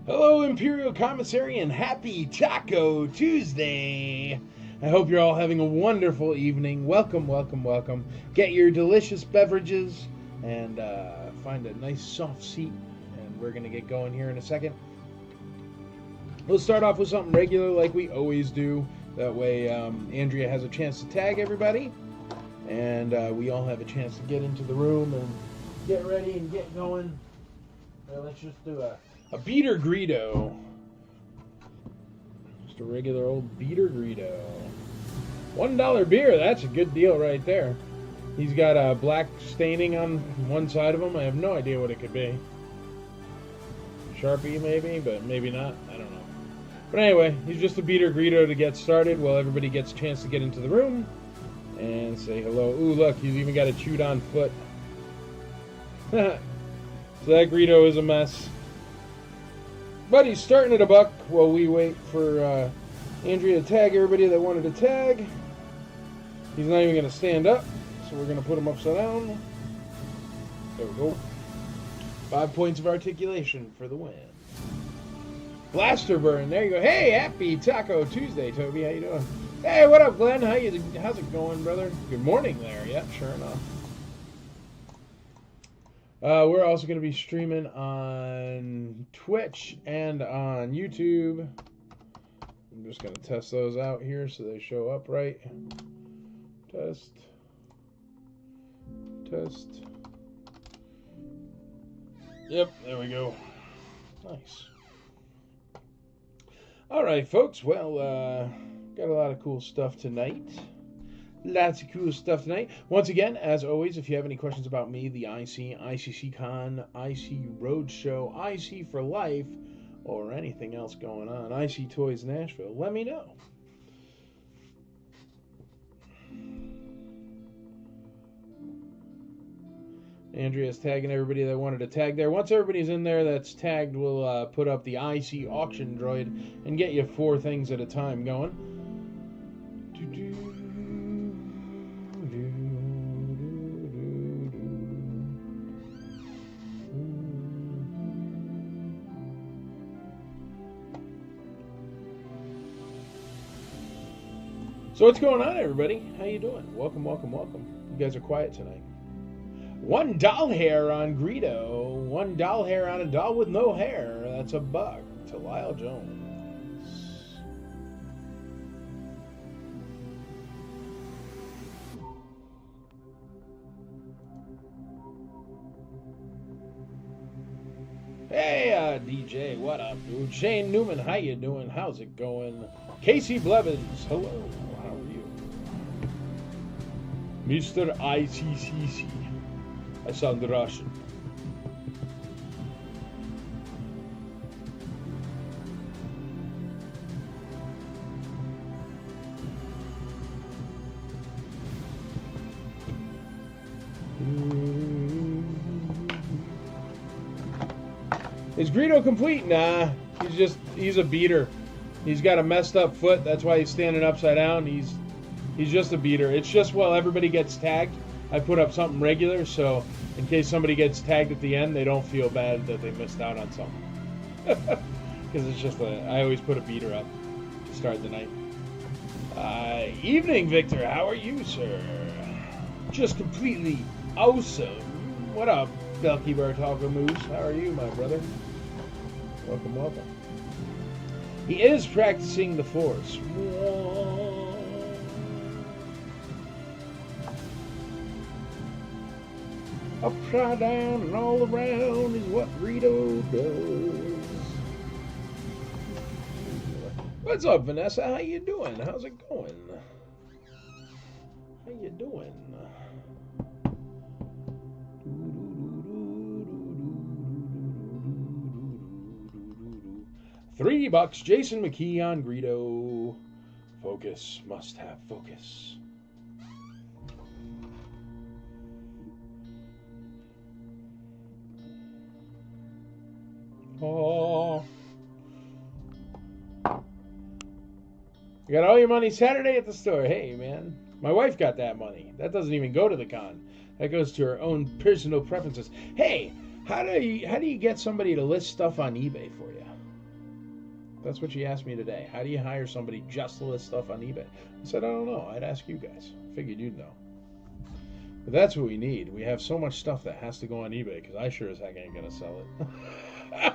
Hello, Imperial Commissary, and happy Taco Tuesday! I hope you're all having a wonderful evening. Welcome, welcome, welcome. Get your delicious beverages and find a nice soft seat, and we're going to get going here in a second. We'll start off with something regular like we always do. That way, Andrea has a chance to tag everybody, and we all have a chance to get into the room and get ready and get going. Let's just do a beater Greedo. Just a regular old beater Greedo. $1 beer, that's a good deal right there. He's got a black staining on one side of him. I have no idea what it could be. Sharpie maybe, but maybe not. I don't know. But anyway, he's just a beater Greedo to get started while everybody gets a chance to get into the room and say hello. Ooh, look, he's even got a chewed on foot. So that Greedo is a mess. But he's starting at a buck while we wait for Andrea to tag everybody that wanted to tag. He's not even going to stand up, so we're going to put him upside down. There we go. 5 points of articulation for the win. Blaster Burn, there you go. Hey, happy Taco Tuesday, Toby. How you doing? Hey, what up, Glenn? How's it going, brother? Good morning there. Yep, sure enough. We're also going to be streaming on Twitch and on YouTube. I'm just going to test those out here so they show up right. Test. Test. Yep, there we go. Nice. All right, folks. Well, got a lot of cool stuff tonight. Lots of cool stuff tonight. Once again, as always, if you have any questions about me, the IC, ICC-Con, IC Roadshow, IC for Life, or anything else going on, IC Toys Nashville, let me know. Andrea's tagging everybody that wanted to tag there. Once everybody's in there that's tagged, we'll put up the IC auction droid and get you 4 things at a time going. So what's going on, everybody? How you doing? Welcome, welcome, welcome. You guys are quiet tonight. $1 hair on Greedo. $1 hair on a doll with no hair. That's a buck to Lyle Jones. Hey, DJ, what up, dude? Shane Newman, how you doing? How's it going? Casey Blevins, hello. How are you? Mr. ICCC. I sound Russian. Is Greedo complete? Nah, he's a beater. He's got a messed up foot. That's why he's standing upside down. He's just a beater. It's just while everybody gets tagged, I put up something regular, so in case somebody gets tagged at the end, they don't feel bad that they missed out on something. Because it's just I always put a beater up to start the night. Evening, Victor. How are you, sir? Just completely awesome. What up, Belky Bartalka Moose? How are you, my brother? Welcome, welcome. He is practicing the Force. Upside down and all around is what Greedo does. What's up, Vanessa? How you doing? How's it going? How you doing? $3, Jason McKee on Greedo. Focus, must have focus. Oh. You got all your money Saturday at the store. Hey, man. My wife got that money. That doesn't even go to the con. That goes to her own personal preferences. Hey, how do you get somebody to list stuff on eBay for you? That's what she asked me today. How do you hire somebody just to list stuff on eBay? I said, I don't know. I'd ask you guys. Figured you'd know. But that's what we need. We have so much stuff that has to go on eBay because I sure as heck ain't going to sell it.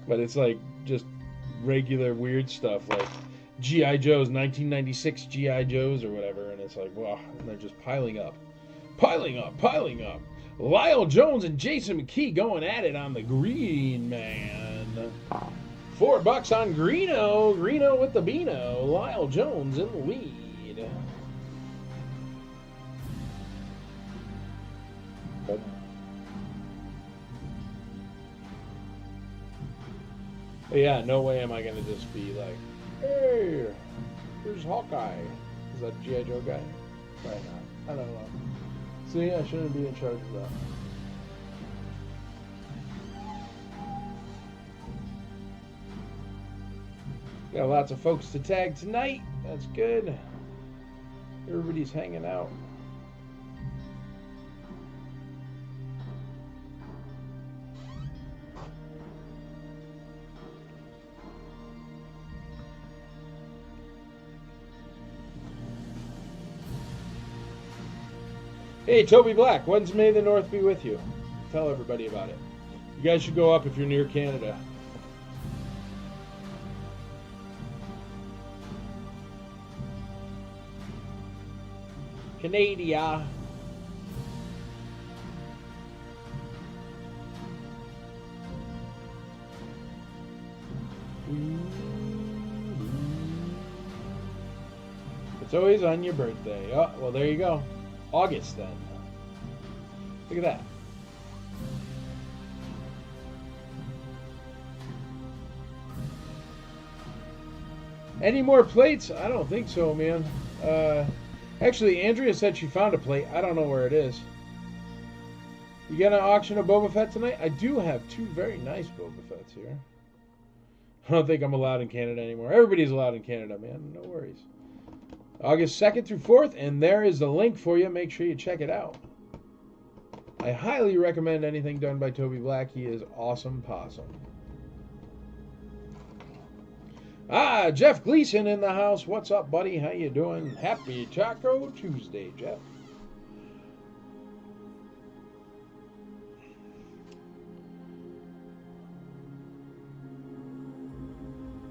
But it's like just regular weird stuff like G.I. Joe's, 1996 G.I. Joes or whatever. And it's like, wow, and they're just piling up. Piling up, piling up. Lyle Jones and Jason McKee going at it on the Green Man. $4 on Greeno. Greeno with the Beano. Lyle Jones in the lead. But yeah, no way am I going to just be like, hey, here's Hawkeye. Is that a G.I. Joe guy? Probably not. I don't know. See, I shouldn't be in charge of that. Got lots of folks to tag tonight. That's good. Everybody's hanging out. Hey, Toby Black, when's May the North be with you? Tell everybody about it. You guys should go up if you're near Canada. Canada. It's always on your birthday. Oh, well, there you go. August, then. Look at that. Any more plates? I don't think so, man. Actually, Andrea said she found a plate. I don't know where it is. You gonna auction a Boba Fett tonight? I do have two very nice Boba Fetts here. I don't think I'm allowed in Canada anymore. Everybody's allowed in Canada, man. No worries. August 2nd through 4th, and there is the link for you. Make sure you check it out. I highly recommend anything done by Toby Black. He is awesome possum. Ah, Jeff Gleason in the house. What's up, buddy? How you doing? Happy Taco Tuesday, Jeff.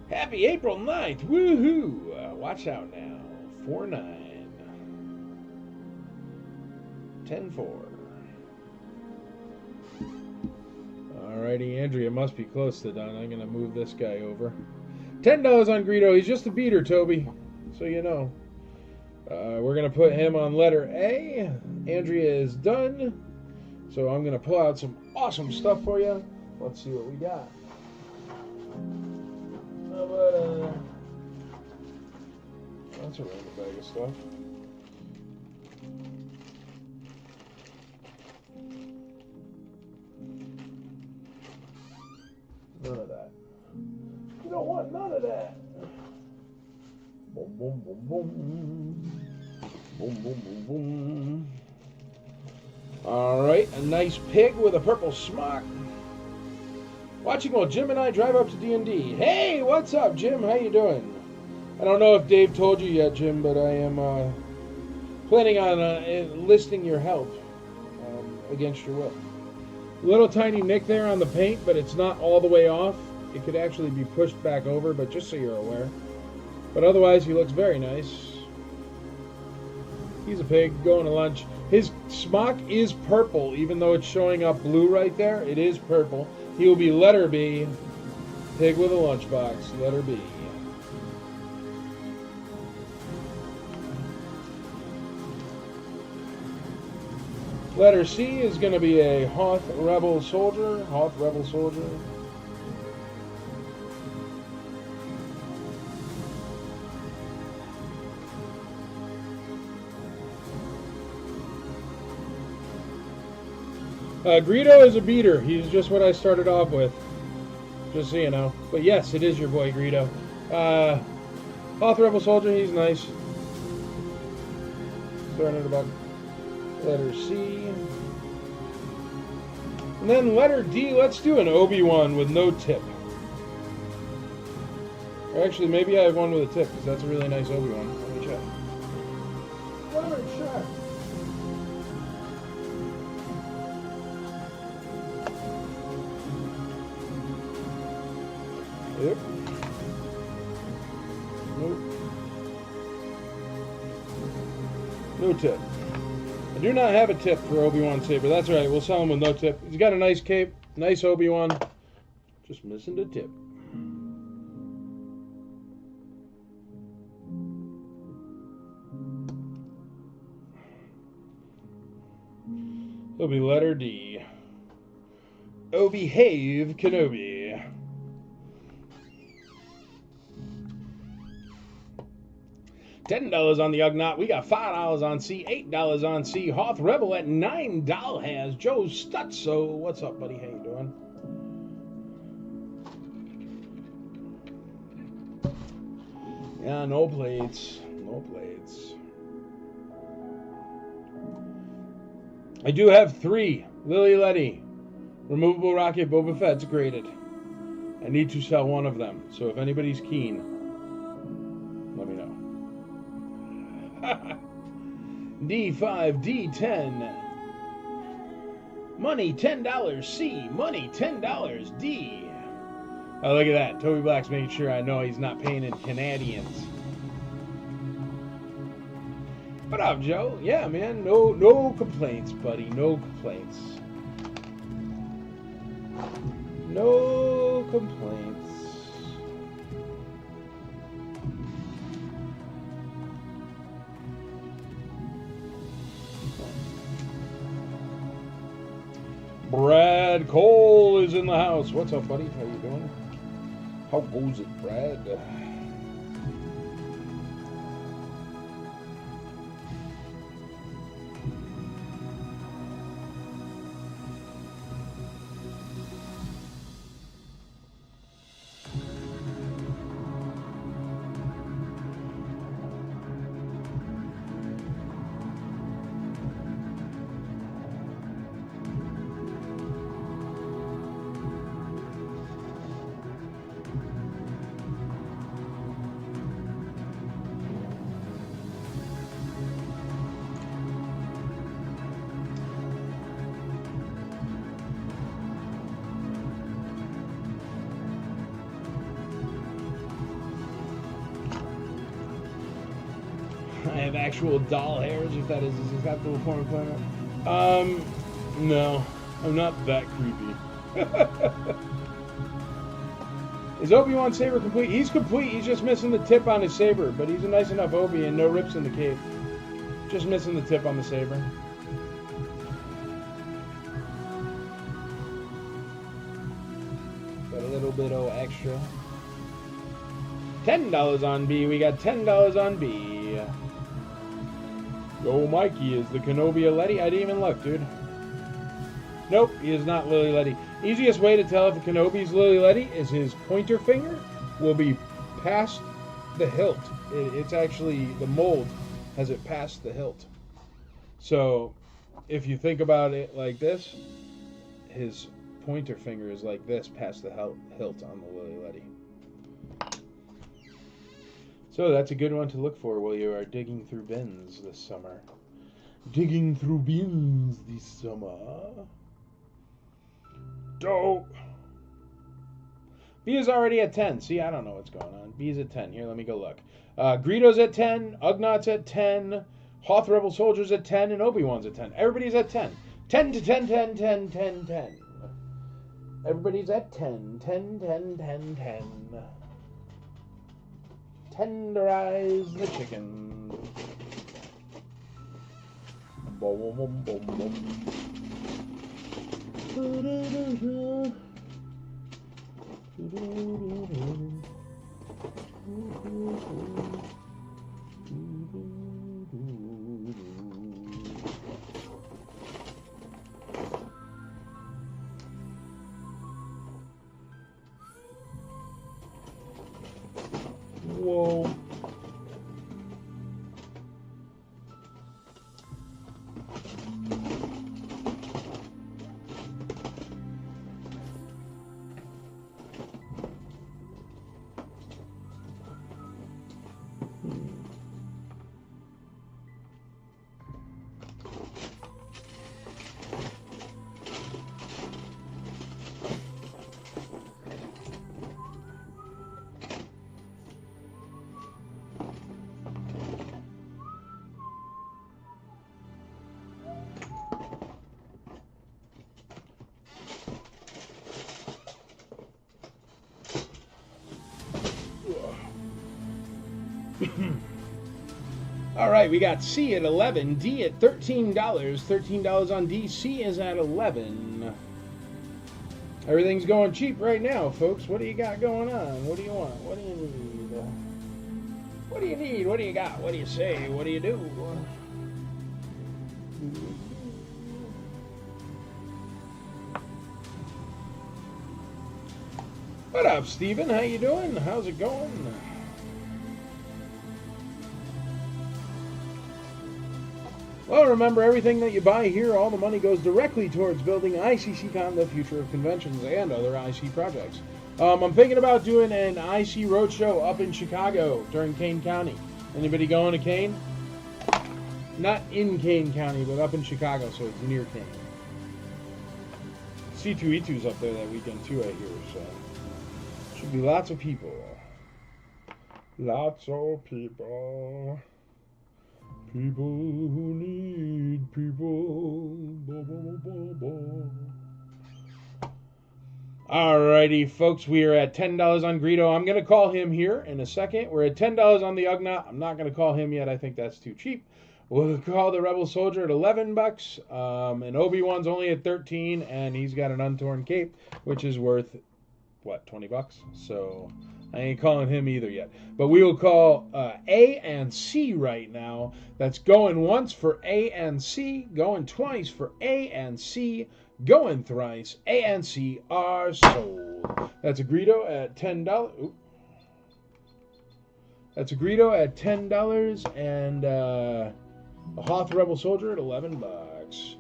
Happy April 9th. Woohoo! Watch out now. 4-9. 10-4. Alrighty, Andrea must be close to done. I'm going to move this guy over. $10 on Greedo. He's just a beater, Toby. So you know. We're going to put him on letter A. Andrea is done. So I'm going to pull out some awesome stuff for you. Let's see what we got. How about, that's a random bag of stuff. None of that. You don't want none of that. Boom, boom, boom, boom. Boom, boom, boom, boom. All right, a nice pig with a purple smock. Watching while Jim and I drive up to D&D. Hey, what's up, Jim? How you doing? I don't know if Dave told you yet, Jim, but I am planning on enlisting your help against your will. Little tiny nick there on the paint, but it's not all the way off. It could actually be pushed back over, but just so you're aware. But otherwise, he looks very nice. He's a pig going to lunch. His smock is purple, even though it's showing up blue right there. It is purple. He will be letter B. Pig with a lunchbox. Letter B. Letter C is going to be a Hoth Rebel Soldier. Hoth Rebel Soldier. Greedo is a beater. He's just what I started off with. Just so you know. But yes, it is your boy Greedo. Hoth Rebel Soldier, he's nice. Starting at about letter C. And then letter D, let's do an Obi-Wan with no tip. Or actually, maybe I have one with a tip, because that's a really nice Obi-Wan. Let me check. Let me check. Yep. Nope. No tip. I do not have a tip for Obi-Wan Saber. That's right. We'll sell him with no tip. He's got a nice cape. Nice Obi-Wan. Just missing the tip. It'll be letter D. Oh, behave, Kenobi. $10 on the Ugnaught. We got $5 on C, $8 on C. Hoth Rebel at $9 has Joe Stutzo. What's up, buddy? How you doing? Yeah, no plates. No plates. I do have 3 Lily Letty removable rocket Boba Fett's graded. I need to sell one of them. So if anybody's keen, let me know. D5, D10. Money $10 C. Money $10 D. Oh, look at that. Toby Black's making sure I know he's not paying in Canadians. What up, Joe? Yeah, man. No complaints, buddy. No complaints. No complaints. Brad Cole is in the house. What's up, buddy? How you doing? How goes it, Brad? I have actual doll hairs, if that is his acceptable form of employment. No. I'm not that creepy. Is Obi-Wan Saber complete? He's complete. He's just missing the tip on his saber, but he's a nice enough Obi and no rips in the cape. Just missing the tip on the saber. Got a little bit of extra. $10 on B. We got $10 on B. Go Mikey is the Kenobi Letty. I didn't even look, dude. Nope, he is not Lily Letty. Easiest way to tell if a Kenobi's Lily Letty is his pointer finger will be past the hilt. It's actually, the mold has it past the hilt. So, if you think about it like this, his pointer finger is like this past the hilt on the Lily Letty. So that's a good one to look for while you are digging through bins this summer. Digging through bins this summer. Dope. B is already at 10. See, I don't know what's going on. B is at 10. Here, let me go look. Greedo's at 10. Ugnaught's at 10. Hoth Rebel Soldier's at 10. And Obi-Wan's at 10. Everybody's at 10. 10 to 10, 10, 10, 10, 10. Everybody's at 10. 10, 10, 10, 10. Tenderize the chicken. Boom, boom, boom, boom. Whoa. All right, we got C at 11, D at $13. $13 on D. C is at 11. Everything's going cheap right now, folks. What do you got going on? What do you want? What do you need? What do you need? What do you got? What do you say? What do you do? What up, Steven? How you doing? How's it going? Well, remember, everything that you buy here, all the money goes directly towards building ICCCon, the future of conventions, and other IC projects. I'm thinking about doing an IC roadshow up in Chicago during Kane County. Anybody going to Kane? Not in Kane County, but up in Chicago, so it's near Kane. C2E2's up there that weekend, too, I hear, so should be lots of people. Lots of people. People who need people. Alrighty, folks, we are at $10 on Greedo. I'm going to call him here in a second. We're at $10 on the Ugnaught. I'm not going to call him yet. I think that's too cheap. We'll call the Rebel Soldier at $11. And Obi-Wan's only at 13, and he's got an untorn cape, which is worth, what, 20 bucks? So I ain't calling him either yet. But we will call A and C right now. That's going once for A and C, going twice for A and C, going thrice. A and C are sold. That's a Greedo at $10. Oop. That's a Greedo at $10 and a Hoth Rebel Soldier at 11 bucks.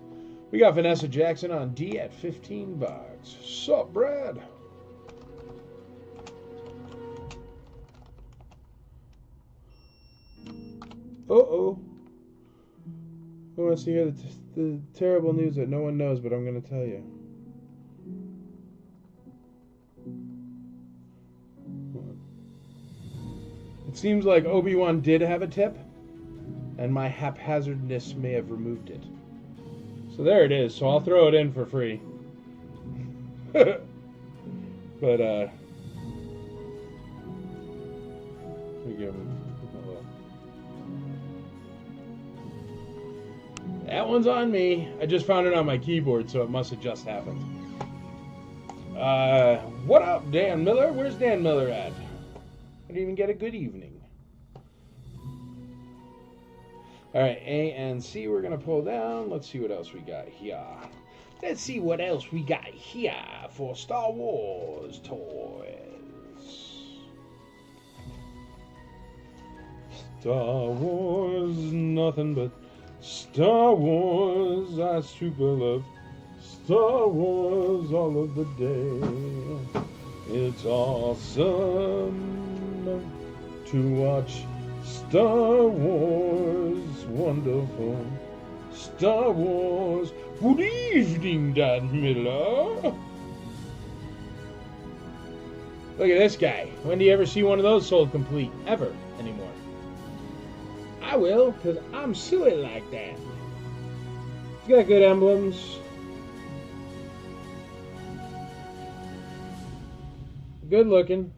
We got Vanessa Jackson on D at 15 bucks. Sup, Brad? Uh-oh. Who wants to hear the terrible news that no one knows, but I'm going to tell you? It seems like Obi-Wan did have a tip, and my haphazardness may have removed it. So there it is. So I'll throw it in for free. But, that one's on me. I just found it on my keyboard, so it must have just happened. What up, Dan Miller? Where's Dan Miller at? I didn't even get a good evening. Alright, A and C we're going to pull down. Let's see what else we got here. Let's see what else we got here for Star Wars toys. Star Wars, nothing but Star Wars, I super love Star Wars all of the day. It's awesome to watch Star Wars, wonderful Star Wars. Good evening, Dan Miller. Look at this guy. When do you ever see one of those sold complete? Ever anymore? I will, because I'm silly like that. He's got good emblems. Good looking.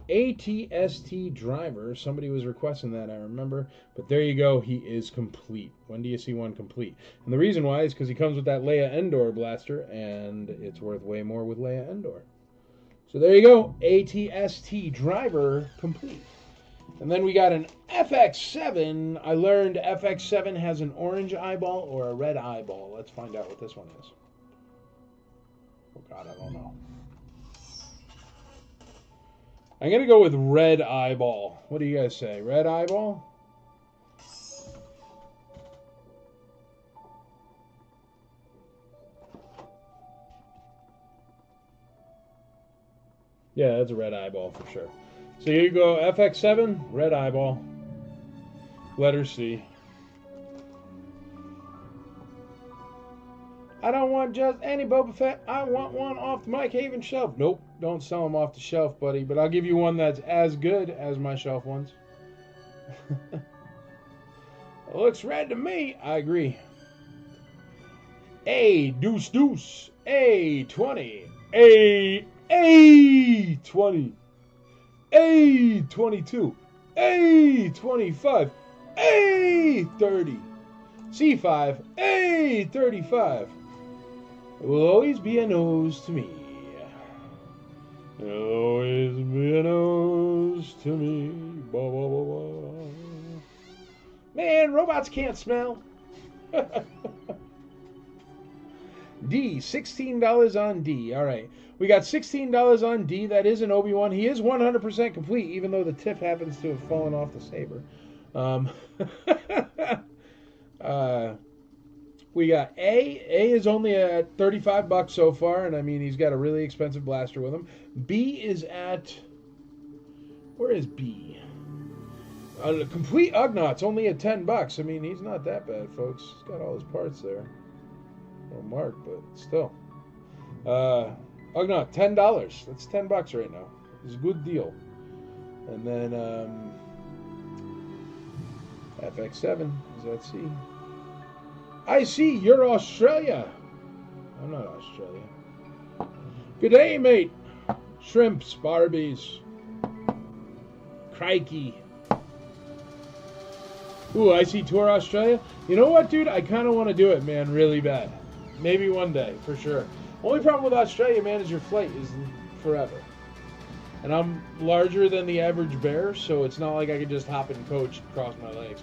ATST driver. Somebody was requesting that, I remember. But there you go. He is complete. When do you see one complete? And the reason why is because he comes with that Leia Endor blaster, and it's worth way more with Leia Endor. So there you go. ATST driver complete. And then we got an FX7. I learned FX7 has an orange eyeball or a red eyeball. Let's find out what this one is. Oh, God, I don't know. I'm going to go with red eyeball. What do you guys say? Red eyeball? Yeah, that's a red eyeball for sure. So here you go, FX7, red eyeball, letter C. I don't want just any Boba Fett. I want one off the Mike Haven shelf. Nope, don't sell them off the shelf, buddy. But I'll give you one that's as good as my shelf ones. Looks red to me. I agree. A deuce deuce. A20. A20. A22. A25, A30, C5, A35. It will always be a nose to me. It will always be a nose to me. Ba, ba, ba, ba. Man, robots can't smell. D, $16 on D. All right. We got $16 on D. That is an Obi-Wan. He is 100% complete, even though the tip happens to have fallen off the saber. We got A. A is only at $35 so far, and I mean, he's got a really expensive blaster with him. B is at... Where is B? A complete Ugnaughts only at $10. I mean, he's not that bad, folks. He's got all his parts there. No mark, but still. Ugnaught, $10. That's $10 right now. It's a good deal. And then FX7 is at C. I see you're Australia. I'm not Australia. Good day, mate. Shrimps, Barbies. Crikey. Ooh, I see Tour Australia. You know what, dude? I kind of want to do it, man, really bad. Maybe one day, for sure. Only problem with Australia, man, is your flight is forever. And I'm larger than the average bear, so it's not like I can just hop in coach and cross my legs.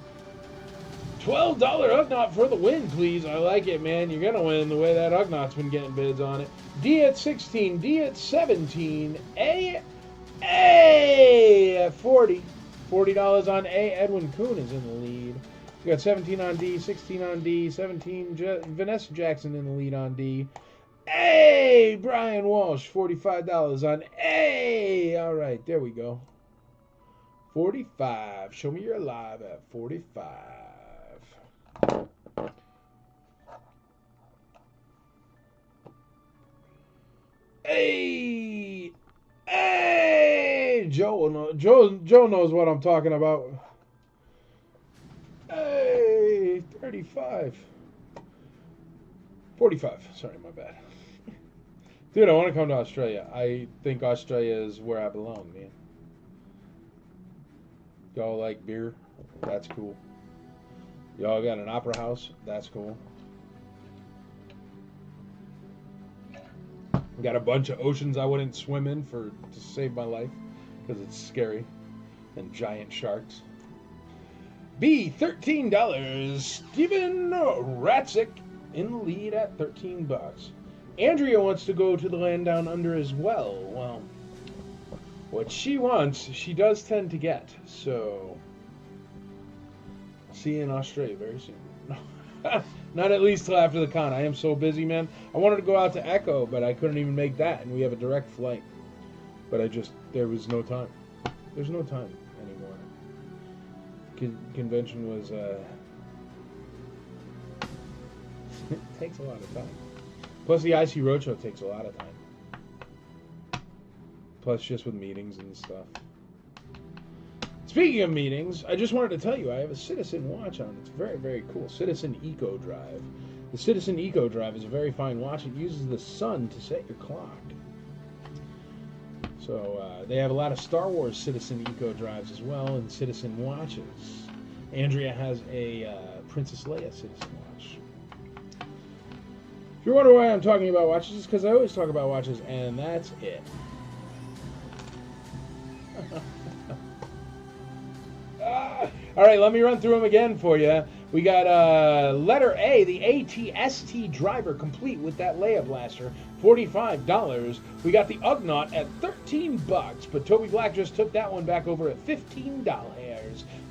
$12 Ugnaught for the win, please. I like it, man. You're going to win the way that Ugnaught's been getting bids on it. D at 16, D at 17, A at 40. $40 on A. Edwin Kuhn is in the lead. We got 17 on D, 16 on D, 17 Vanessa Jackson in the lead on D. A. Brian Walsh, $45 on A. All right, there we go. 45. Show me you're alive at 45. Hey, hey, Joe knows what I'm talking about. Hey, 35. 45. Sorry, my bad. Dude, I want to come to Australia. I think Australia is where I belong, man. Y'all like beer? That's cool. Y'all got an opera house? That's cool. Got a bunch of oceans I wouldn't swim in to save my life because it's scary. And giant sharks. B, $13. Steven Ratzik in the lead at $13. Andrea wants to go to the land down under as well. Well, what she wants, she does tend to get. So, see you in Australia very soon. Not at least till after the con. I am so busy, man. I wanted to go out to Echo, but I couldn't even make that, and we have a direct flight. But there was no time. There's no time anymore. Convention was, it takes a lot of time. Plus the IC Roadshow takes a lot of time. Plus just with meetings and stuff. Speaking of meetings, I just wanted to tell you I have a Citizen watch on. It's very, very cool. Citizen Eco Drive. The Citizen Eco Drive is a very fine watch. It uses the sun to set your clock. So they have a lot of Star Wars Citizen Eco Drives as well, and Citizen watches. Andrea has a Princess Leia Citizen watch. If you're wondering why I'm talking about watches, it's because I always talk about watches, and that's it. All right, let me run through them again for you. We got letter A, the ATST driver, complete with that Leia blaster, $45. We got the Ugnaught at $13, but Toby Black just took that one back over at $15.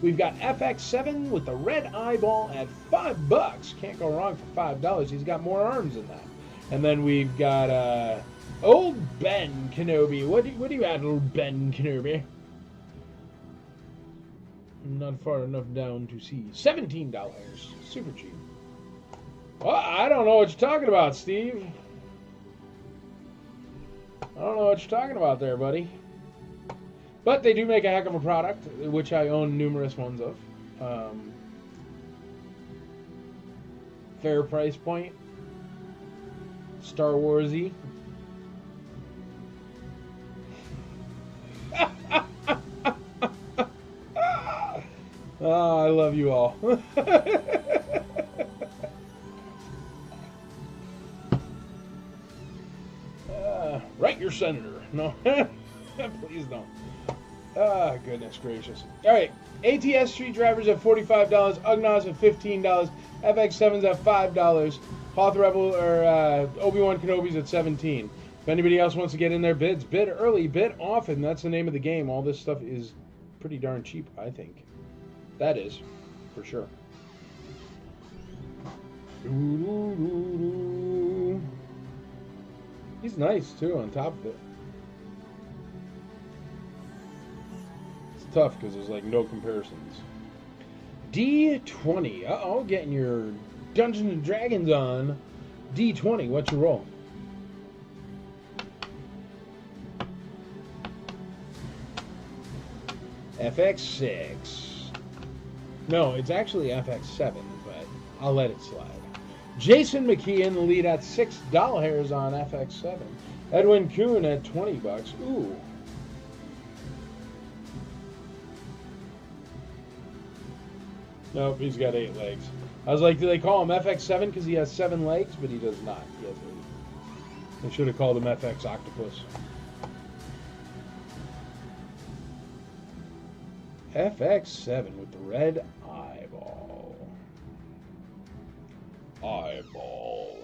We've got FX7 with the red eyeball at $5. Can't go wrong for $5. He's got more arms than that. And then we've got old Ben Kenobi. What do you add, old Ben Kenobi? Not far enough down to see. $17. Super cheap. Well, I don't know what you're talking about, Steve. I don't know what you're talking about there, buddy. But they do make a heck of a product, which I own numerous ones of. Fair price point. Star Warsy. Oh, I love you all. Write your senator. No, please don't. Ah, goodness gracious. All right, ATS Street Drivers at $45, Ugnaughts at $15, FX7s at $5, Hoth Rebel or Obi-Wan Kenobi's at $17. If anybody else wants to get in their bids, bid early, bid often. That's the name of the game. All this stuff is pretty darn cheap, I think. That is, for sure. He's nice, too, on top of it. It's tough because there's, like, no comparisons. D20. Uh-oh, getting your Dungeons and Dragons on. D20, what's your roll? FX6. No, it's actually FX7, but I'll let it slide. Jason McKee in the lead at $6 on FX7. Edwin Kuhn at $20. Ooh. Nope, he's got 8 legs. I was like, do they call him FX7 because he has 7 legs? But he does not. He has 8. They should have called him FX Octopus. FX7 with the red eyeball. Eyeball.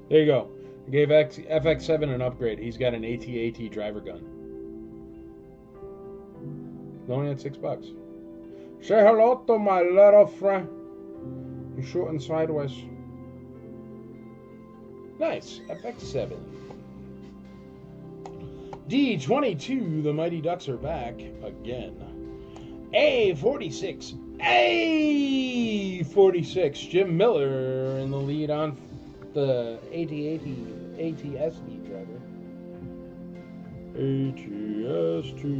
There you go. I gave FX7 an upgrade. He's got an AT-AT driver gun. He's only at $6. Say hello to my little friend. He's shooting sideways. Nice. FX7. D22. The Mighty Ducks are back again. A46. A46. Jim Miller in the lead on the AT-SD driver. AT-SD.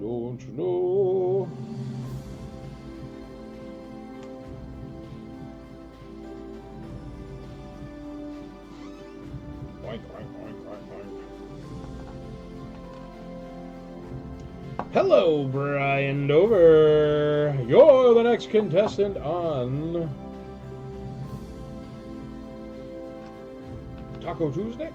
Don't you know? Boink, boink, boink, boink, boink. Hello, Brian Dover. You're the next contestant on Taco Tuesday?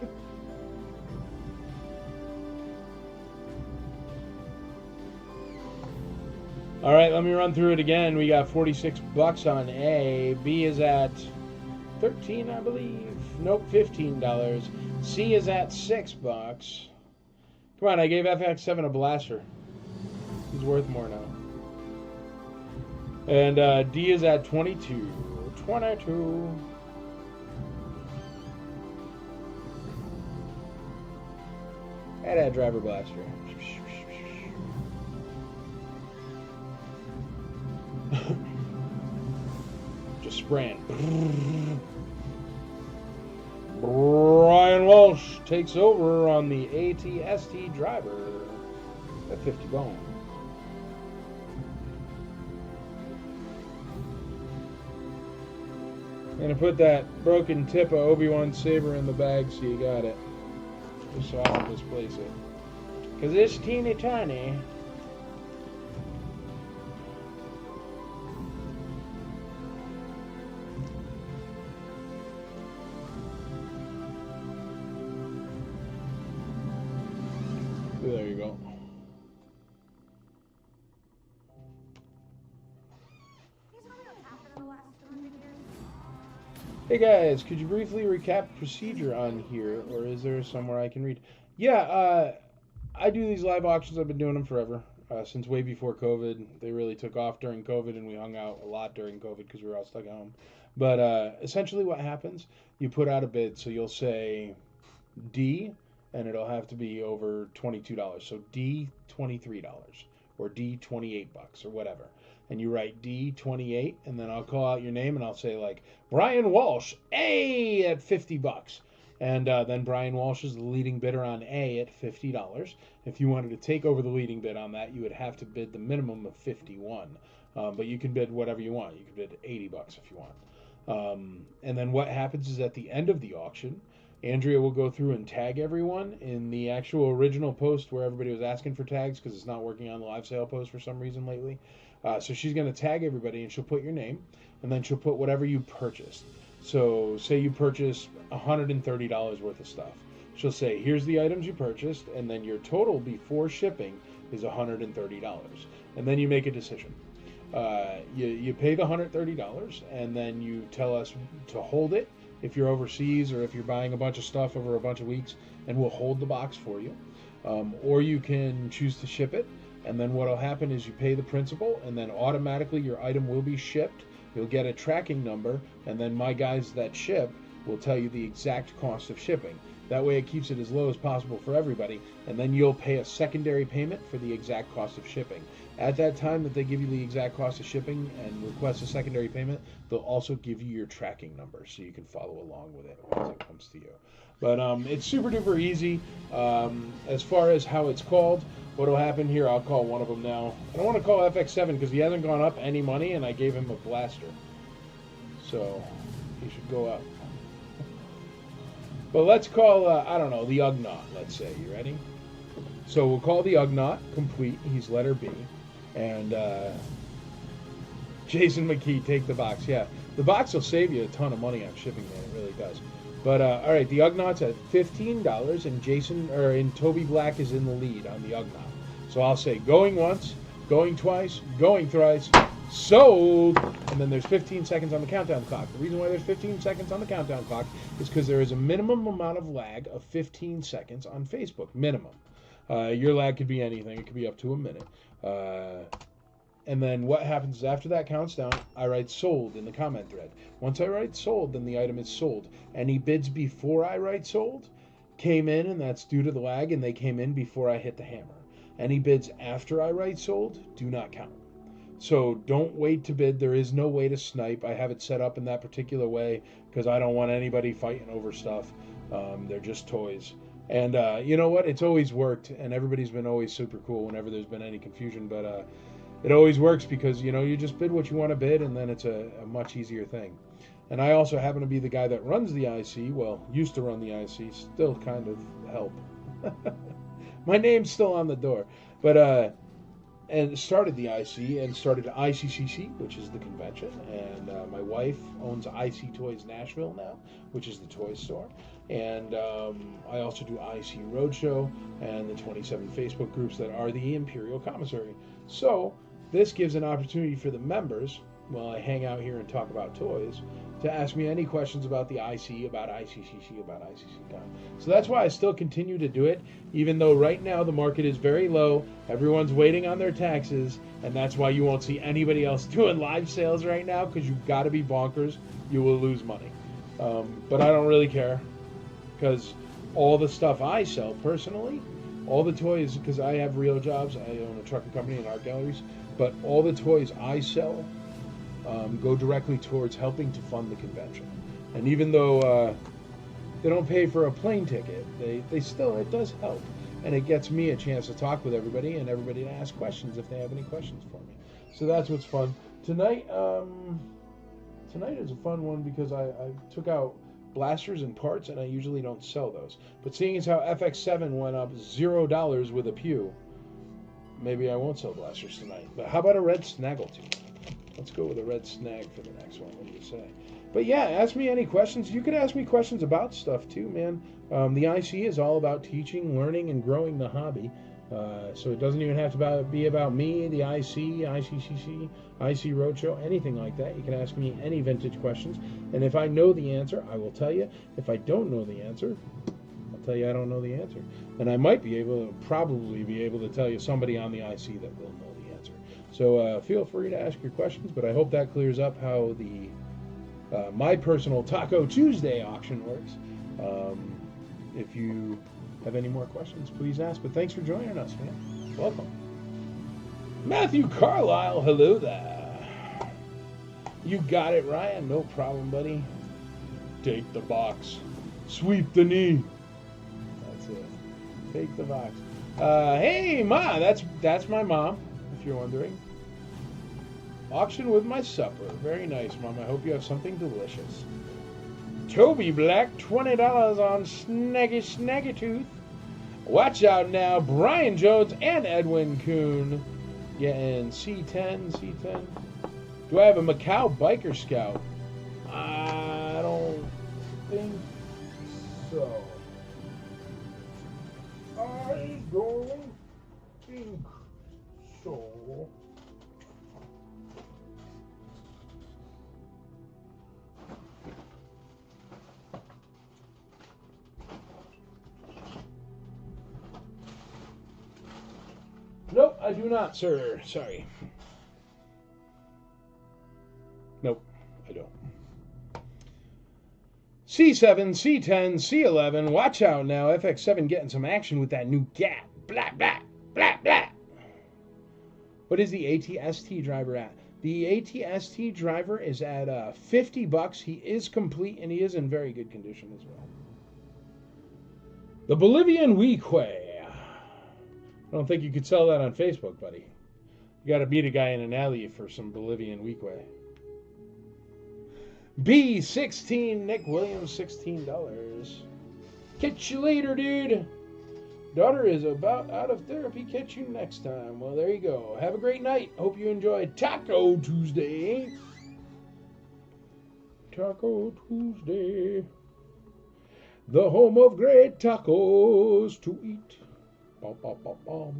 All right, let me run through it again. We got $46 on A. B is at $13, I believe. Nope, $15. C is at $6. Come on, I gave FX7 a blaster. He's worth more now. And D is at 22. 22. Add that driver blaster. Just spraying. Brian Walsh takes over on the AT-ST driver at 50 bone. I'm gonna put that broken tip of Obi-Wan Saber in the bag so you got it. Just so I can misplace it. Because it's teeny tiny. There you go. Hey guys, could you briefly recap procedure on here, or is there somewhere I can read? Yeah, I do these live auctions. I've been doing them forever, since way before COVID. They really took off during COVID, and we hung out a lot during COVID because we were all stuck at home. But essentially what happens, you put out a bid, so you'll say D, and it'll have to be over $22. So D, $23, or D, $28, or whatever. And you write D28, and then I'll call out your name, and I'll say, like, Brian Walsh, A, at $50. And then Brian Walsh is the leading bidder on A at $50. If you wanted to take over the leading bid on that, you would have to bid the minimum of 51. But you can bid whatever you want. You can bid $80 if you want. And then what happens is at the end of the auction, Andrea will go through and tag everyone in the actual original post where everybody was asking for tags because it's not working on the live sale post for some reason lately. So she's going to tag everybody and she'll put your name and then she'll put whatever you purchased. So say you purchased $130 worth of stuff. She'll say, here's the items you purchased, and then your total before shipping is $130. And then you make a decision. You pay the $130, and then you tell us to hold it if you're overseas or if you're buying a bunch of stuff over a bunch of weeks, and we'll hold the box for you. Or you can choose to ship it, and then what will happen is you pay the principal, and then automatically your item will be shipped. You'll get a tracking number, and then my guys that ship will tell you the exact cost of shipping. That way it keeps it as low as possible for everybody, and then you'll pay a secondary payment for the exact cost of shipping. At that time that they give you the exact cost of shipping and request a secondary payment, they'll also give you your tracking number so you can follow along with it as it comes to you. But it's super duper easy. As far as how it's called, what will happen here, I'll call one of them now. I don't want to call FX7 because he hasn't gone up any money and I gave him a blaster. So he should go up. But let's call, I don't know, the Ugnaught, let's say. You ready? So we'll call the Ugnaught complete. He's letter B. And Jason McKee, take the box. Yeah, the box will save you a ton of money on shipping, man. It really does. But all right, the Ugnaught's at $15, and Toby Black is in the lead on the Ugnaught. So I'll say going once, going twice, going thrice, sold. And then there's 15 seconds on the countdown clock. The reason why there's 15 seconds on the countdown clock is because there is a minimum amount of lag of 15 seconds on Facebook. Minimum. Your lag could be anything. It could be up to a minute. And then what happens is after that counts down, I write sold in the comment thread. Once I write sold, then the item is sold. Any bids before I write sold came in, and that's due to the lag, and they came in before I hit the hammer. Any bids after I write sold do not count. So don't wait to bid. There is no way to snipe. I have it set up in that particular way because I don't want anybody fighting over stuff. They're just toys. And you know what? It's always worked, and everybody's been always super cool whenever there's been any confusion. But it always works because, you know, you just bid what you want to bid, and then it's a much easier thing. And I also happen to be the guy that runs the IC. Well, used to run the IC. Still kind of help. My name's still on the door. But and started the IC and started ICCC, which is the convention. And my wife owns IC Toys Nashville now, which is the toy store. And I also do IC Roadshow and the 27 Facebook groups that are the Imperial Commissary. So this gives an opportunity for the members, while I hang out here and talk about toys, to ask me any questions about the IC, about ICCC, about ICCCon. So that's why I still continue to do it, even though right now the market is very low. Everyone's waiting on their taxes, and that's why you won't see anybody else doing live sales right now, because you've got to be bonkers. You will lose money. But I don't really care, because all the stuff I sell personally, all the toys, because I have real jobs, I own a trucking company and art galleries, but all the toys I sell go directly towards helping to fund the convention. And even though they don't pay for a plane ticket, they still, it does help. And it gets me a chance to talk with everybody and everybody to ask questions if they have any questions for me. So that's what's fun. Tonight is a fun one because I took out blasters and parts, and I usually don't sell those. But seeing as how FX7 went up $0 with a pew, maybe I won't sell blasters tonight. But how about a red snaggletooth? Let's go with a red snag for the next one. What do you say? But yeah, ask me any questions. You could ask me questions about stuff too, man. The IC is all about teaching, learning, and growing the hobby. So it doesn't even have to be about me, the IC, ICCC, IC Roadshow, anything like that. You can ask me any vintage questions. And if I know the answer, I will tell you. If I don't know the answer, I'll tell you I don't know the answer. And I might probably be able to tell you somebody on the IC that will know the answer. So feel free to ask your questions, but I hope that clears up how the my personal Taco Tuesday auction works. If you have any more questions, please ask. But thanks for joining us, man. Welcome. Matthew Carlisle, hello there. You got it, Ryan. No problem, buddy. Take the box. Sweep the knee. That's it. Take the box. Hey, Ma, that's my mom, if you're wondering. Auction with my supper. Very nice, Mom. I hope you have something delicious. Toby Black, $20 on Snaggy Tooth. Watch out now, Brian Jones and Edwin Kuhn. Getting C10. Do I have a Macau Biker Scout? I don't think so. I don't think so. Nope, I do not, sir. Sorry. Nope, I don't. C7, C10, C11. Watch out now. FX7 getting some action with that new GAT. Blah, blah, blah, blah. What is the ATST driver at? The ATST driver is at $50. He is complete, and he is in very good condition as well. The Bolivian Weequay. I don't think you could sell that on Facebook, buddy. You got to meet a guy in an alley for some Bolivian Weequay. B16, Nick Williams, $16. Catch you later, dude. Daughter is about out of therapy. Catch you next time. Well, there you go. Have a great night. Hope you enjoyed Taco Tuesday. Taco Tuesday. The home of great tacos to eat. Bum, bum, bum, bum.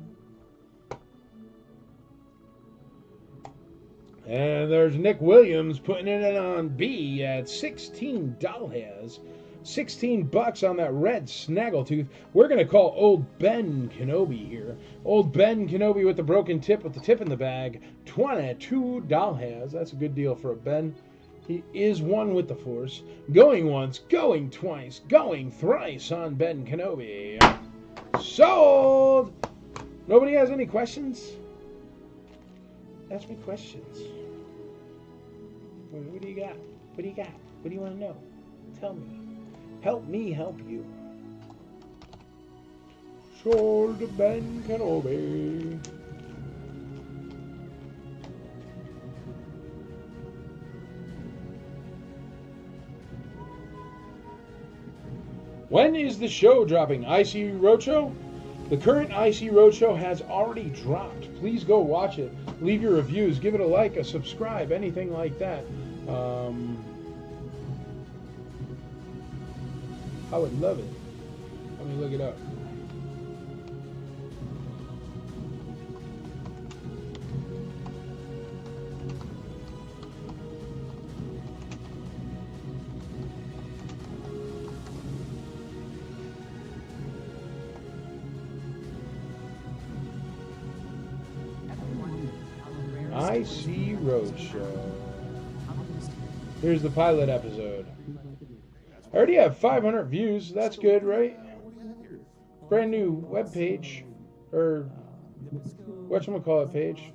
And there's Nick Williams putting it on B at $16. $16 on that red snaggletooth. We're going to call old Ben Kenobi here. Old Ben Kenobi with the broken tip, with the tip in the bag. $22. That's a good deal for a Ben. He is one with the Force. Going once, going twice, going thrice on Ben Kenobi. Sold! Nobody has any questions? Ask me questions. What do you got? What do you got? What do you want to know? Tell me. Help me help you. Sold Ben Kenobi. When is the show dropping? IC Roadshow? The current IC Roadshow has already dropped. Please go watch it. Leave your reviews. Give it a like, a subscribe, anything like that. I would love it. Let me look it up. IC Roadshow. Here's the pilot episode. I already have 500 views. That's good, right? Brand new web page, or whatchamacallit page.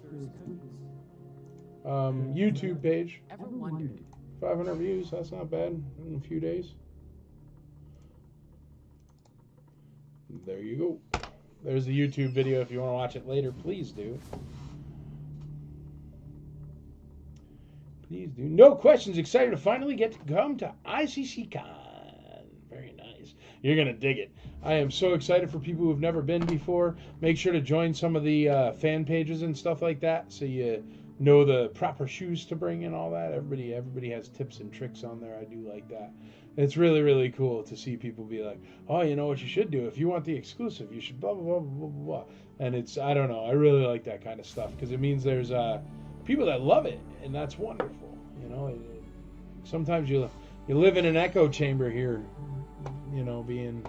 YouTube page. 500 views. That's not bad in a few days. There you go. There's the YouTube video. If you want to watch it later, please do. Please do. No questions. Excited to finally get to come to ICC-Con. Very nice. You're going to dig it. I am so excited for people who've never been before. Make sure to join some of the fan pages and stuff like that so you know the proper shoes to bring and all that. Everybody has tips and tricks on there. I do like that. It's really, really cool to see people be like, oh, you know what you should do? If you want the exclusive, you should blah, blah, blah, blah, blah, blah. And it's, I don't know. I really like that kind of stuff because it means there's people that love it, and that's wonderful. You know, sometimes you live in an echo chamber here, you know, being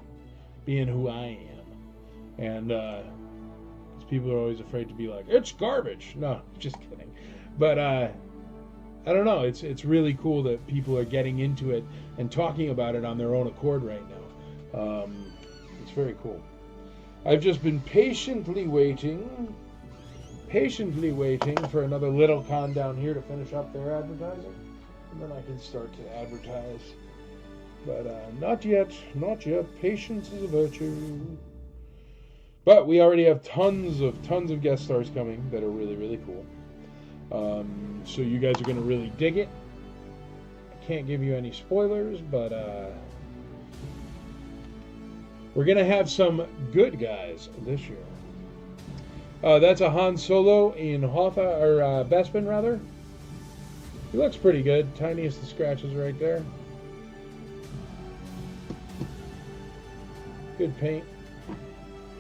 who I am, and people are always afraid to be like, it's garbage. No, just kidding. But I don't know. It's really cool that people are getting into it and talking about it on their own accord right now. It's very cool. I've just been patiently waiting for another little con down here to finish up their advertising, and then I can start to advertise But not yet. Not yet. Patience is a virtue. But we already have tons of guest stars coming that are really, really cool. So you guys are going to really dig it. I can't give you any spoilers, but we're going to have some good guys this year. That's a Han Solo in Hoffa, or Bespin, rather. He looks pretty good. Tiniest of scratches right there. Good paint.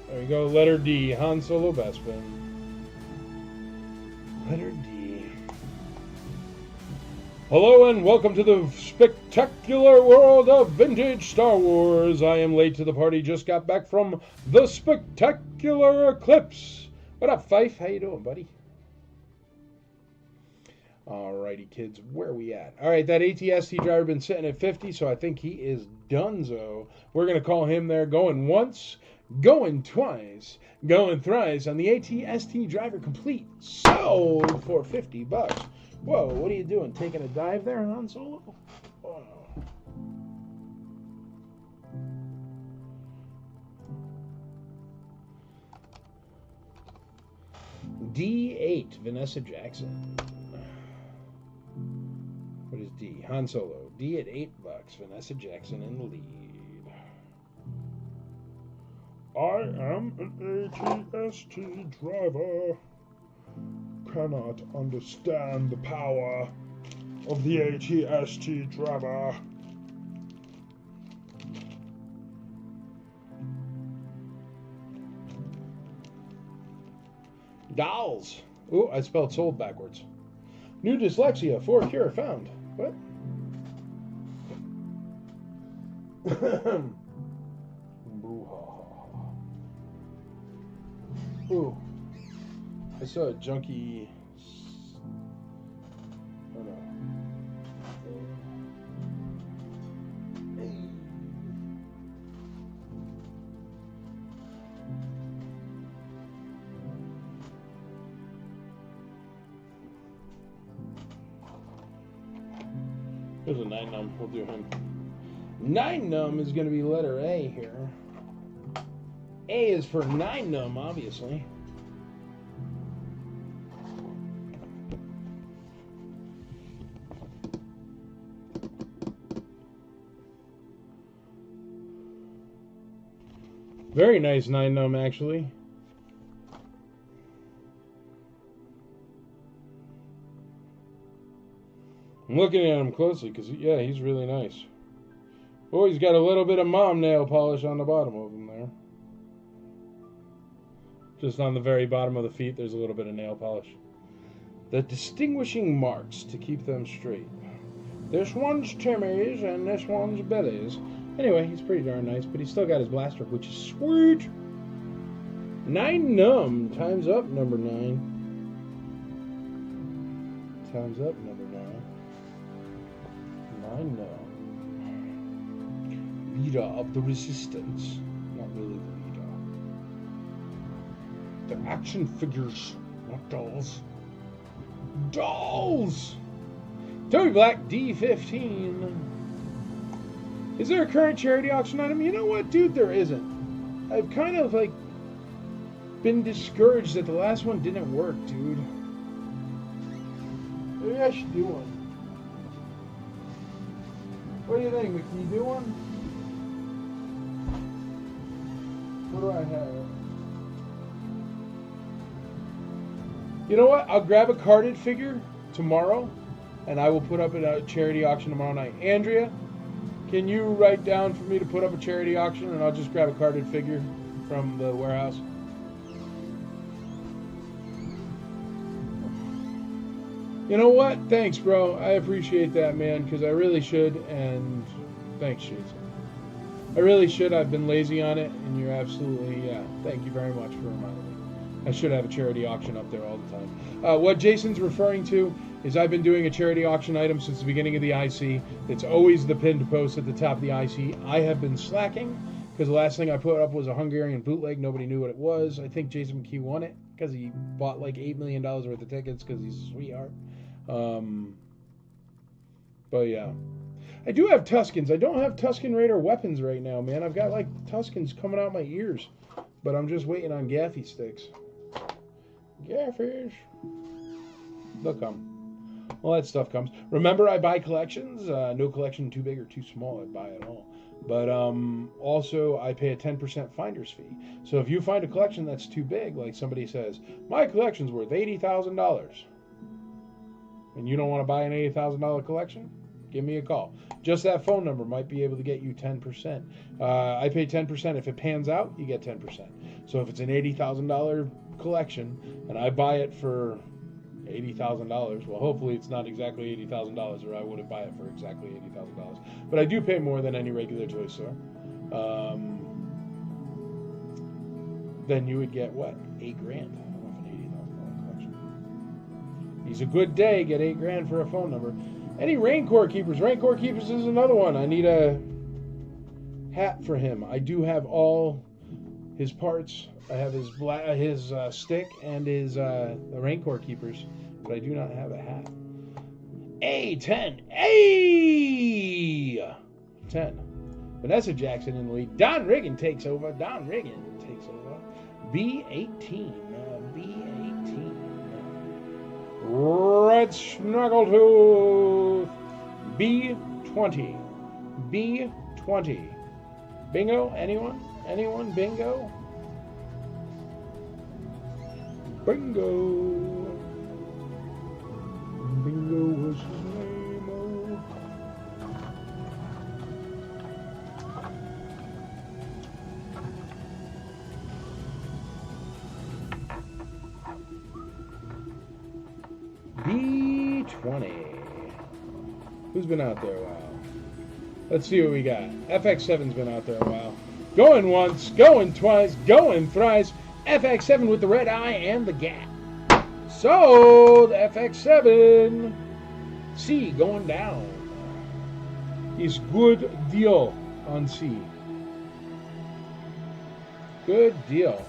There you go. Letter D. Han Solo Bespin. Letter D. Hello and welcome to the spectacular world of vintage Star Wars. I am late to the party. Just got back from the spectacular eclipse. What up, Fife? How you doing, buddy? Alrighty, kids. Where are we at? Alright, that ATST driver been sitting at 50, so I think he is donezo. We're going to call him there going once, going twice, going thrice on the ATST driver complete. Sold for $50. Whoa, what are you doing? Taking a dive there, Han Solo? Whoa. D8, Vanessa Jackson. What is D? Han Solo. D at $8. Vanessa Jackson in the lead. I am an ATST driver. Cannot understand the power of the ATST driver. Dolls. Ooh, I spelled sold backwards. New dyslexia for cure found. What? Ooh. I saw a junkie. Oh no. There's a 9-num. We'll do him. 9-num is going to be letter A here. A is for 9-num, obviously. Very nice 9-num, actually. I'm looking at him closely because, yeah, he's really nice. Oh, he's got a little bit of mom nail polish on the bottom of him there. Just on the very bottom of the feet, there's a little bit of nail polish. The distinguishing marks to keep them straight. This one's Timmy's and this one's Billy's. Anyway, he's pretty darn nice, but he's still got his blaster, which is sweet. 9-num. Time's up, number 9. Time's up, number 9. 9-num. Leader of the resistance. Not really the leader. The action figures, not dolls. Dolls! Toby Black, D15. Is there a current charity auction item? You know what, dude? There isn't. I've kind of, been discouraged that the last one didn't work, dude. Maybe I should do one. What do you think? Can you do one? What do I have? You know what? I'll grab a carded figure tomorrow, and I will put up at a charity auction tomorrow night. Andrea, can you write down for me to put up a charity auction, and I'll just grab a carded figure from the warehouse? You know what? Thanks, bro. I appreciate that, man, because I really should, and thanks, Shades. I really should. I've been lazy on it, and you're absolutely, yeah. Thank you very much for reminding me. I should have a charity auction up there all the time. What Jason's referring to is I've been doing a charity auction item since the beginning of the IC. It's always the pinned post at the top of the IC. I have been slacking because the last thing I put up was a Hungarian bootleg. Nobody knew what it was. I think Jason McKee won it because he bought like $8 million worth of tickets because he's a sweetheart. But yeah. I do have Tuskens. I don't have Tusken Raider weapons right now, man. I've got like Tuskens coming out my ears. But I'm just waiting on Gaffy sticks. Gaffies. They'll come. All that stuff comes. Remember, I buy collections. No collection too big or too small. I buy it all. But also, I pay a 10% finder's fee. So if you find a collection that's too big, like somebody says, my collection's worth $80,000, and you don't want to buy an $80,000 collection, give me a call. Just that phone number might be able to get you 10%. I pay 10%. If it pans out, you get 10%. So if it's an $80,000 collection, and I buy it for $80,000. Well, hopefully it's not exactly $80,000, or I wouldn't buy it for exactly $80,000. But I do pay more than any regular toy store. Then you would get what? $8,000 off an $80,000 collection. He's a good day. Get $8,000 for a phone number. Any Rain Corps Keepers? Rain Corps Keepers is another one. I need a hat for him. I do have all his parts. I have his stick and his the Rain Corps Keepers, but I do not have a hat. A10. A10. Vanessa Jackson in the lead. Don Riggin takes over. B18. B18. Red Snaggletooth. B20. B20. Bingo? Anyone? Anyone? Bingo? Bingo. Bingo was his name. Oh. B20. Who's been out there a while? Let's see what we got. FX7's been out there a while. Going once, going twice, going thrice. FX7 with the red eye and the gap. Sold FX7. C going down. Is good deal on C. Good deal.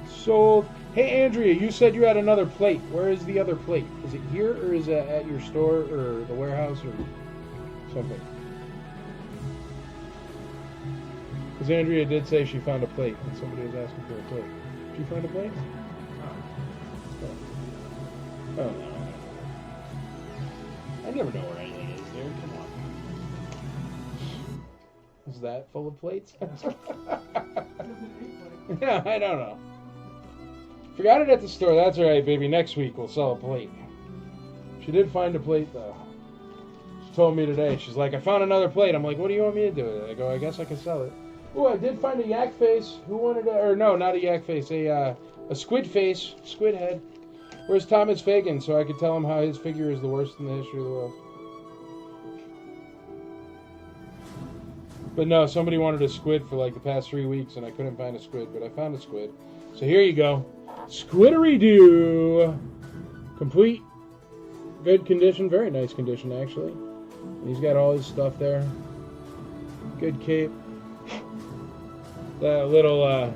Sold. Hey, Andrea, you said you had another plate. Where is the other plate? Is it here, or is it at your store or the warehouse or something? Because Andrea did say she found a plate, and somebody was asking for a plate. Did you find a plate? Oh, no. I never know where anything is, dude. Come on. Is that full of plates? Yeah, I don't know. Forgot it at the store. That's all right, baby. Next week we'll sell a plate. She did find a plate, though. She told me today. She's like, I found another plate. I'm like, what do you want me to do with it? I go, I guess I can sell it. Oh, I did find a yak face. Who wanted it? Or no, not a yak face. A squid face. Squid head. Where's Thomas Fagan? So I could tell him how his figure is the worst in the history of the world. But no, somebody wanted a squid for like the past 3 weeks, and I couldn't find a squid, but I found a squid. So here you go. Squiddery-doo. Complete. Good condition. Very nice condition, actually. And he's got all his stuff there. Good cape. That little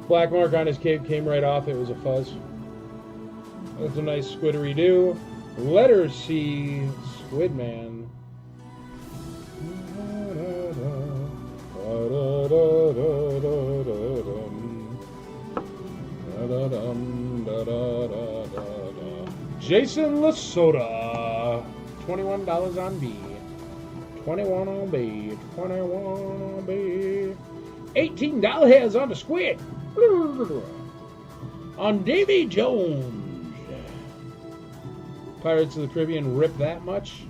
black mark on his cape came right off. It was a fuzz. That's a nice squiddery-doo. Letter C. Squidman. Jason Lasota, $21 on B. 21 on B. 21 on B. $18 heads on the squid. On Davy Jones. Pirates of the Caribbean rip that much?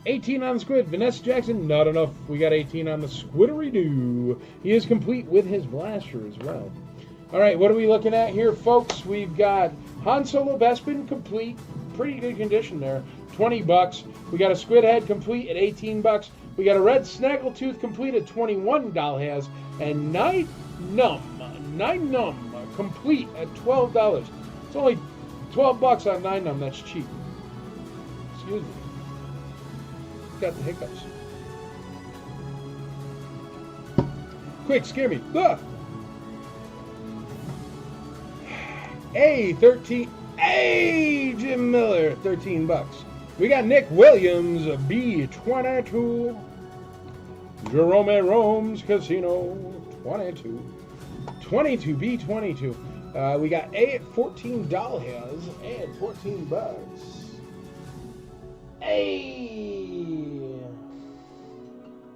18 on the squid. Vanessa Jackson, not enough. We got 18 on the squiddery-doo. He is complete with his blaster as well. All right, what are we looking at here, folks? We've got Han Solo Bespin complete. Pretty good condition there. $20. We got a squid head complete at $18. We got a red snaggletooth complete at $21 has, and Nine Numb complete at $12. It's only $12 on Nine Numb. That's cheap. Excuse me. Got the hiccups. Quick, scare me. Ah! A, 13. A, Jim Miller, 13 bucks. We got Nick Williams, B, 22. Jerome Rome's Casino, 22. 22, B, 22. We got A at $14. A at 14 bucks. A.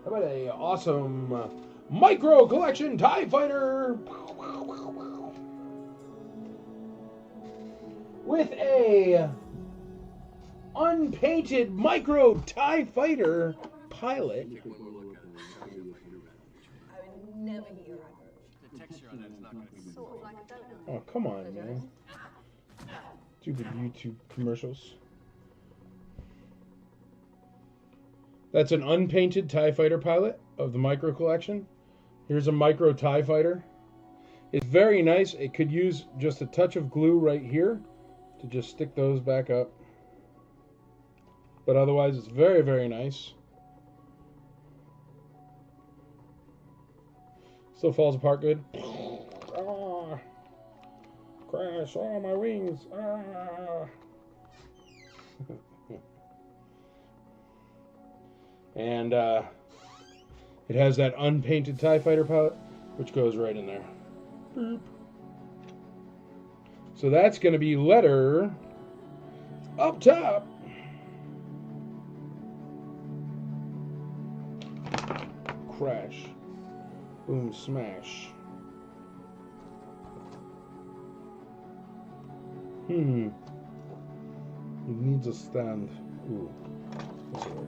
How about a awesome micro collection TIE Fighter with a unpainted micro TIE Fighter pilot. I would never hear The texture on that is not going to be sort of like a donut. Oh, come on, man. Stupid YouTube commercials. That's an unpainted TIE Fighter pilot of the micro collection. Here's a micro TIE Fighter. It's very nice. It could use just a touch of glue right here to just stick those back up. But otherwise, it's very, very nice. Still falls apart good. Ah, crash! Oh, my wings! Ah. And it has that unpainted TIE Fighter pilot, which goes right in there. Boop. So that's going to be letter up top. Crash. Boom, smash. It needs a stand. Ooh. This will work.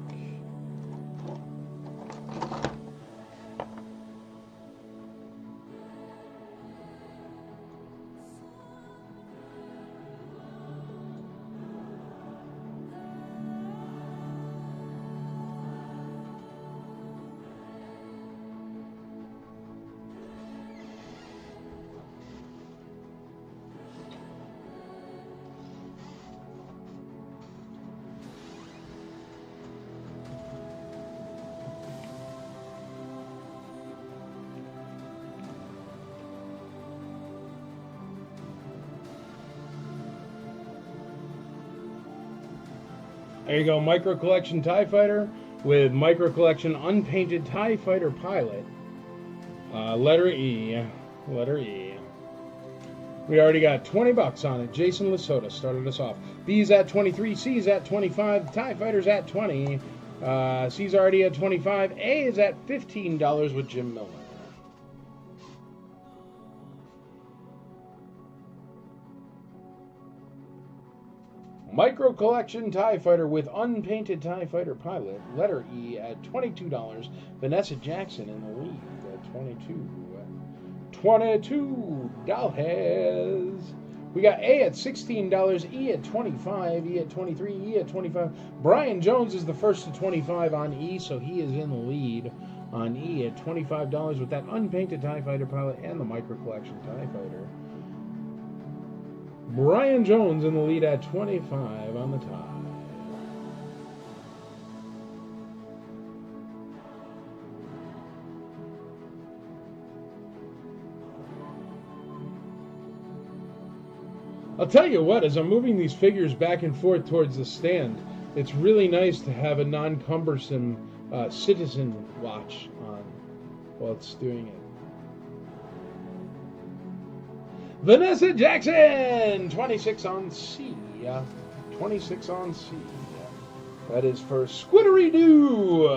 There you go, Micro Collection TIE Fighter with Micro Collection Unpainted TIE Fighter Pilot. Letter E. Letter E. We already got 20 bucks on it. Jason Lasota started us off. B's at 23, C's at 25, TIE Fighter's at 20. C's already at 25. A is at $15 with Jim Miller. Micro Collection TIE Fighter with unpainted TIE Fighter pilot, letter E at $22. Vanessa Jackson in the lead at $22. We got A at $16, E at $25, E at $23, E at $25. Brian Jones is the first to $25 on E, so he is in the lead on E at $25 with that unpainted TIE Fighter pilot and the Micro Collection TIE Fighter. Brian Jones in the lead at 25 on the tie. I'll tell you what, as I'm moving these figures back and forth towards the stand, it's really nice to have a non-cumbersome citizen watch on while it's doing it. Vanessa Jackson, 26 on C. 26 on C. That is for Squiddery-Doo.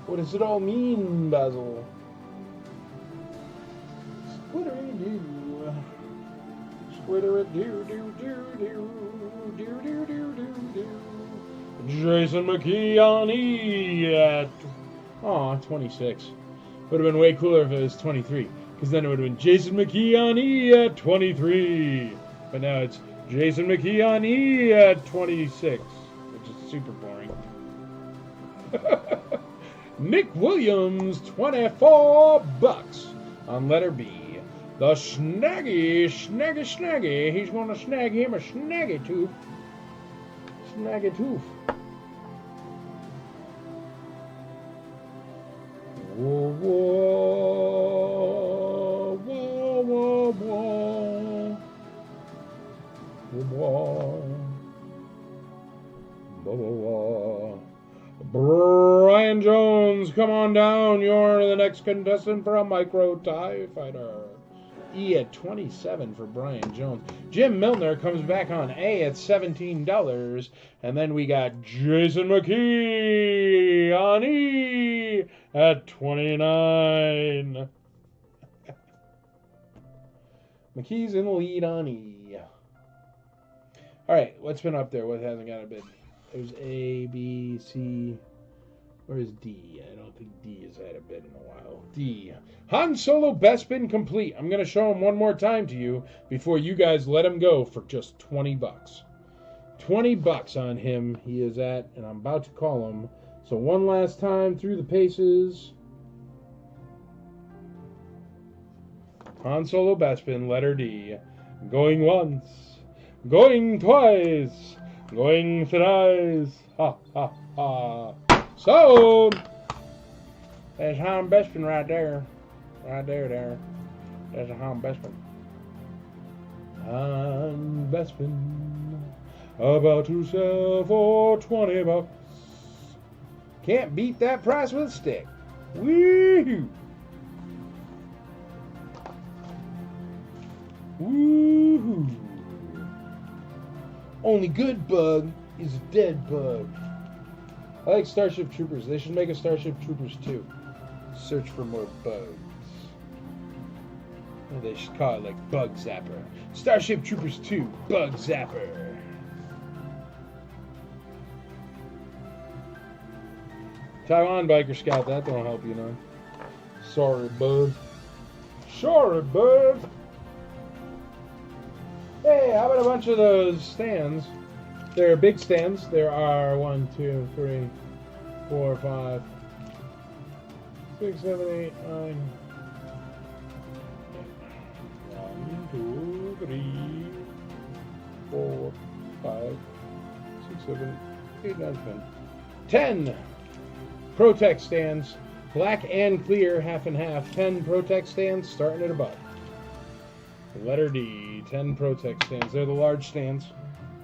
What does it all mean, Basil? Squiddery-Doo. Squiddery-Doo-Doo-Doo-Doo-Doo-Doo-Doo-Doo. Jason McKee on E at 26. Would have been way cooler if it was 23. Because then it would have been Jason McKee on E at 23. But now it's Jason McKee on E at 26. Which is super boring. Nick Williams, 24 bucks on letter B. The Snaggy. He's going to snag him a Snaggy tooth. Snaggy tooth. Whoa, whoa. Blah, blah, blah. Brian Jones, come on down. You're the next contestant for a Micro TIE Fighter. E at 27 for Brian Jones. Jim Milner comes back on A at $17. And then we got Jason McKee on E at 29. McKee's in the lead on E. All right, what's been up there? What hasn't got a bid? There's A, B, C. Where's D? I don't think D has had a bid in a while. D. Han Solo Bespin complete. I'm going to show him one more time to you before you guys let him go for just $20. $20 on him he is at, and I'm about to call him. So one last time through the paces. Han Solo Bespin, letter D. Going once. Going twice. Going thrice. Ha, ha, ha. So, there's Han Bespin right there. Right there. There's a Han Bespin. Han Bespin. About to sell for $20. Can't beat that price with a stick. Woo-hoo. Woo-hoo. Only good bug is a dead bug. I like Starship Troopers. They should make a Starship Troopers 2. Search for more bugs. Or they should call it like Bug Zapper. Starship Troopers 2, Bug Zapper. Taiwan Biker Scout, that don't help you none. Sorry, bud. Sorry, bud. Hey, how about a bunch of those stands? There are big stands. There are 1, 2, 3, 4, 5, 6, 7, 8, 9. 1, 2, 3, 4, 5, 6, 7, 8, 9, 10. Protect stands. Black and clear, half and half. 10 Protect stands, starting at above. Letter D, 10 Protect stands. They're the large stands.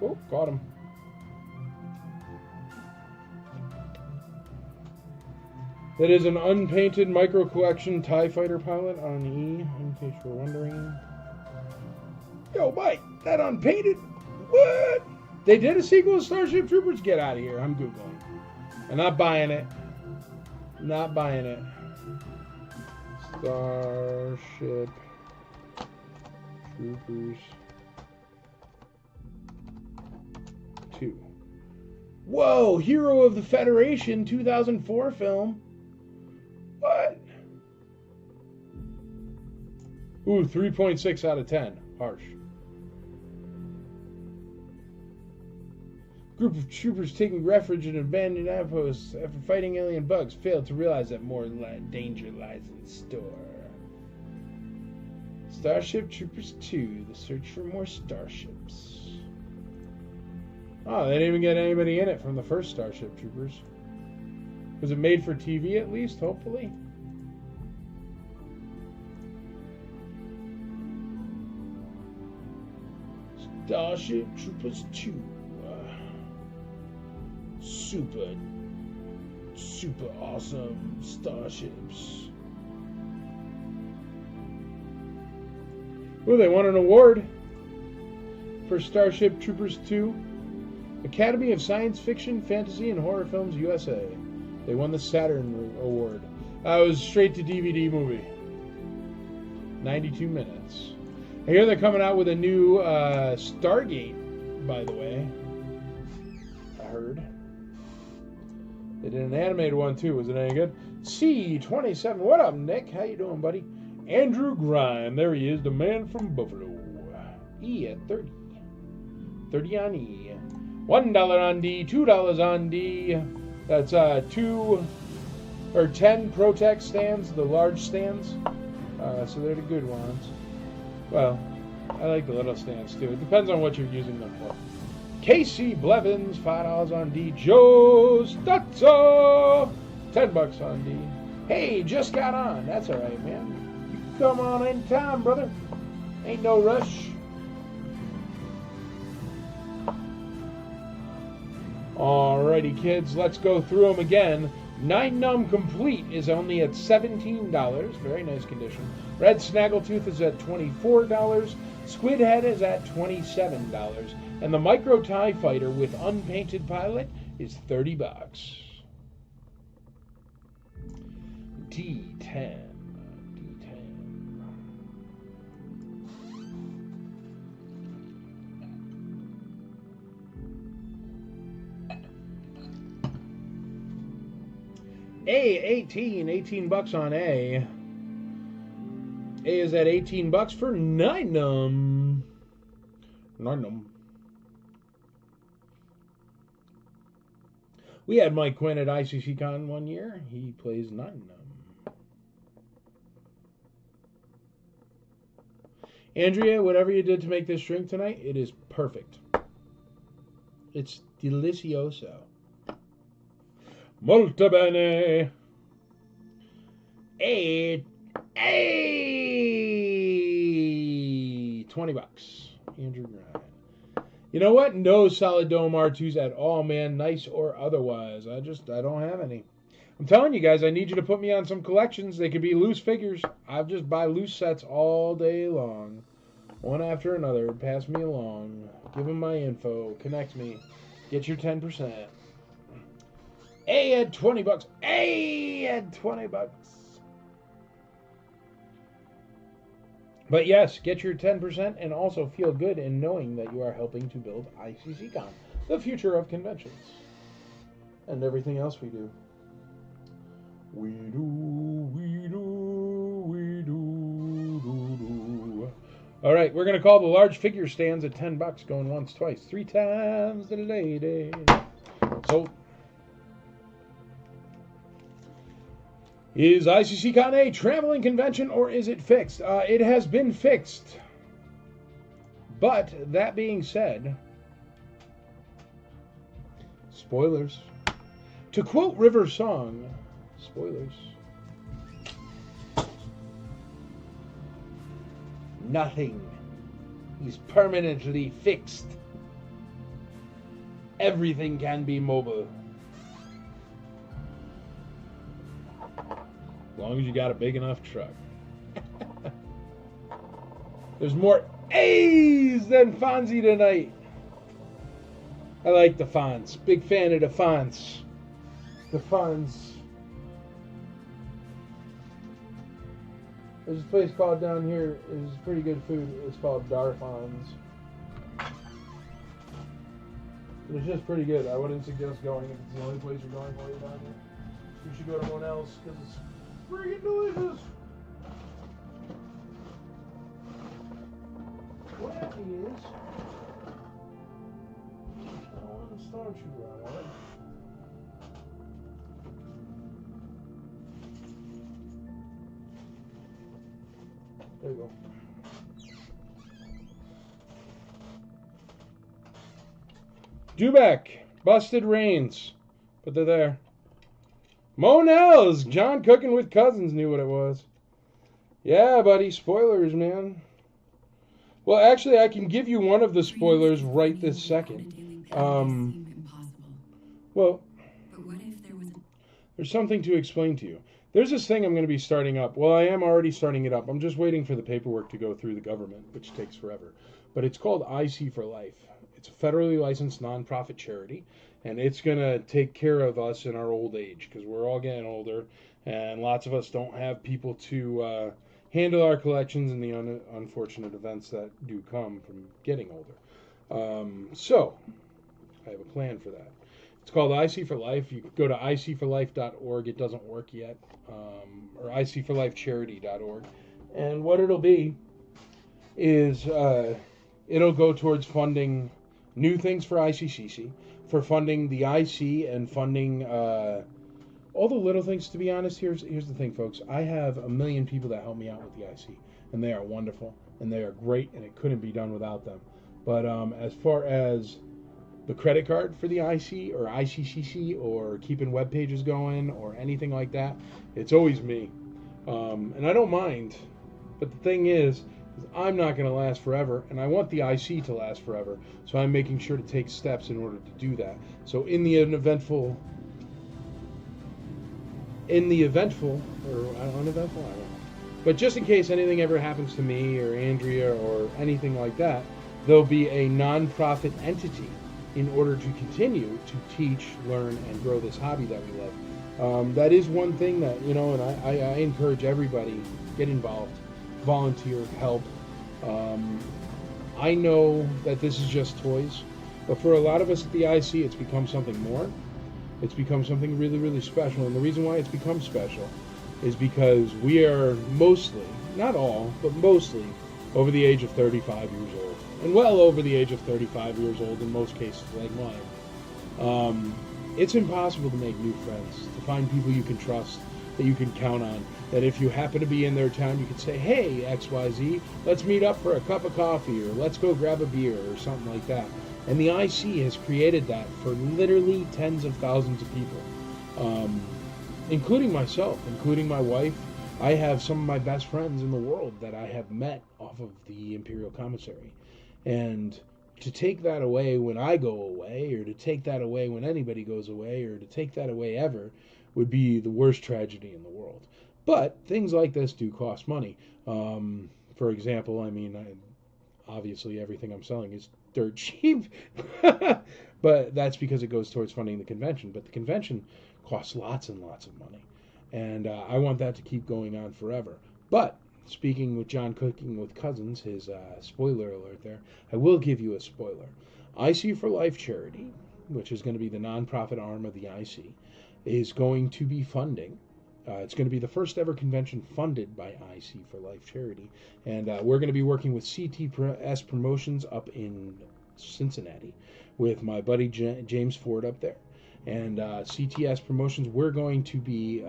Oh, got them. That is an unpainted Micro Collection TIE Fighter pilot on E, in case you're wondering. Yo, Mike, that unpainted? What? They did a sequel to Starship Troopers? Get out of here. I'm Googling. I'm not buying it. Not buying it. Starship Troopers 2. Whoa! Hero of the Federation 2004 film. What? Ooh, 3.6 out of 10. Harsh. Group of troopers taking refuge in abandoned outposts after fighting alien bugs failed to realize that more danger lies in store. Starship Troopers 2, the search for more starships. Oh, they didn't even get anybody in it from the first Starship Troopers. Was it made for TV at least, hopefully? Starship Troopers 2. Super awesome starships. Oh, they won an award for Starship Troopers 2. Academy of Science Fiction, Fantasy, and Horror Films USA. They won the Saturn Award. It was straight to DVD movie. 92 minutes. I hear they're coming out with a new Stargate, by the way. I heard. They did an animated one too. Was it any good? C27. What up, Nick? How you doing, buddy? Andrew Grime. There he is, the man from Buffalo. E at 30. 30 on E. $1 on D. $2 on D. That's 2 or 10 Protect stands, the large stands. So they're the good ones. Well, I like the little stands too. It depends on what you're using them for. Casey Blevins, $5 on D. Joe Stutzo, $10 on D. Hey, just got on. That's all right, man. You can come on in time, brother. Ain't no rush. Alrighty, kids, let's go through them again. 9 Num Complete is only at $17. Very nice condition. Red Snaggletooth is at $24. Squid Head is at $27. And the Micro TIE Fighter with unpainted pilot is $30. D10. A18, $18 on A. A is at $18 for 9 Num. 9 Num. We had Mike Quinn at ICCCon one year. He plays 9 Num. Andrea, whatever you did to make this drink tonight, it is perfect. It's delicioso. Molto bene. $20. Andrew Ryan. You know what? No Solid Dome R2s at all, man. Nice or otherwise. I don't have any. I'm telling you guys, I need you to put me on some collections. They could be loose figures. I'll just buy loose sets all day long. One after another. Pass me along. Give them my info. Connect me. Get your 10%. A at $20. A at $20. But yes, get your 10% and also feel good in knowing that you are helping to build ICCCon, the future of conventions, and everything else we do. We do. All right, we're going to call the large figure stands at $10, going once, twice, 3 times the lady. So, is ICCCon a traveling convention or is it fixed? It has been fixed. But that being said, spoilers. To quote River Song, spoilers. Nothing is permanently fixed. Everything can be mobile. As long as you got a big enough truck. There's more A's than Fonzie tonight. I like the Fonz. Big fan of the Fonz. The Fonz. There's a place called down here. It's pretty good food. It's called Darfon's. It's just pretty good. I wouldn't suggest going if it's the only place you're going while you're down here. You should go to one else because it's freaking delicious. What is? I want to start you right. There you go. Dubek, Busted Rains. But they're there. Monell's, John Cooking with Cousins knew what it was. Yeah, buddy, spoilers, man. Well, actually, I can give you one of the spoilers right this second. Well, there's something to explain to you. There's this thing I'm going to be starting up. Well, I am already starting it up. I'm just waiting for the paperwork to go through the government, which takes forever. But it's called IC for Life. It's a federally licensed nonprofit charity, and it's going to take care of us in our old age because we're all getting older, and lots of us don't have people to handle our collections and the unfortunate events that do come from getting older. So I have a plan for that. It's called IC for Life. You go to icforlife.org. It doesn't work yet. Or icforlifecharity.org. And what it'll be is it'll go towards funding new things for ICCC, for funding the IC and funding all the little things. To be honest, here's the thing, folks. I have 1 million people that help me out with the IC, and they are wonderful, and they are great, and it couldn't be done without them. But as far as the credit card for the IC or ICCC or keeping web pages going or anything like that, it's always me. And I don't mind. But the thing is, I'm not going to last forever, and I want the IC to last forever. So I'm making sure to take steps in order to do that. So in the eventful, or uneventful, I don't know. But just in case anything ever happens to me or Andrea or anything like that, there'll be a nonprofit entity in order to continue to teach, learn, and grow this hobby that we love. That is one thing that, and I encourage everybody, get involved, volunteer, help. I know that this is just toys, but for a lot of us at the IC, it's become something more. It's become something really, really special. And the reason why it's become special is because we are mostly, not all, but mostly over the age of 35 years old. And well over the age of 35 years old in most cases, like mine. It's impossible to make new friends, to find people you can trust, that you can count on, that if you happen to be in their town, you could say, hey, XYZ, let's meet up for a cup of coffee, or let's go grab a beer, or something like that. And the IC has created that for literally tens of thousands of people, including myself, including my wife. I have some of my best friends in the world that I have met off of the Imperial Commissary. And to take that away when I go away, or to take that away when anybody goes away, or to take that away ever, would be the worst tragedy in the world. But things like this do cost money. For example, obviously everything I'm selling is dirt cheap, but that's because it goes towards funding the convention. But the convention costs lots and lots of money, and I want that to keep going on forever. But speaking with John Cooking with Cousins, his spoiler alert there, I will give you a spoiler. IC for Life charity, which is going to be the nonprofit arm of the IC, is going to be funding. It's going to be the first ever convention funded by IC for Life charity. And we're going to be working with CTS Promotions up in Cincinnati with my buddy James Ford up there. And CTS Promotions, we're going to be,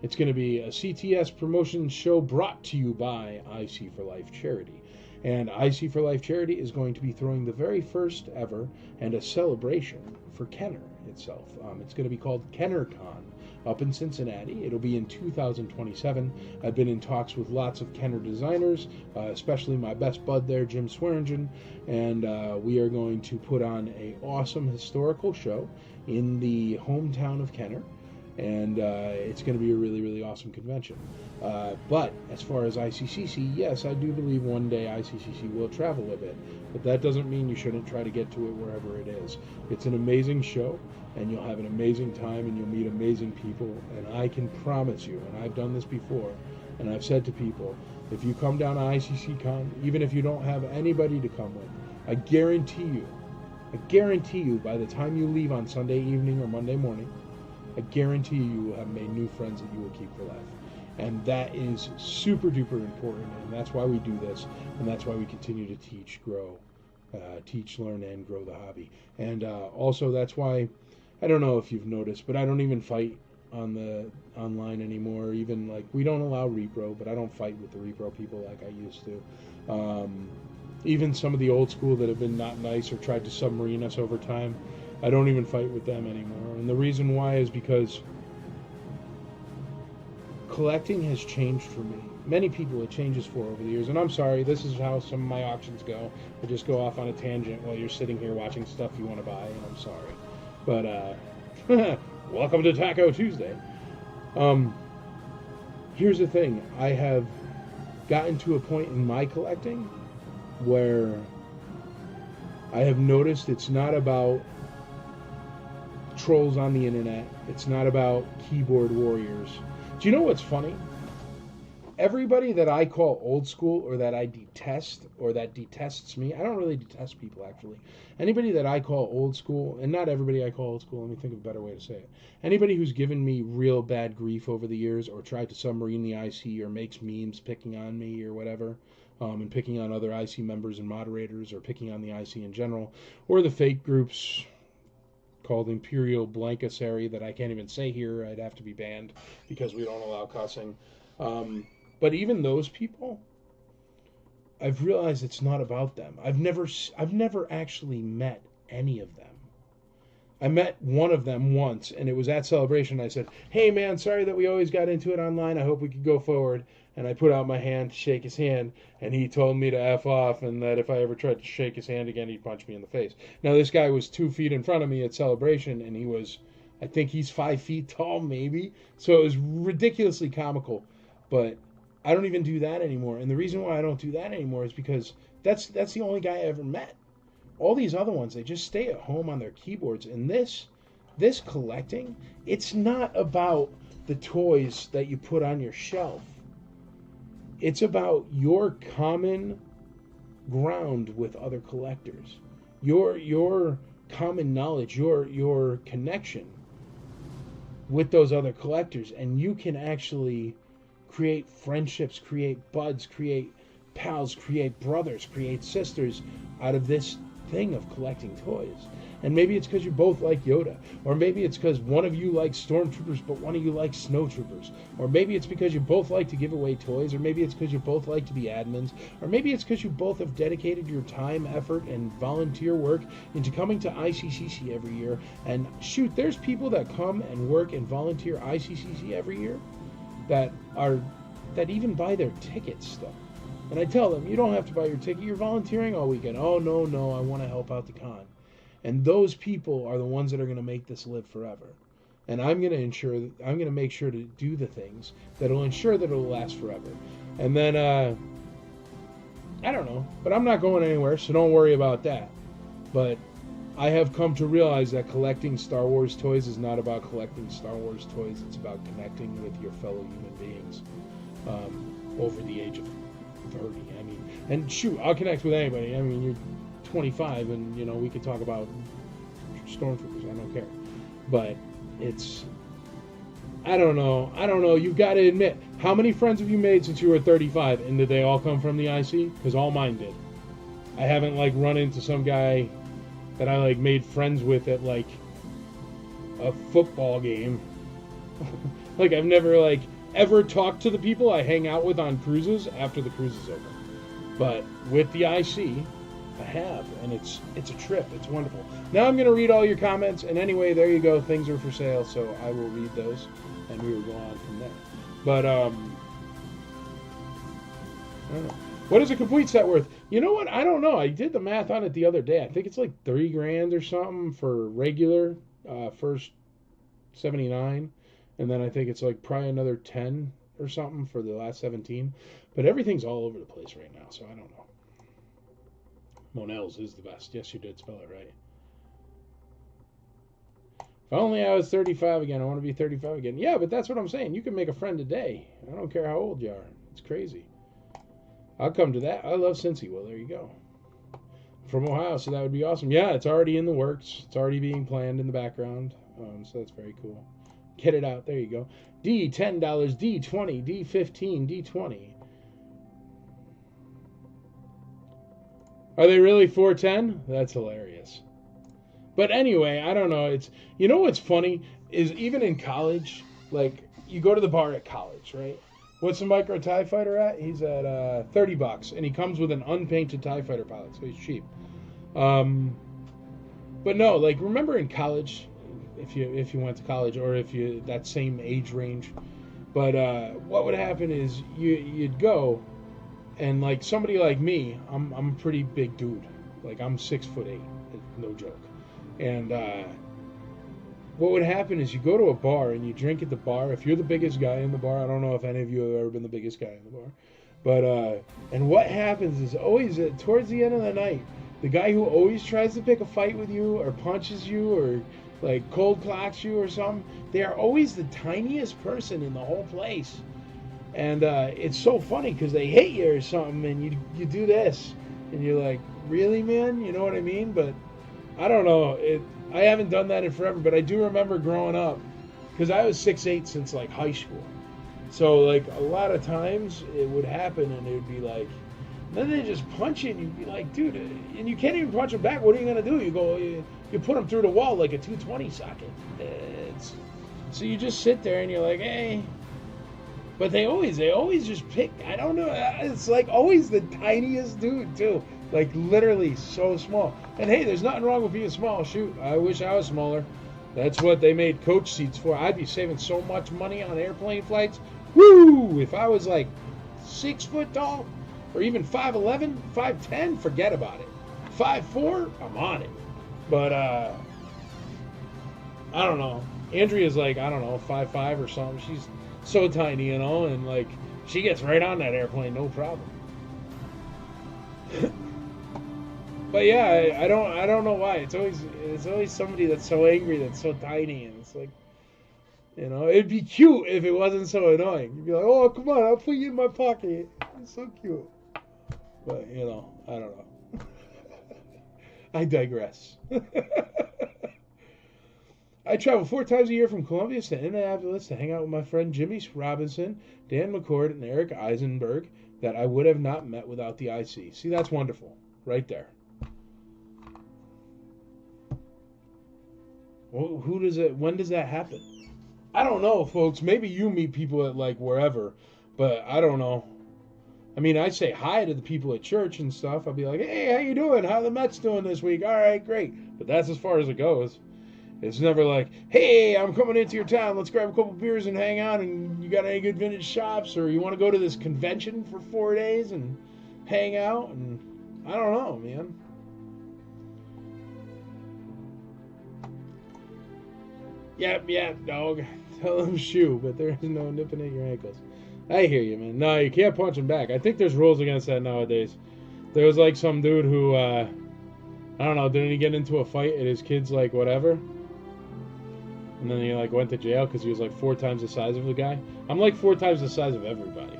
It's going to be a CTS Promotions show brought to you by IC for Life charity. And IC for Life charity is going to be throwing the very first ever and a celebration for Kenner itself. It's going to be called KennerCon up in Cincinnati. It'll be in 2027. I've been in talks with lots of Kenner designers, especially my best bud there, Jim Swearingen, and we are going to put on an awesome historical show in the hometown of Kenner, and it's going to be a really, really awesome convention. But as far as ICCC, yes, I do believe one day ICCC will travel a bit, but that doesn't mean you shouldn't try to get to it wherever it is. It's an amazing show, and you'll have an amazing time, and you'll meet amazing people, and I can promise you, and I've done this before, and I've said to people, if you come down to ICCCon, even if you don't have anybody to come with, I guarantee you by the time you leave on Sunday evening or Monday morning, I guarantee you will have made new friends that you will keep for life. And that is super duper important, and that's why we do this, and that's why we continue to teach, learn, and grow the hobby. And also that's why, I don't know if you've noticed, but I don't even fight on the online anymore. Even like, we don't allow repro, but I don't fight with the repro people like I used to. Even some of the old school that have been not nice or tried to submarine us over time, I don't even fight with them anymore. And the reason why is because collecting has changed for me. Many people it changes for over the years. And I'm sorry, this is how some of my auctions go. I just go off on a tangent while you're sitting here watching stuff you want to buy, and I'm sorry. But, welcome to Taco Tuesday. Here's the thing. I have gotten to a point in my collecting where I have noticed it's not about trolls on the internet. It's not about keyboard warriors. Do you know what's funny? Everybody that I call old school, or that I detest, or that detests me, I don't really detest people, actually. Anybody that I call old school, and not everybody I call old school, let me think of a better way to say it. Anybody who's given me real bad grief over the years, or tried to submarine the IC, or makes memes picking on me, or whatever, and picking on other IC members and moderators, or picking on the IC in general, or the fake groups called Imperial Blankasari that I can't even say here. I'd have to be banned because we don't allow cussing. But even those people, I've realized it's not about them. I've never actually met any of them. I met one of them once, and it was at Celebration. I said, "Hey, man, sorry that we always got into it online. I hope we could go forward." And I put out my hand to shake his hand, and he told me to F off, and that if I ever tried to shake his hand again, he'd punch me in the face. Now, this guy was 2 feet in front of me at Celebration, and I think he's 5 feet tall, maybe. So it was ridiculously comical. But I don't even do that anymore. And the reason why I don't do that anymore is because that's the only guy I ever met. All these other ones, they just stay at home on their keyboards. And this collecting, it's not about the toys that you put on your shelf. It's about your common ground with other collectors. Your common knowledge, your connection with those other collectors. And you can actually create friendships, create buds, create pals, create brothers, create sisters out of this thing of collecting toys. And maybe it's because you both like Yoda, or maybe it's because one of you likes Stormtroopers but one of you likes Snowtroopers, or maybe it's because you both like to give away toys, or maybe it's because you both like to be admins, or maybe it's because you both have dedicated your time, effort, and volunteer work into coming to ICCC every year. And shoot, there's people that come and work and volunteer ICCC every year that even buy their tickets stuff. And I tell them, you don't have to buy your ticket. You're volunteering all weekend. Oh, no, I want to help out the con. And those people are the ones that are going to make this live forever. And I'm going to make sure to do the things that'll ensure that it'll last forever. And then, I don't know, but I'm not going anywhere, so don't worry about that. But I have come to realize that collecting Star Wars toys is not about collecting Star Wars toys. It's about connecting with your fellow human beings over the age of 30. I mean, and shoot, I'll connect with anybody. I mean, you're 25, and you know we could talk about Stormtroopers. I don't care, but I don't know. You've got to admit, how many friends have you made since you were 35, and did they all come from the IC? Because all mine did. I haven't run into some guy that I made friends with at a football game. I've never ever talked to the people I hang out with on cruises after the cruise is over. But with the IC, I have, and it's a trip. It's wonderful. Now I'm going to read all your comments, and anyway, there you go. Things are for sale, so I will read those, and we will go on from there. But, I don't know. What is a complete set worth? You know what? I don't know. I did the math on it the other day. I think it's $3,000 or something for regular, first 79. And then I think it's probably another 10 or something for the last 17. But everything's all over the place right now, so I don't know. Monell's is the best. Yes, you did spell it right. If only I was 35 again. I want to be 35 again. Yeah, but that's what I'm saying. You can make a friend today. I don't care how old you are. It's crazy. I'll come to that. I love Cincy. Well, there you go. From Ohio, so that would be awesome. Yeah, it's already in the works. It's already being planned in the background. So that's very cool. Get it out. There you go. D, $10. D, 20. D, 15. D, 20. Are they really 410? That's hilarious. But anyway, I don't know. You know what's funny is even in college, you go to the bar at college, right? What's the Micro TIE Fighter at? He's at $30, and he comes with an unpainted TIE Fighter pilot, so he's cheap. But no, remember in college, if you went to college, or if you that same age range, but what would happen is you'd go, and somebody like me, I'm a pretty big dude, I'm 6'8", no joke, and what would happen is you go to a bar and you drink at the bar. If you're the biggest guy in the bar, I don't know if any of you have ever been the biggest guy in the bar, but and what happens is always towards the end of the night, the guy who always tries to pick a fight with you or punches you or cold clocks you or something, they are always the tiniest person in the whole place. And it's so funny because they hate you or something, and you do this, and you're like, really, man? You know what I mean? But I don't know. I haven't done that in forever, but I do remember growing up, because I was 6'8" since high school. So a lot of times it would happen, and it would be then they just punch you, and you'd be like, dude, and you can't even punch them back. What are you gonna do? You put them through the wall like a 220 socket. So you just sit there and you're like, hey. But they always just pick. I don't know. It's always the tiniest dude too. Like, literally so small. And hey, there's nothing wrong with being small. Shoot, I wish I was smaller. That's what they made coach seats for. I'd be saving so much money on airplane flights. Woo! If I was like 6 foot tall, or even 5'11", 5'10", forget about it. 5'4", I'm on it. But, I don't know. Andrea's like, I don't know, 5'5" or something. She's so tiny, you know, and like, she gets right on that airplane, no problem. But yeah, I don't know why. It's always somebody that's so angry, that's so tiny, and it's like, you know, it'd be cute if it wasn't so annoying. You'd be like, oh, come on, I'll put you in my pocket. It's so cute. But, you know, I don't know. I digress. I travel 4 times a year from Columbus to Indianapolis to hang out with my friend Jimmy Robinson, Dan McCord, and Eric Eisenberg that I would have not met without the IC. See, that's wonderful. Right there. Well, when does that happen? I don't know, folks. Maybe you meet people at like wherever, but I don't know. I mean, I say hi to the people at church and stuff. I'll be like, hey, how you doing? How the Mets doing this week? All right, great. But that's as far as it goes. It's never like, hey, I'm coming into your town. Let's grab a couple beers and hang out. And you got any good vintage shops? Or you want to go to this convention for 4 days and hang out? And I don't know, man. Yep, dog. Tell them shoe, but there is no nipping at your ankles. I hear you, man. No, you can't punch him back. I think there's rules against that nowadays. There was like some dude who, I don't know, didn't he get into a fight at his kid's like whatever? And then he like went to jail because he was like 4 times the size of the guy. I'm like 4 times the size of everybody.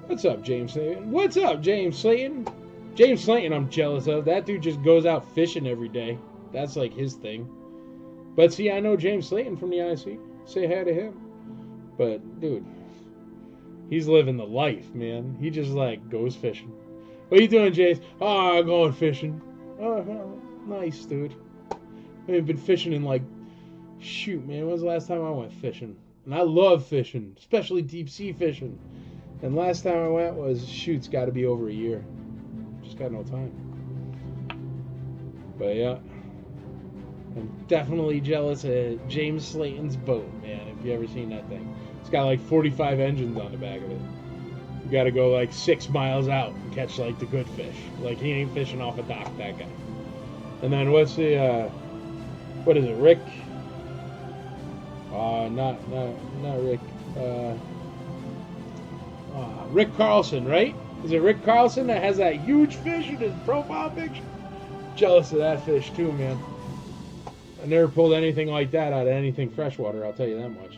What's up, James Slayton? What's up, James Slayton? James Slayton I'm jealous of. That dude just goes out fishing every day. That's like his thing. But see, I know James Slayton from the IC. Say hi to him. But, dude, he's living the life, man. He just, like, goes fishing. What are you doing, James? Oh, I'm going fishing. Oh, nice, dude. I haven't been fishing in, like, shoot, man. When was the last time I went fishing? And I love fishing, especially deep sea fishing. And last time I went was, shoot, it's got to be over a year. Just got no time. But, yeah. I'm definitely jealous of James Slayton's boat, man, if you ever seen that thing. It's got like 45 engines on the back of it. You gotta go like 6 miles out and catch like the good fish. Like he ain't fishing off a dock, that guy. And then what's the, what is it, Rick? Not Rick. Rick Carlson, right? Is it Rick Carlson that has that huge fish in his profile picture? Jealous of that fish too, man. I never pulled anything like that out of anything freshwater, I'll tell you that much.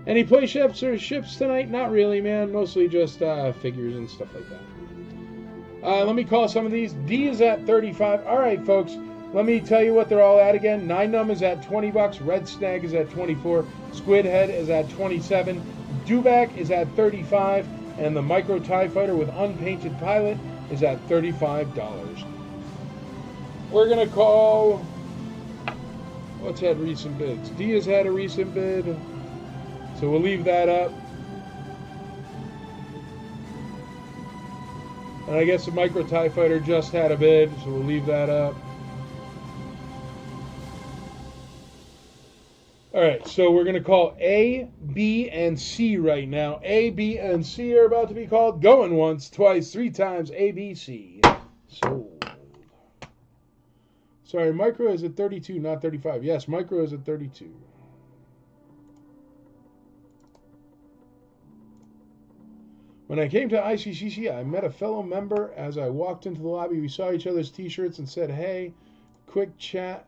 Any play ships or ships tonight? Not really, man. Mostly just figures and stuff like that. Let me call some of these. D is at 35. All right, folks. Let me tell you what they're all at again. 9 is at $20. Red Snag is at 24. Squid Head is at 27. Dewback is at 35. And the Micro TIE Fighter with unpainted pilot is at $35. We're going to call... What's had recent bids? D has had a recent bid, so we'll leave that up. And I guess the Micro TIE Fighter just had a bid, so we'll leave that up. Alright, so we're going to call A, B, and C right now. A, B, and C are about to be called. Going once, twice, 3 times, A, B, C. So... Sorry, Micro is at 32, not 35. Yes, Micro is at 32. When I came to ICCC, I met a fellow member. As I walked into the lobby, we saw each other's t-shirts and said, hey, quick chat.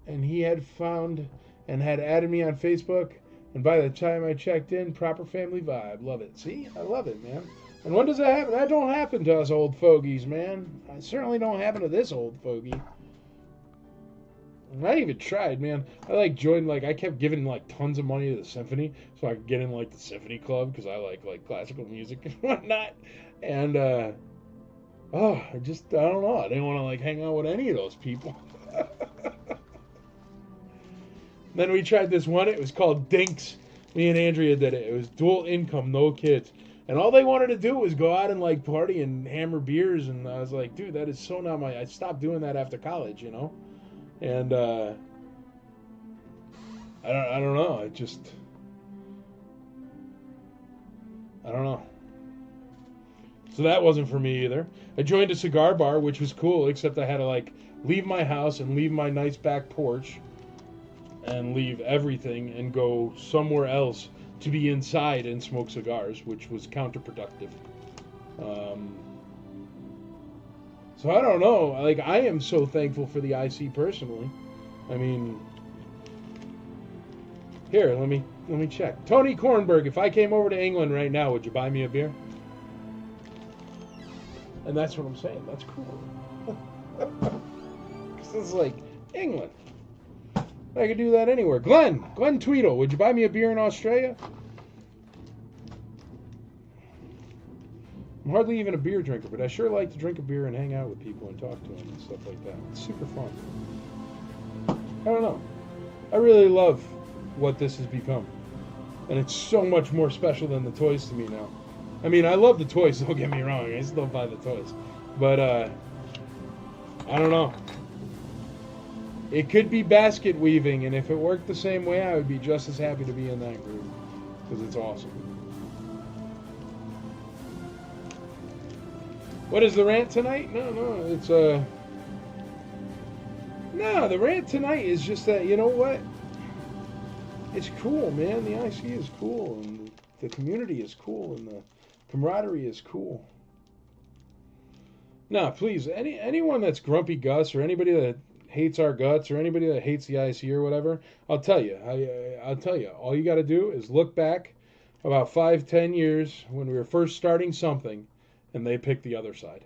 And he had found and had added me on Facebook. And by the time I checked in, proper family vibe. Love it. See? I love it, man. And when does that happen? That don't happen to us old fogies, man. I certainly don't happen to this old fogey. I even tried, man. I like joined, like, I kept giving like tons of money to the symphony so I could get in like the symphony club because I like classical music and whatnot. And I don't know. I didn't want to like hang out with any of those people. Then we tried this one. It was called Dinks. Me and Andrea did it. It was dual income, no kids. And all they wanted to do was go out and like party and hammer beers, and I was like, dude, that is so not my. I stopped doing that after college, you know, and I don't know. I don't know. So that wasn't for me either. I joined a cigar bar, which was cool, except I had to like leave my house and leave my nice back porch and leave everything and go somewhere else to be inside and smoke cigars, which was counterproductive. So I don't know. Like, I am so thankful for the IC personally. I mean, here, let me check. Tony Kornberg, if I came over to England right now, would you buy me a beer? And that's what I'm saying. That's cool. Because it's like England. I could do that anywhere. Glenn Tweedle, would you buy me a beer in Australia? I'm hardly even a beer drinker, but I sure like to drink a beer and hang out with people and talk to them and stuff like that. It's super fun. I don't know. I really love what this has become. And it's so much more special than the toys to me now. I mean, I love the toys, don't get me wrong. I still buy the toys. But, I don't know. It could be basket weaving, and if it worked the same way, I would be just as happy to be in that group. Because it's awesome. What is the rant tonight? No, it's no, the rant tonight is just that, you know what? It's cool, man. The IC is cool, and the community is cool, and the camaraderie is cool. No, please, anyone that's grumpy Gus or anybody that hates our guts or anybody that hates the IC or whatever, I'll tell you. I'll tell you. All you got to do is look back about 5-10 years when we were first starting something, and they picked the other side.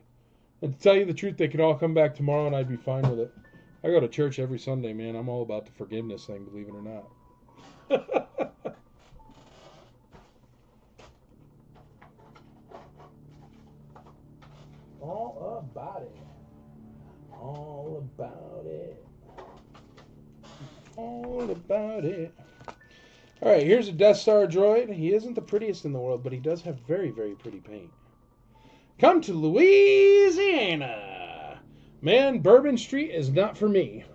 And to tell you the truth, they could all come back tomorrow, and I'd be fine with it. I go to church every Sunday, man. I'm all about the forgiveness thing, believe it or not. All about it. All about it. All about it. All right, here's a Death Star droid. He isn't the prettiest in the world, but he does have very, very pretty paint. Come to Louisiana. Man, Bourbon Street is not for me.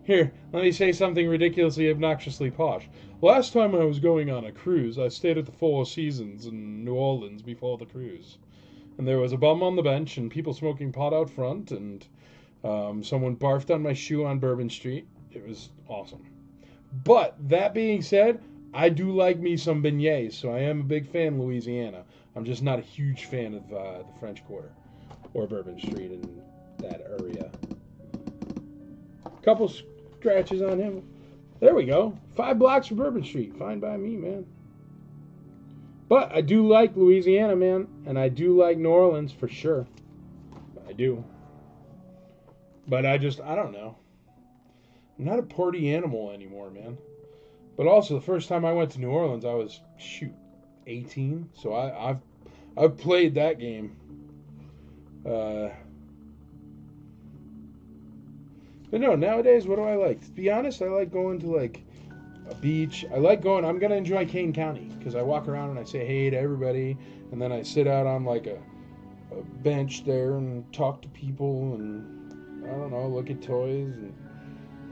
Here, let me say something ridiculously, obnoxiously posh. Last time I was going on a cruise, I stayed at the Four Seasons in New Orleans before the cruise. And there was a bum on the bench and people smoking pot out front, and someone barfed on my shoe on Bourbon Street. It was awesome. But, that being said, I do like me some beignets, so I am a big fan of Louisiana. I'm just not a huge fan of the French Quarter or Bourbon Street in that area. Couple scratches on him. There we go. 5 blocks from Bourbon Street. Fine by me, man. But I do like Louisiana, man. And I do like New Orleans for sure. I do. But I don't know. I'm not a party animal anymore, man. But also, the first time I went to New Orleans, I was, 18. So I've played that game. But no, nowadays, what do I like? To be honest, I like going to, like, a beach. I'm going to enjoy Kane County, because I walk around and I say hey to everybody, and then I sit out on, like, a bench there and talk to people, and, I don't know, look at toys, and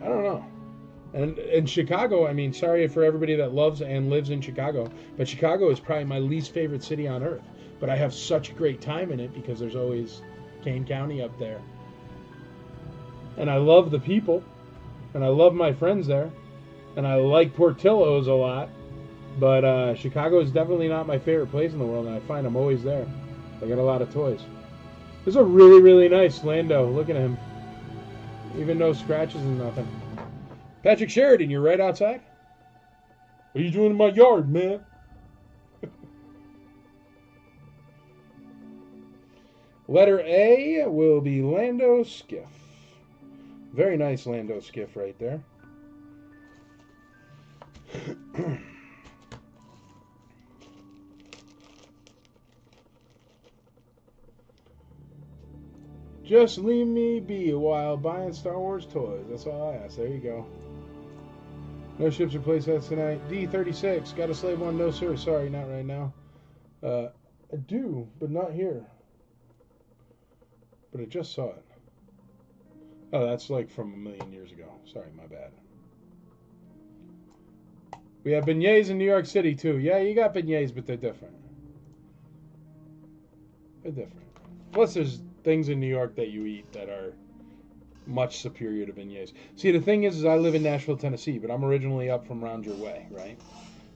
I don't know. And in Chicago, I mean, sorry for everybody that loves and lives in Chicago, but Chicago is probably my least favorite city on earth. But I have such a great time in it because there's always Kane County up there. And I love the people, and I love my friends there, and I like Portillo's a lot, but Chicago is definitely not my favorite place in the world, and I find I'm always there. I got a lot of toys. This is a really, really nice Lando. Look at him. Even no scratches and nothing. Patrick Sheridan, you're right outside? What are you doing in my yard, man? Letter A will be Lando Skiff. Very nice Lando Skiff right there. Just leave me be a while buying Star Wars toys. That's all I ask. There you go. No ships or playsets tonight. D36. Got a slave one? No, sir. Sorry, not right now. I do, but not here. But I just saw it. Oh, that's like from a million years ago. Sorry, my bad. We have beignets in New York City, too. Yeah, you got beignets, but they're different. They're different. Plus, there's things in New York that you eat that are much superior to beignets. See, the thing is I live in Nashville, Tennessee, but I'm originally up from round your way, right?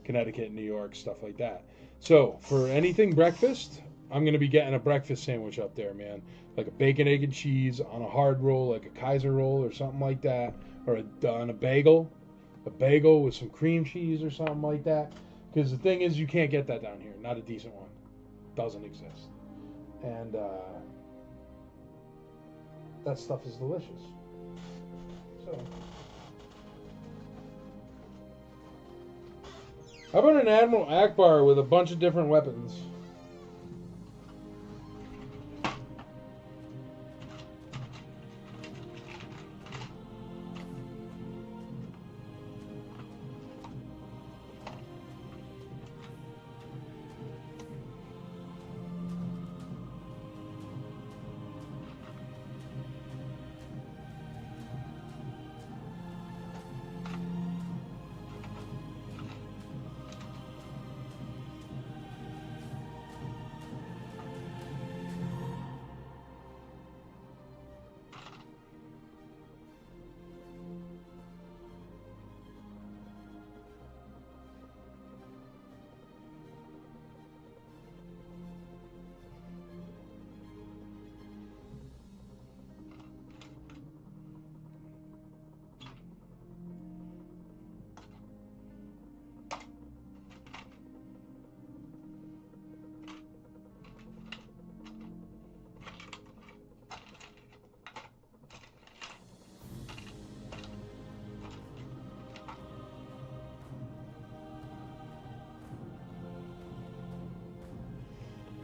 Connecticut, New York, stuff like that. So, for anything breakfast, I'm going to be getting a breakfast sandwich up there, man. Like a bacon, egg, and cheese on a hard roll, like a Kaiser roll or something like that. Or on a bagel. A bagel with some cream cheese or something like that. Because the thing is, you can't get that down here. Not a decent one. Doesn't exist. And that stuff is delicious. So, how about an Admiral Akbar with a bunch of different weapons?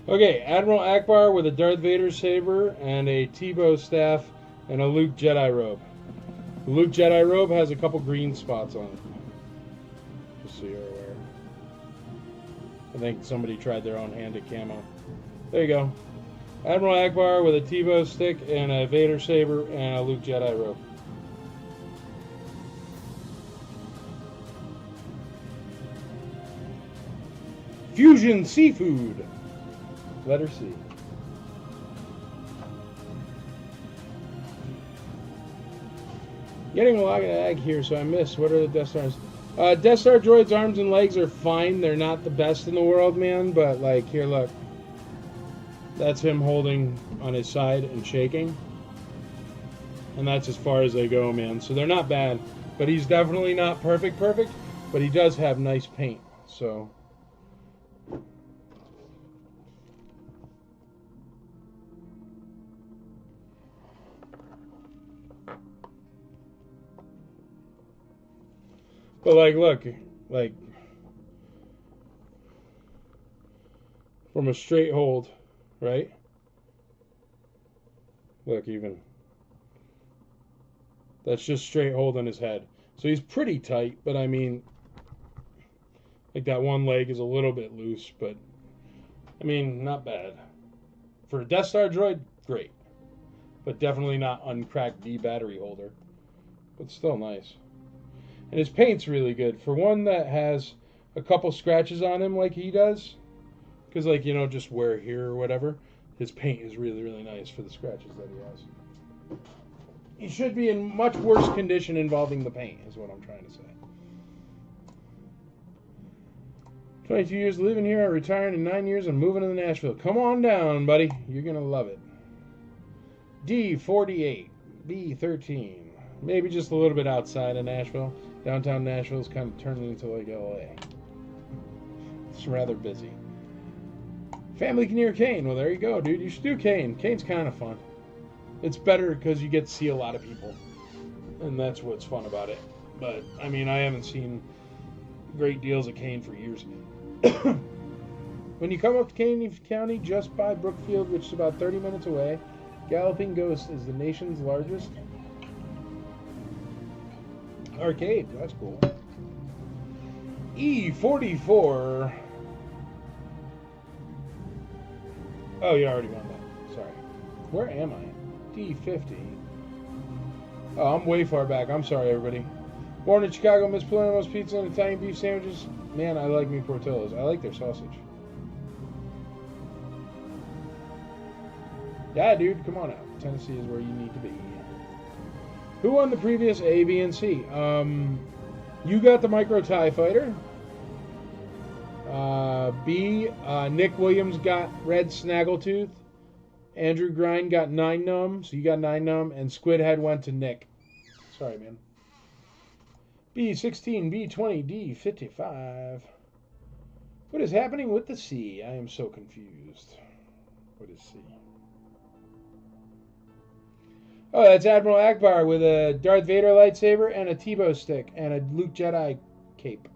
Okay, Admiral Akbar with a Darth Vader saber and a Tebow staff and a Luke Jedi robe. The Luke Jedi robe has a couple green spots on it. Just so you're aware. I think somebody tried their own hand at camo. There you go. Admiral Akbar with a Tebow stick and a Vader saber and a Luke Jedi robe. Fusion Seafood. Letter C. Getting a lot of ag here, so I missed. What are the Death Stars? Death Star droids' arms and legs are fine. They're not the best in the world, man. But, like, here, look. That's him holding on his side and shaking. And that's as far as they go, man. So they're not bad. But he's definitely not perfect. But he does have nice paint. So... But, like, look, like, from a straight hold, right? Look, even. That's just straight hold on his head. So he's pretty tight, but I mean, like that one leg is a little bit loose, but, I mean, not bad. For a Death Star droid, great. But definitely not uncracked D battery holder. But still nice. And his paint's really good. For one that has a couple scratches on him like he does, because, like, you know, just wear here or whatever, his paint is really, really nice for the scratches that he has. He should be in much worse condition involving the paint, is what I'm trying to say. 22 years living here, I retired in 9 years, and moving to Nashville. Come on down, buddy. You're going to love it. D48, B13. Maybe just a little bit outside of Nashville. Downtown Nashville is kind of turning into like LA. It's rather busy. Family can hear Kane. Well, there you go, dude. You should do Kane. Kane's kind of fun. It's better because you get to see a lot of people. And that's what's fun about it. But, I mean, I haven't seen great deals of Kane for years. When you come up to Kane County, just by Brookfield, which is about 30 minutes away, Galloping Ghost is the nation's largest arcade. That's cool. E44. Oh, you already won that. Sorry. Where am I? D50. Oh, I'm way far back. I'm sorry, everybody. Born in Chicago, Miss Palermo's Pizza and Italian beef sandwiches. Man, I like me Portillo's. I like their sausage. Yeah, dude, come on out. Tennessee is where you need to be. Who won the previous A, B, and C? You got the Micro TIE Fighter. B, Nick Williams got Red Snaggletooth. Andrew Grind got 9 Num, so you got 9 Num, and Squidhead went to Nick. Sorry, man. B16, B20, D55. What is happening with the C? I am so confused. What is C? Oh, that's Admiral Akbar with a Darth Vader lightsaber and a Tebow stick and a Luke Jedi cape.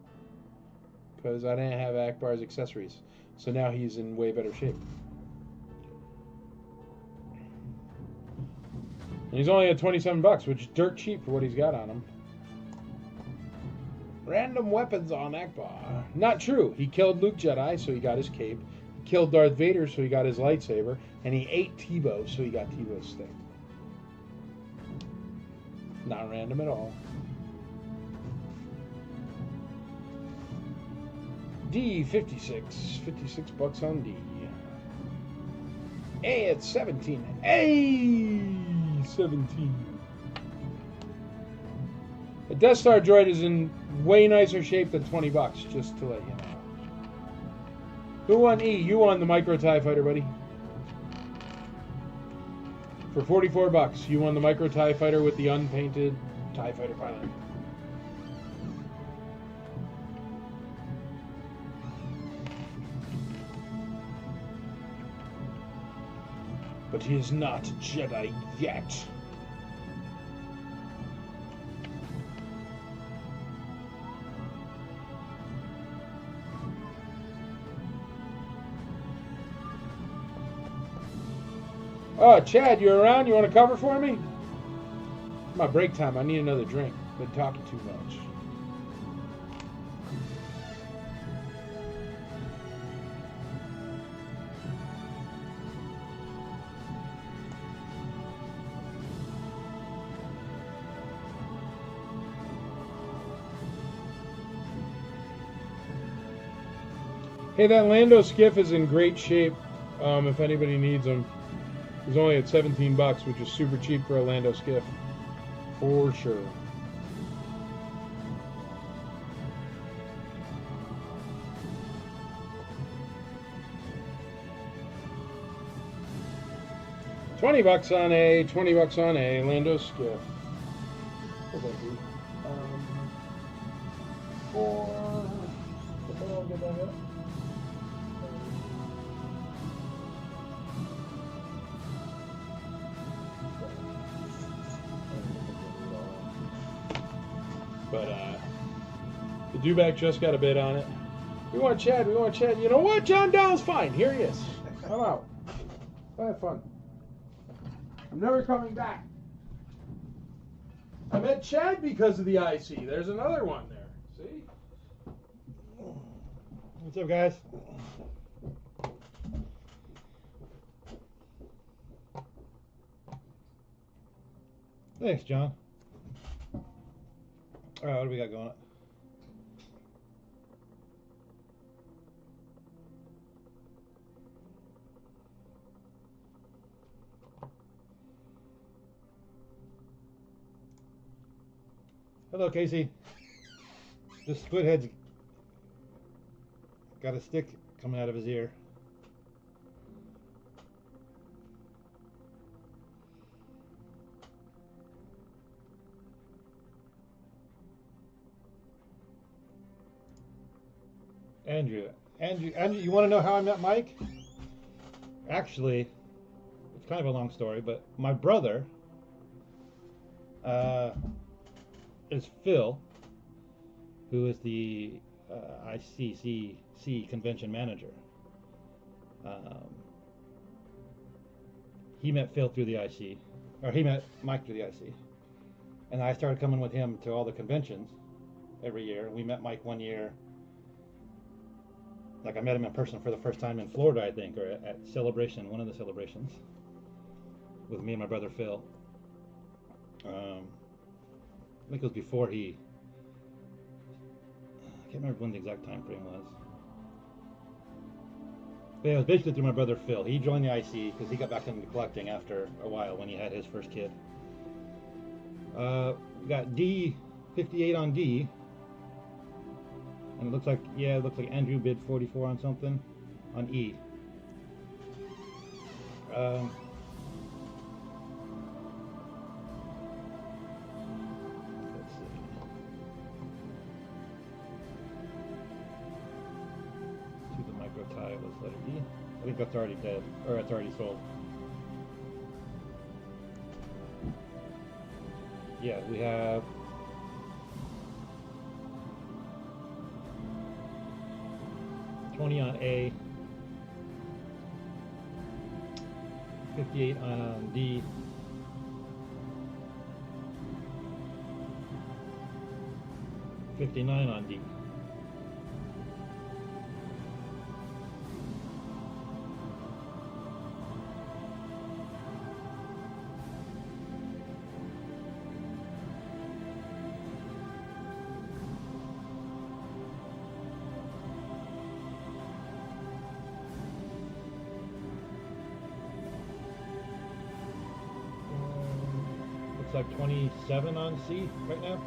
Because I didn't have Akbar's accessories. So now he's in way better shape. And he's only at 27 bucks, which is dirt cheap for what he's got on him. Random weapons on Akbar. Not true. He killed Luke Jedi, so he got his cape. He killed Darth Vader, so he got his lightsaber. And he ate Tebow, so he got Tebow's stick. Not random at all. D56. 56 bucks on D. A at 17. A 17. The Death Star droid is in way nicer shape than 20 bucks, just to let you know. Who won E? You won the Micro TIE Fighter, buddy. For 44 bucks, you won the Micro TIE Fighter with the unpainted TIE Fighter pilot. But he is not a Jedi yet. Oh, Chad, you around? You want to cover for me? It's my break time. I need another drink. Been talking too much. Hey, that Lando skiff is in great shape. If anybody needs them. He's only at 17 bucks, which is super cheap for a Lando skiff. For sure. $20 on a, 20 bucks on a Lando skiff. What's that do? What the hell did that hit? But the Dewback just got a bid on it. We want Chad. We want Chad. You know what? John Dow's fine. Here he is. I'm out. Have fun. I'm never coming back. I met Chad because of the IC. There's another one there. See? What's up, guys? Thanks, John. All right, what do we got going on? Hello, Casey. This Squidhead's got a stick coming out of his ear. Andrew, you want to know how I met Mike? Actually, it's kind of a long story, but my brother is Phil, who is the ICCC convention manager. He met Phil through the IC, or he met Mike through the IC, and I started coming with him to all the conventions every year. We met Mike one year Like I met him in person for the first time in Florida, I think, or at Celebration, one of the celebrations, with me and my brother Phil. I think it was before he. I can't remember when the exact time frame was. But yeah, it was basically through my brother Phil. He joined the IC because he got back into collecting after a while when he had his first kid. We got D58 on D. And it looks like, yeah, it looks like Andrew bid 44 on something on E. Let's see. To the micro tie was letter E. I think that's already dead, or it's already sold. Yeah, we have 20 on A, 58 on D, 59 on D. Looks like 27 on C right now.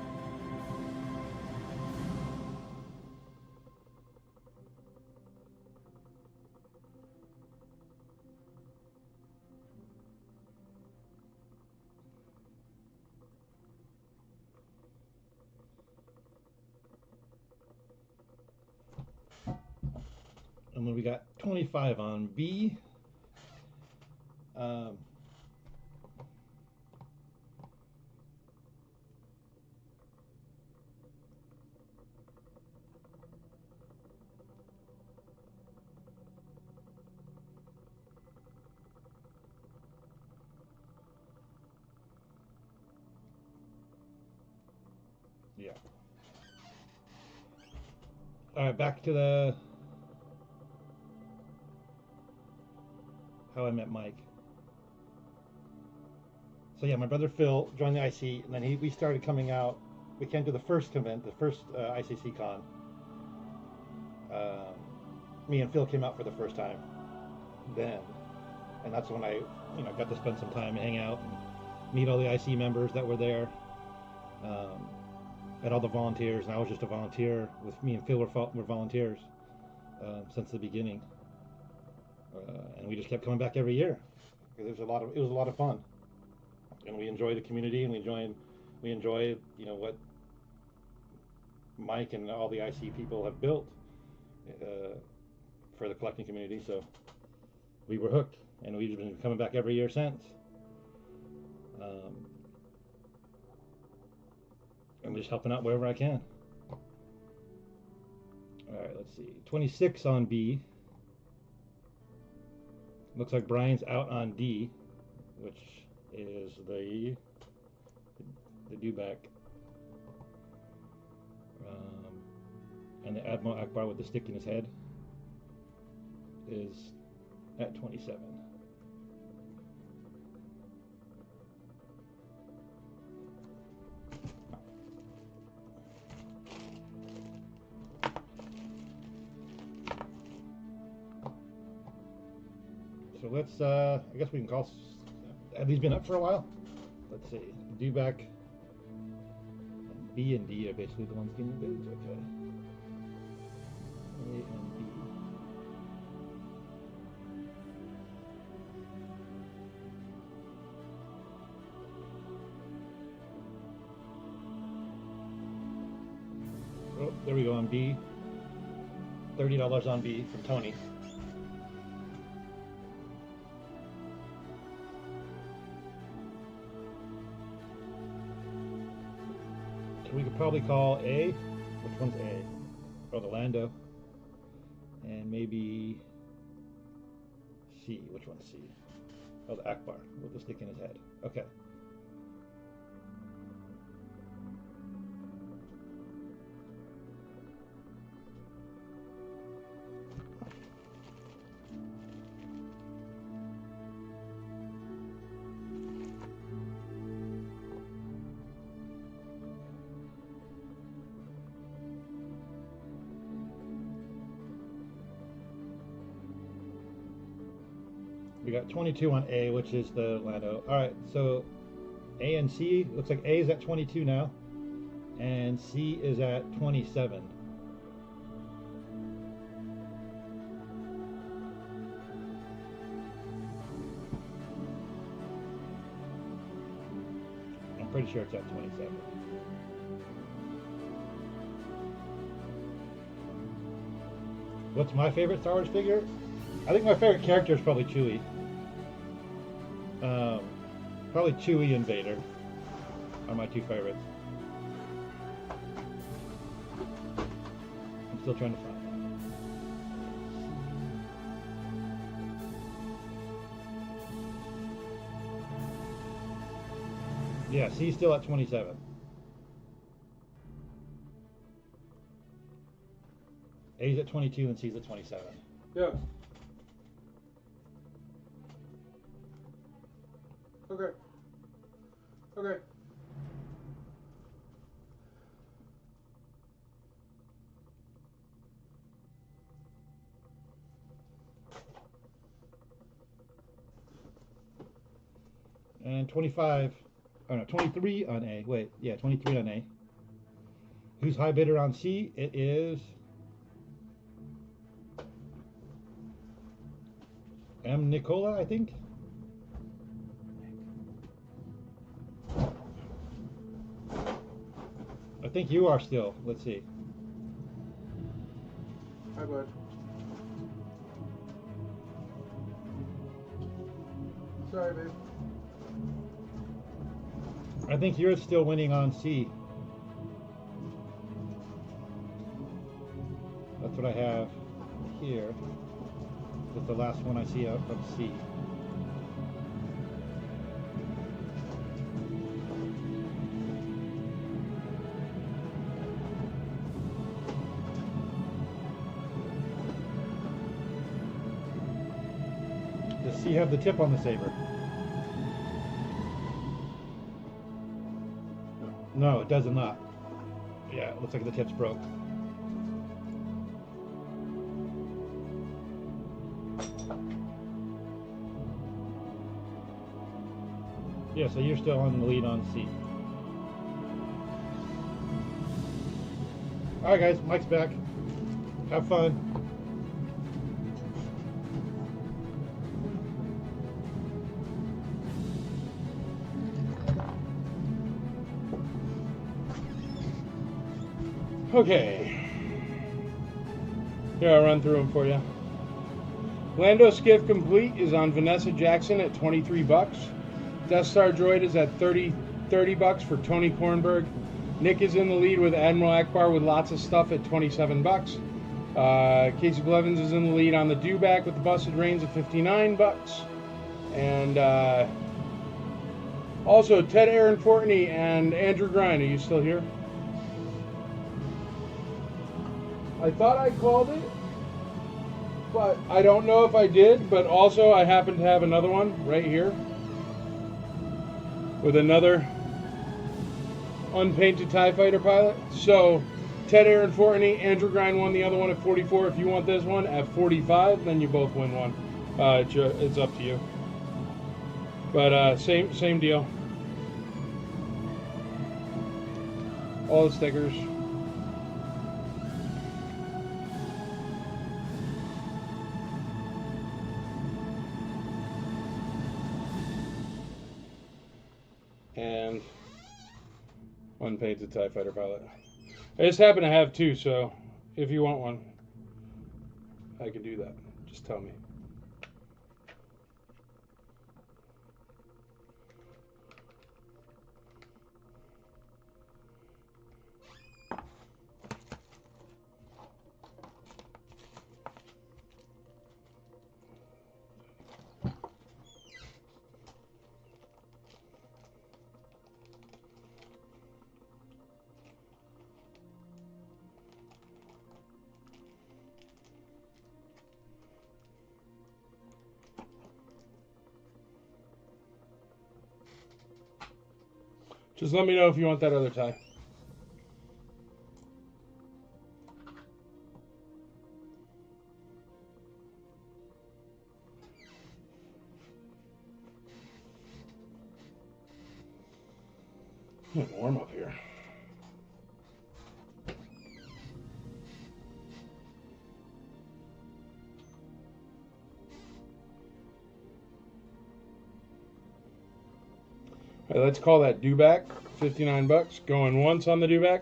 And then we got 25 on B. Yeah. All right, back to the How I Met Mike. So yeah, my brother Phil joined the IC, and then we started coming out. We came to the first event, the first ICC con. Me and Phil came out for the first time then, and that's when I, got to spend some time and hang out and meet all the IC members that were there, and all the volunteers. And I was just a volunteer. With me and Phil were volunteers since the beginning, and we just kept coming back every year because it was a lot of fun, and we enjoy the community, and we enjoy what Mike and all the IC people have built for the collecting community. So we were hooked, and we've been coming back every year since. I'm just helping out wherever I can. All right, let's see. 26 on B. Looks like Brian's out on D, which is the dewback. And the Admiral Akbar with the stick in his head is at 27. So let's, I guess we can call, have these been up for a while? Let's see, dewback and B and D are basically the ones getting bids, okay. A and B. Oh, there we go on B. $30 on B from Tony. We could probably call A. Which one's A? Oh, the Lando. And maybe C. Which one's C? Oh, the Akbar with the stick in his head. Okay. We got 22 on A, which is the Lando. All right, so A and C, looks like A is at 22 now, and C is at 27. I'm pretty sure it's at 27. What's my favorite Star Wars figure? I think my favorite character is probably Chewie. Probably Chewie and Vader are my two favorites. I'm still trying to find one. Yeah, C's still at 27. A's at 22 and C's at 27. Yeah. Okay. Okay. And 25, oh no, 23 on A. Wait, yeah, 23 on A. Who's high bidder on C? It is M. Nicola, I think. I think you are still. Let's see. Hi, bud. Sorry, babe. I think you're still winning on C. That's what I have here. That's the last one I see out from C. Does C have the tip on the saber? No, it does not. Yeah, it looks like the tip's broke. Yeah, so you're still on the lead on C. Alright guys, Mike's back. Have fun. Okay. Here, I'll run through them for you. Lando Skiff Complete is on Vanessa Jackson at 23 bucks. Death Star Droid is at 30 bucks for Tony Kornberg. Nick is in the lead with Admiral Akbar with lots of stuff at 27 bucks. Casey Blevins is in the lead on the Dewback with the Busted Reins at 59 bucks. And also Ted Aaron Fortney and Andrew Grind. Are you still here? I thought I called it, but I don't know if I did. But also I happen to have another one right here with another unpainted TIE Fighter pilot. So Ted Aaron Fortney, Andrew Grind won the other one at 44. If you want this one at 45, then you both win one. It's up to you. But same deal. All the stickers. And unpainted TIE Fighter pilot. I just happen to have two, so if you want one, I can do that. Just tell me. Just let me know if you want that other tie. Warm up here. All right, let's call that dewback. 59 bucks. Going once on the dewback,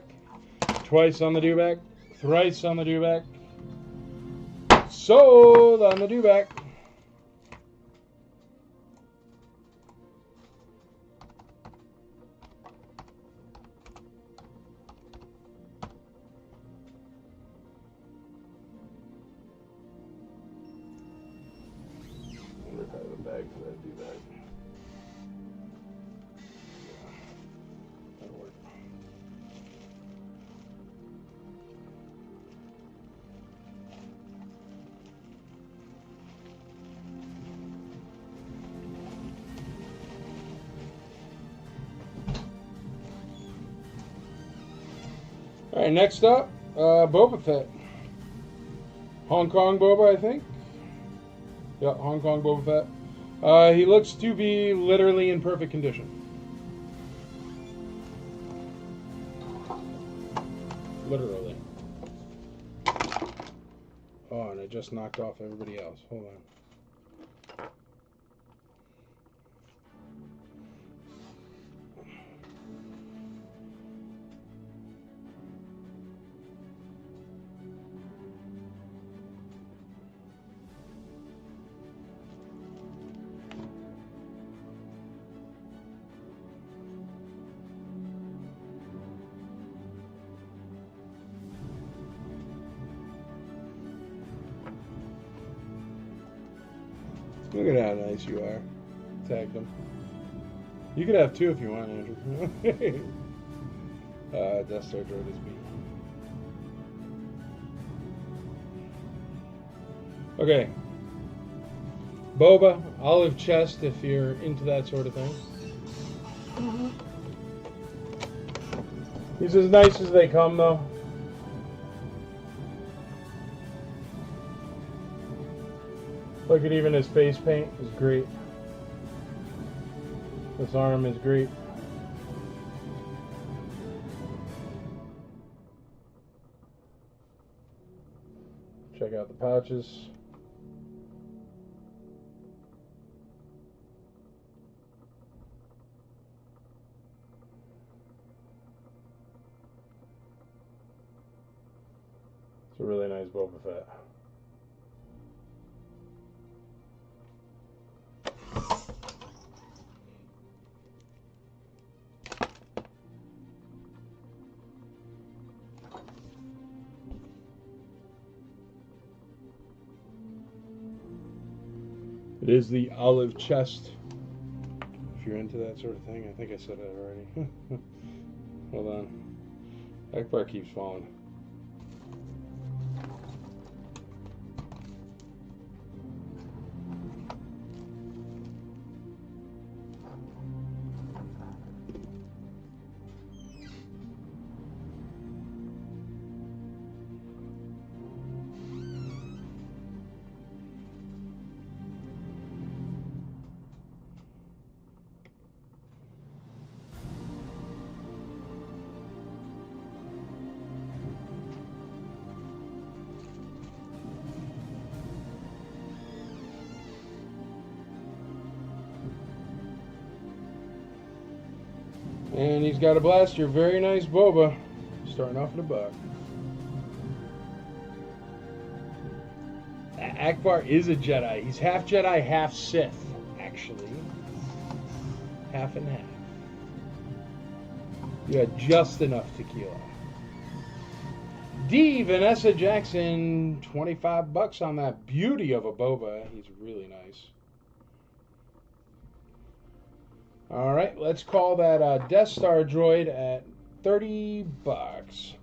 twice on the dewback, thrice on the dewback. Sold on the dewback. I wonder if I have a bag for that dewback. That'll work. All right, next up, Boba Fett. Hong Kong Boba, I think. Yeah, Hong Kong Boba Fett. He looks to be literally in perfect condition. Literally. Oh, and I just knocked off everybody else. Hold on. Look at how nice you are. Tagged him. You could have two if you want, Andrew. Death Star Droid is beat. Okay. Boba, olive chest if you're into that sort of thing. He's as nice as they come, though. Look at even his face paint is great. This arm is great. Check out the pouches. It's a really nice Boba Fett. It is the olive chest. If you're into that sort of thing, I think I said that already. Hold on. That part keeps falling. And he's got a blaster. Very nice Boba. Starting off at a buck. Akbar is a Jedi. He's half Jedi, half Sith, actually. Half and half. You had just enough tequila. D. Vanessa Jackson, 25 bucks on that beauty of a Boba. He's really nice. All right, let's call that Death Star droid at 30 bucks.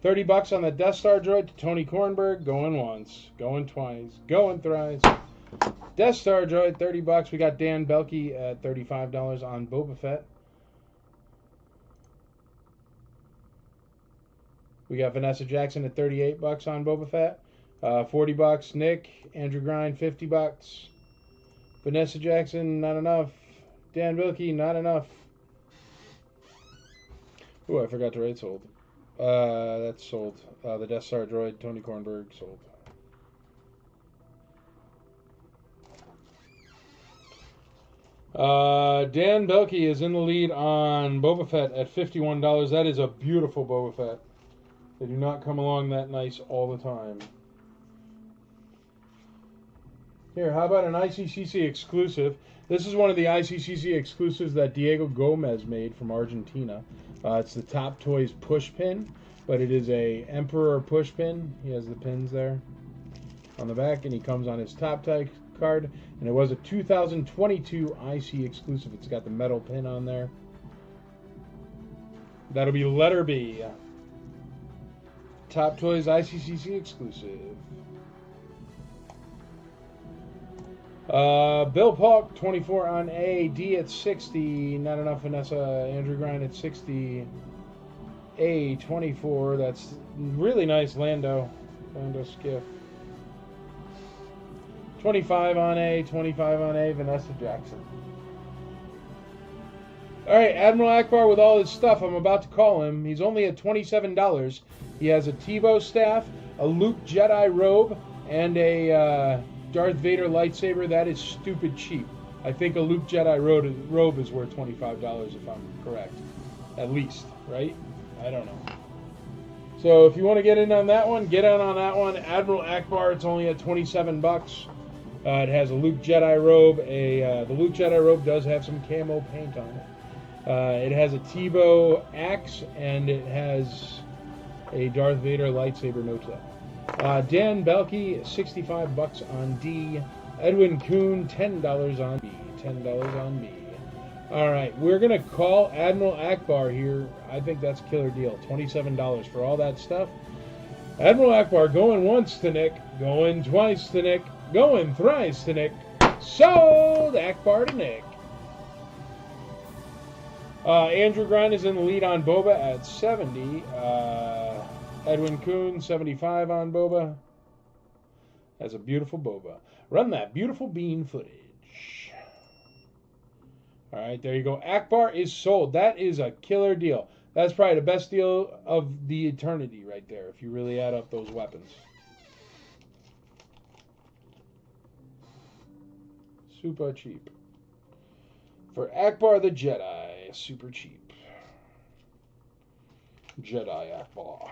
30 bucks on the Death Star droid to Tony Kornberg. Going once, going twice, going thrice. Death Star droid, 30 bucks. We got Dan Belke at $35 on Boba Fett. We got Vanessa Jackson at 38 bucks on Boba Fett. 40 bucks. Nick, Andrew Grind, 50 bucks. Vanessa Jackson, not enough. Dan Wilkie, not enough. Oh, I forgot to write sold. That's sold. The Death Star droid, Tony Kornberg, sold. Dan Belke is in the lead on Boba Fett at $51. That is a beautiful Boba Fett. They do not come along that nice all the time. Here, how about an ICCC exclusive? This is one of the ICCC exclusives that Diego Gomez made from Argentina. It's the Top Toys push pin, but it is a Emperor push pin. He has the pins there on the back, and he comes on his Top Toy card. And it was a 2022 IC exclusive. It's got the metal pin on there. That'll be letter B. Top Toys ICCC exclusive. Bill Polk, 24 on A. D at 60. Not enough Vanessa. Andrew Grind at 60. A, 24. That's really nice Lando skiff. 25 on A. 25 on A. Vanessa Jackson. Alright, Admiral Akbar with all his stuff. I'm about to call him. He's only at $27. He has a Tebow staff, a Luke Jedi robe, and a Darth Vader lightsaber. That is stupid cheap. I think a Luke Jedi robe is worth $25 if I'm correct. At least, right? I don't know. So if you want to get in on that one, get in on that one. Admiral Akbar, it's only at $27. It has a Luke Jedi robe. The Luke Jedi robe does have some camo paint on it. It has a Tebow axe, and it has a Darth Vader lightsaber note set. Dan Belke, $65 on D. Edwin Kuhn, $10 on B. $10 on B. All right, we're going to call Admiral Akbar here. I think that's a killer deal. $27 for all that stuff. Admiral Akbar going once to Nick, going twice to Nick, going thrice to Nick. Sold Akbar to Nick. Andrew Grind is in the lead on Boba at 70. Edwin Kuhn, 75 on Boba. That's a beautiful Boba. Run that beautiful bean footage. All right, there you go. Akbar is sold. That is a killer deal. That's probably the best deal of the eternity right there, if you really add up those weapons. Super cheap. For Akbar the Jedi, super cheap. Jedi Akbar.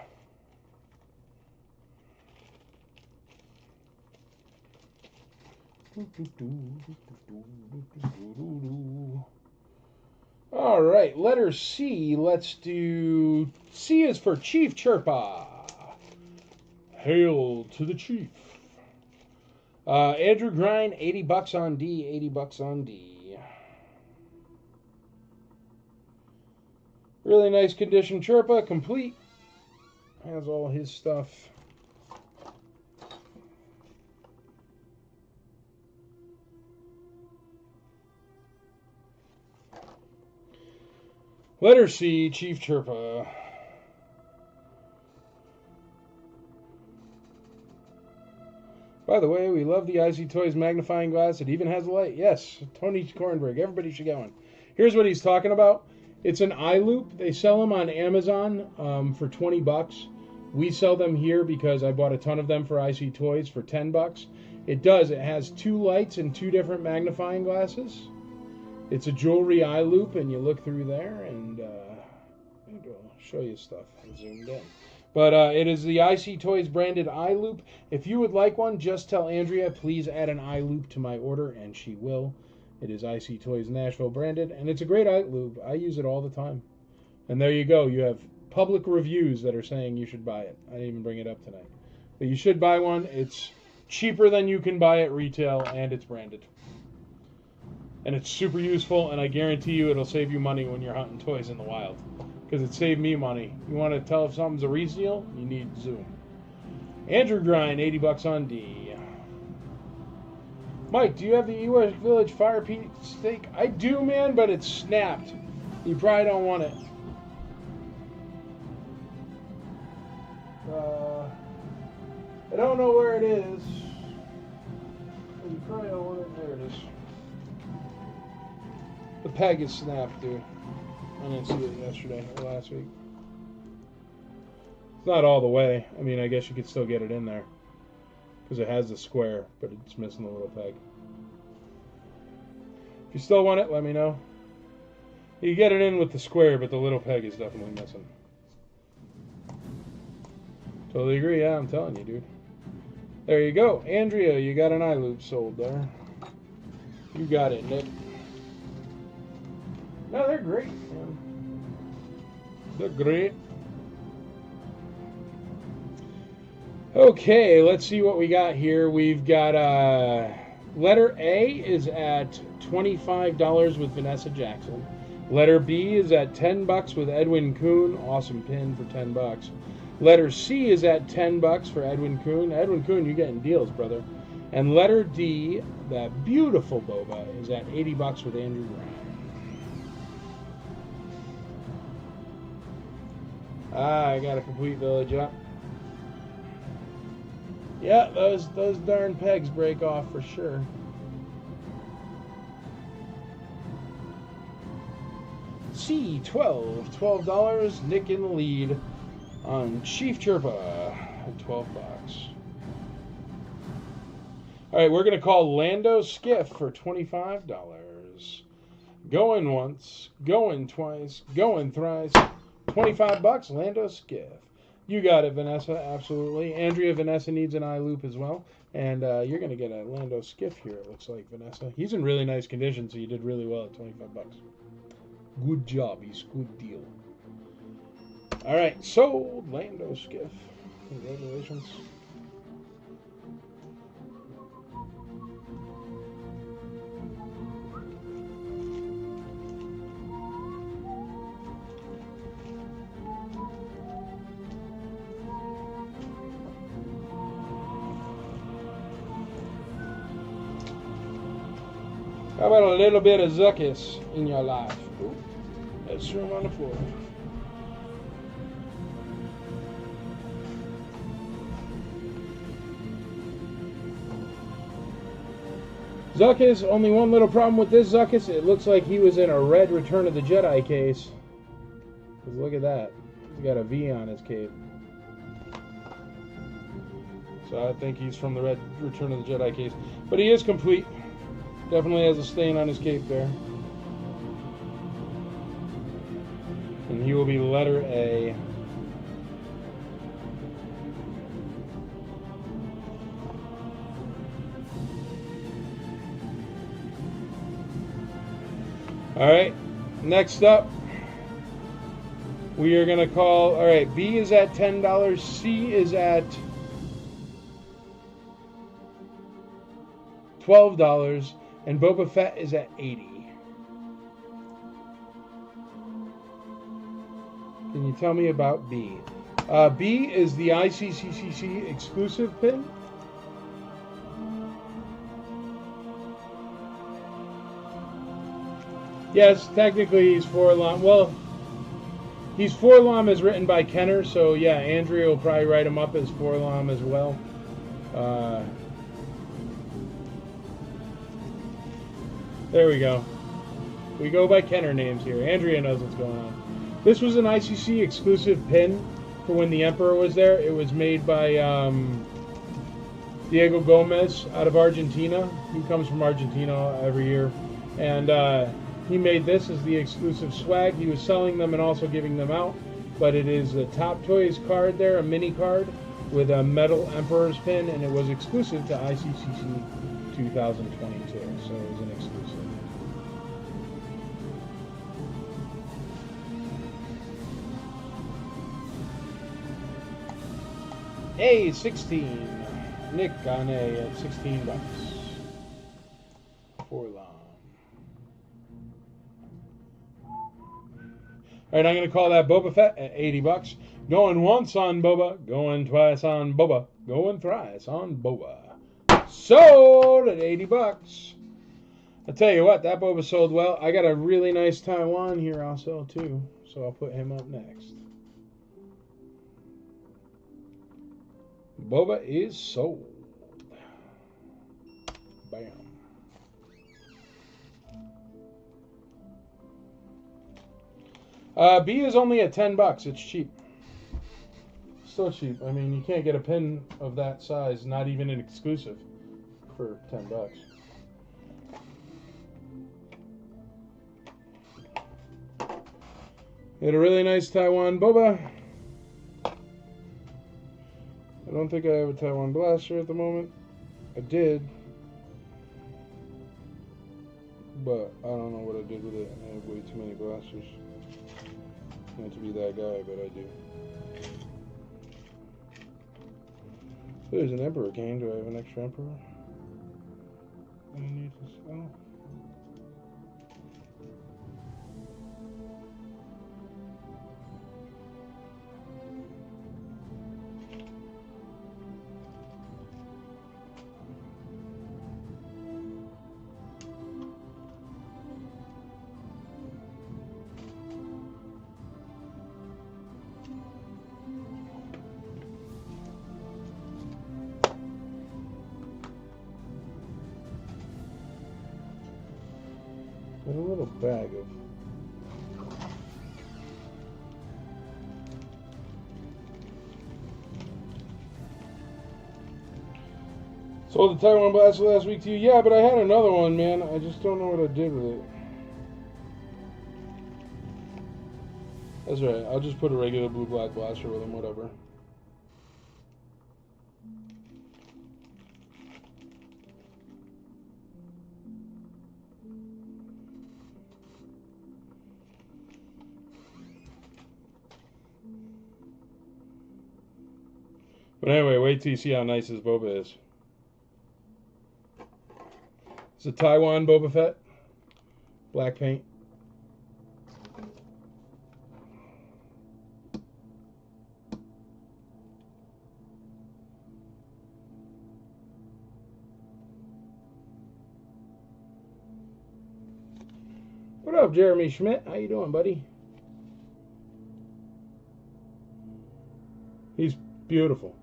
All right, letter C. Let's do... C is for Chief Chirpa. Hail to the Chief. Andrew Grind, $80 on D. $80 on D. Really nice condition Chirpa, complete. Has all his stuff. Letter C, Chief Chirpa. By the way, we love the IC Toys magnifying glass. It even has a light. Yes, Tony Kornberg. Everybody should get one. Here's what he's talking about. It's an eye loop. They sell them on Amazon for $20. We sell them here because I bought a ton of them for IC Toys for $10. It has two lights and two different magnifying glasses. It's a jewelry eye loop, and you look through there, and I'll show you stuff. I'm zoomed in. But it is the IC Toys branded eye loop. If you would like one, just tell Andrea, please add an eye loop to my order, and she will. It is IC Toys Nashville branded, and it's a great eye loop. I use it all the time. And there you go. You have public reviews that are saying you should buy it. I didn't even bring it up tonight. But you should buy one. It's cheaper than you can buy at retail, and it's branded. And it's super useful, and I guarantee you it'll save you money when you're hunting toys in the wild. Because it saved me money. You want to tell if something's a resale? You need Zoom. Andrew Grind, $80 on D. Mike, do you have the Ewok Village Fire Pea Steak? I do, man, but it's snapped. You probably don't want it. I don't know where it is. You probably don't want it. There it is. The peg is snapped, dude. I didn't see it yesterday or last week. It's not all the way. I mean, I guess you could still get it in there because it has the square, but it's missing the little peg. If you still want it, let me know. You get it in with the square, but the little peg is definitely missing. Totally agree. Yeah, I'm telling you, dude. There you go. Andrea, you got an eye loop sold there. You got it, Nick. No, they're great, man. They're great. Okay, let's see what we got here. We've got letter A is at $25 with Vanessa Jackson. Letter B is at $10 with Edwin Kuhn. Awesome pin for $10. Letter C is at $10 for Edwin Kuhn. Edwin Kuhn, you're getting deals, brother. And letter D, that beautiful boba, is at $80 with Andrew Brown. I got a complete village up. Yeah, those darn pegs break off for sure. C12, $12. Nick in the lead on Chief Chirpa at $12. All right, we're going to call Lando Skiff for $25. Going once, going twice, going thrice. $25, Lando Skiff. You got it, Vanessa, absolutely. Andrea, Vanessa needs an eye loop as well. And you're going to get a Lando Skiff here, it looks like, Vanessa. He's in really nice condition, so you did really well at $25. Good job, he's good deal. All right, sold Lando Skiff. Congratulations. How about a little bit of Zuckus in your life? Ooh, that's room on the floor. Zuckus, only one little problem with this Zuckus. It looks like he was in a red Return of the Jedi case. Look at that. He's got a V on his cape. So I think he's from the red Return of the Jedi case. But he is complete. Definitely has a stain on his cape there. And he will be letter A. All right, next up, we are going to call, all right, B is at $10, C is at $12, and Boba Fett is at $80. Can you tell me about B? B is the ICCCC exclusive pin. Yes, technically he's 4-LOM. Well, he's 4-LOM as written by Kenner, so yeah, Andrea will probably write him up as 4-LOM as well. There we go. We go by Kenner names here. Andrea knows what's going on. This was an ICC exclusive pin for when the Emperor was there. It was made by Diego Gomez out of Argentina. He comes from Argentina every year. And he made this as the exclusive swag. He was selling them and also giving them out. But it is a Top Toys card there, a mini card with a metal Emperor's pin, and it was exclusive to ICCC 2022. So it was an exclusive. A 16. Nick on A at $16. 4-LOM. All right, I'm going to call that Boba Fett at $80. Going once on Boba, going twice on Boba, going thrice on Boba. Sold at $80. I tell you what, that Boba sold well. I got a really nice Taiwan here also too, so I'll put him up next. Boba is sold. Bam. B is only at $10. It's cheap. so cheap. I mean, you can't get a pin of that size, not even an exclusive, for $10. We had a really nice Taiwan Boba. I don't think I have a Taiwan Blaster at the moment. I did. But I don't know what I did with it. I have way too many blasters. Not to be that guy, but I do. There's an Emperor cane. Do I have an extra Emperor? I need to sell. Got a little bag of. Sold the Taiwan Blaster last week to you. Yeah, but I had another one, man. I just don't know what I did with it. That's right. I'll just put a regular blue black blaster with him, whatever. But anyway, wait till you see how nice this Boba is. It's a Taiwan Boba Fett. Black paint. What up, Jeremy Schmidt? How you doing, buddy? He's beautiful.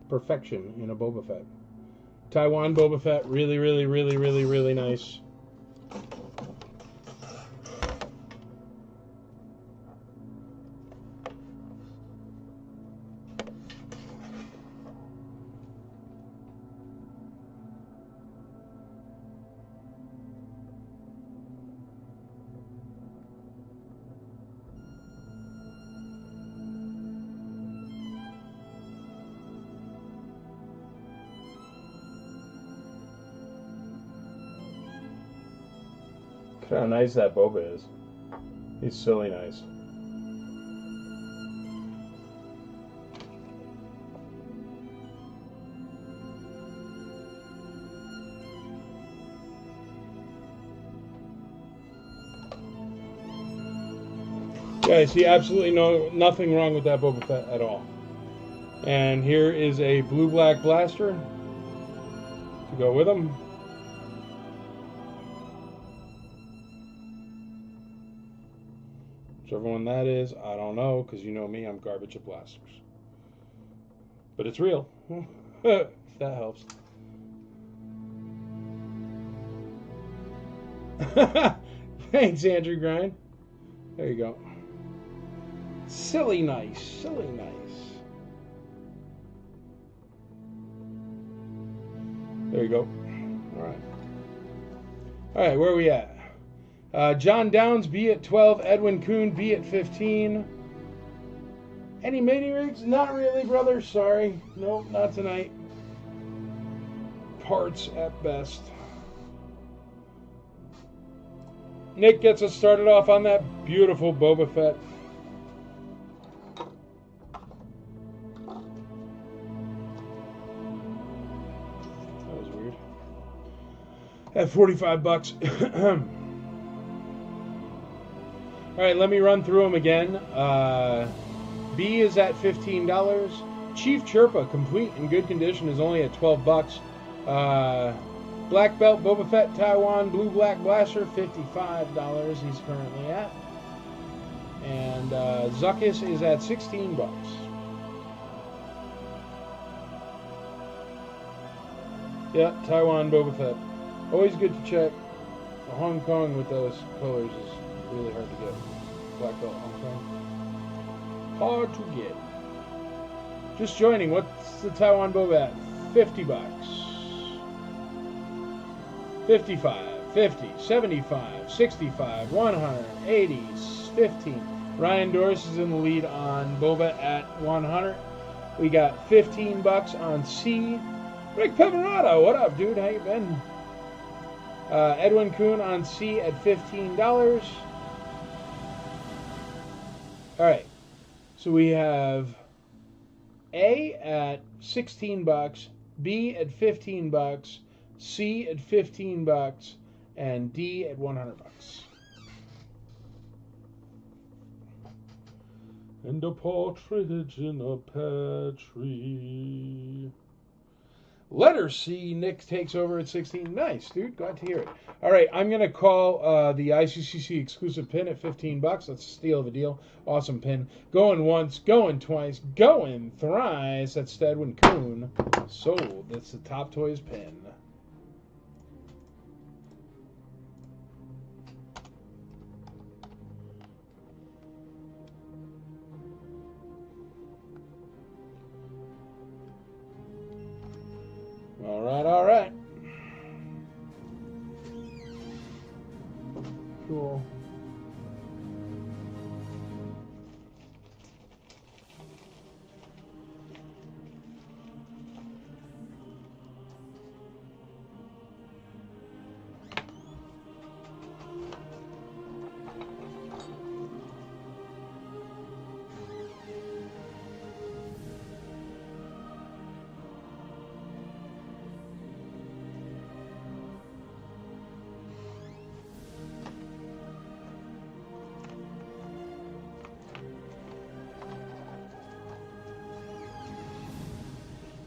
Perfection in a Boba Fett. Taiwan Boba Fett, really, really, really, really, really nice. Look how nice that Boba is. He's silly nice. Yeah, I see absolutely nothing wrong with that Boba Fett at all. And here is a blue-black blaster to go with him. Whichever one that is, I don't know, because you know me, I'm garbage at blasters. But it's real. If that helps. Thanks, Andrew Grind. There you go. Silly nice, silly nice. There you go. All right. All right, where are we at? John Downs, B at 12. Edwin Kuhn, B at 15. Any mini rigs? Not really, brother. Sorry. Nope, not tonight. Parts at best. Nick gets us started off on that beautiful Boba Fett. That was weird. At $45. All right, let me run through them again. B is at $15. Chief Chirpa, complete in good condition, is only at $12. Black Belt Boba Fett Taiwan Blue Black Blaster, $55 he's currently at. And Zuckus is at $16. Yeah, Taiwan Boba Fett. Always good to check. Hong Kong with those colors is really hard to get. Black Belt Hong Kong. Hard to get. Just joining. What's the Taiwan Boba at? $50. 55, 50, 75, 65, 100, 80, 15. Ryan Doris is in the lead on Boba at 100. We got $15 on C. Rick Peverado, what up, dude? How you been? Edwin Kuhn on C at $15. All right. So we have A at $16, B at $15, C at $15, and D at $100. And a partridge in a pear tree. Letter C, Nick takes over at 16. Nice, dude. Glad to hear it. All right, I'm going to call the ICCC exclusive pin at $15. That's a steal of a deal. Awesome pin. Going once, going twice, going thrice. That's Edwin Kuhn. Sold. That's the Top Toys pin. All right, all right. Cool.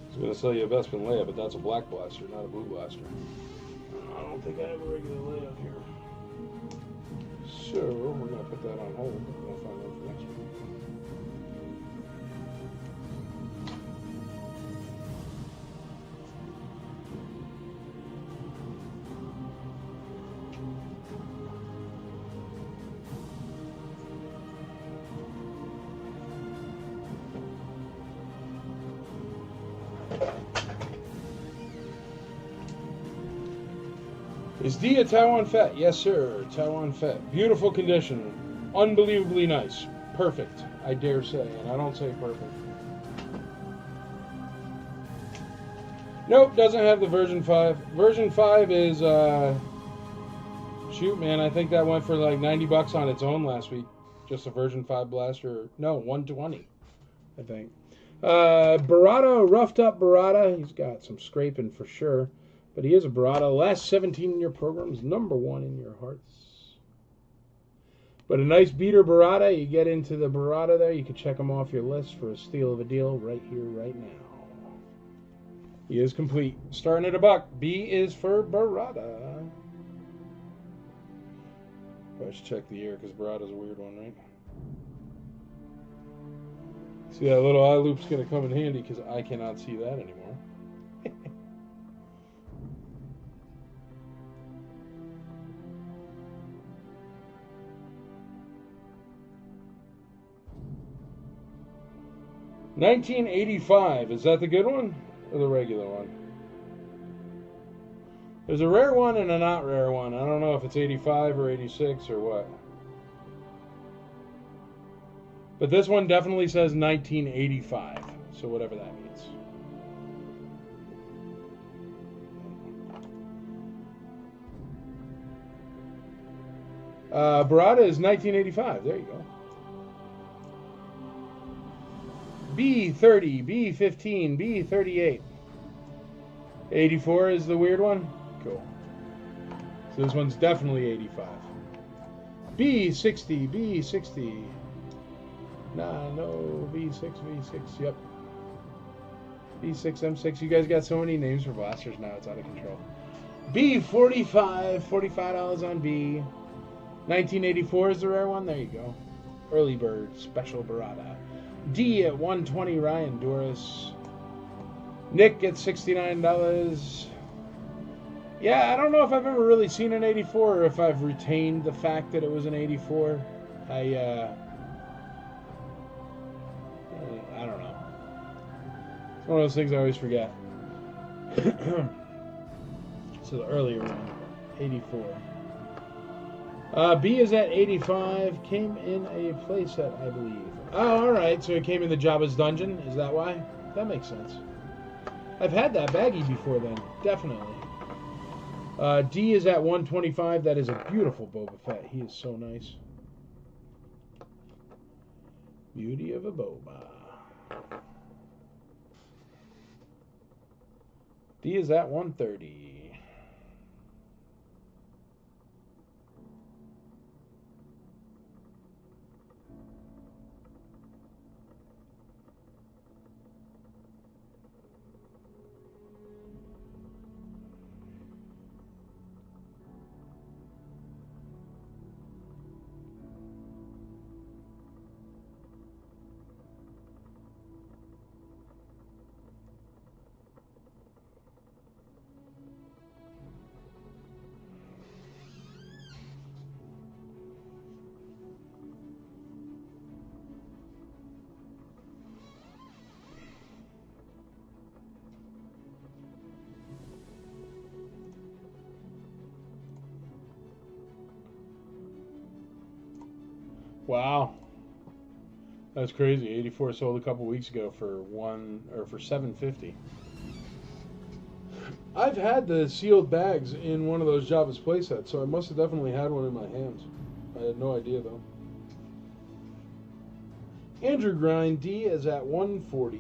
I was going to sell you a Bespin Leia, but that's a black blaster, not a blue blaster. I don't think I have a regular layout here. So, we're going to put that on hold. We'll find out for next week. Is D a Taiwan Fett? Yes, sir. Taiwan Fett. Beautiful condition. Unbelievably nice. Perfect, I dare say. And I don't say perfect. Nope, doesn't have the version 5. Version 5 is, shoot, man, I think that went for like $90 on its own last week. Just a version 5 blaster. No, 120, I think. Barada, roughed up Barada. He's got some scraping for sure. But he is a Barada. Last 17 in your programs, #1 in your hearts. But a nice beater Barada. You get into the Barada there. You can check him off your list for a steal of a deal right here, right now. He is complete. Starting at $1. B is for Barada. I should check the ear because Barada's a weird one, right? See, that little eye loop's going to come in handy because I cannot see that anymore. $19.85. Is that the good one or the regular one? There's a rare one and a not rare one. I don't know if it's 85 or 86 or what. But this one definitely says 1985. So whatever that means. Barada is 1985. There you go. B30, B15, B38. 84 is the weird one? Cool. So this one's definitely 85. B60, B60. Nah, no, B6, B6, yep. B6, M6. You guys got so many names for blasters now, it's out of control. B45, $45 on B. 1984 is the rare one? There you go. Early Bird, Special Barada. D at 120, Ryan Doris. Nick at $69. Yeah, I don't know if I've ever really seen an 84 or if I've retained the fact that it was an 84. I don't know. It's one of those things I always forget. So the earlier one, 84. B is at 85. Came in a playset, I believe. Oh, all right. So it came in the Jabba's Dungeon. Is that why? That makes sense. I've had that baggie before then. Definitely. D is at 125. That is a beautiful Boba Fett. He is so nice. Beauty of a Boba. D is at 130. Wow, that's crazy. 84 sold a couple weeks ago for $750. I've had the sealed bags in one of those Jabba's playsets, so I must have definitely had one in my hands. I had no idea though. Andrew Grind D is at 140.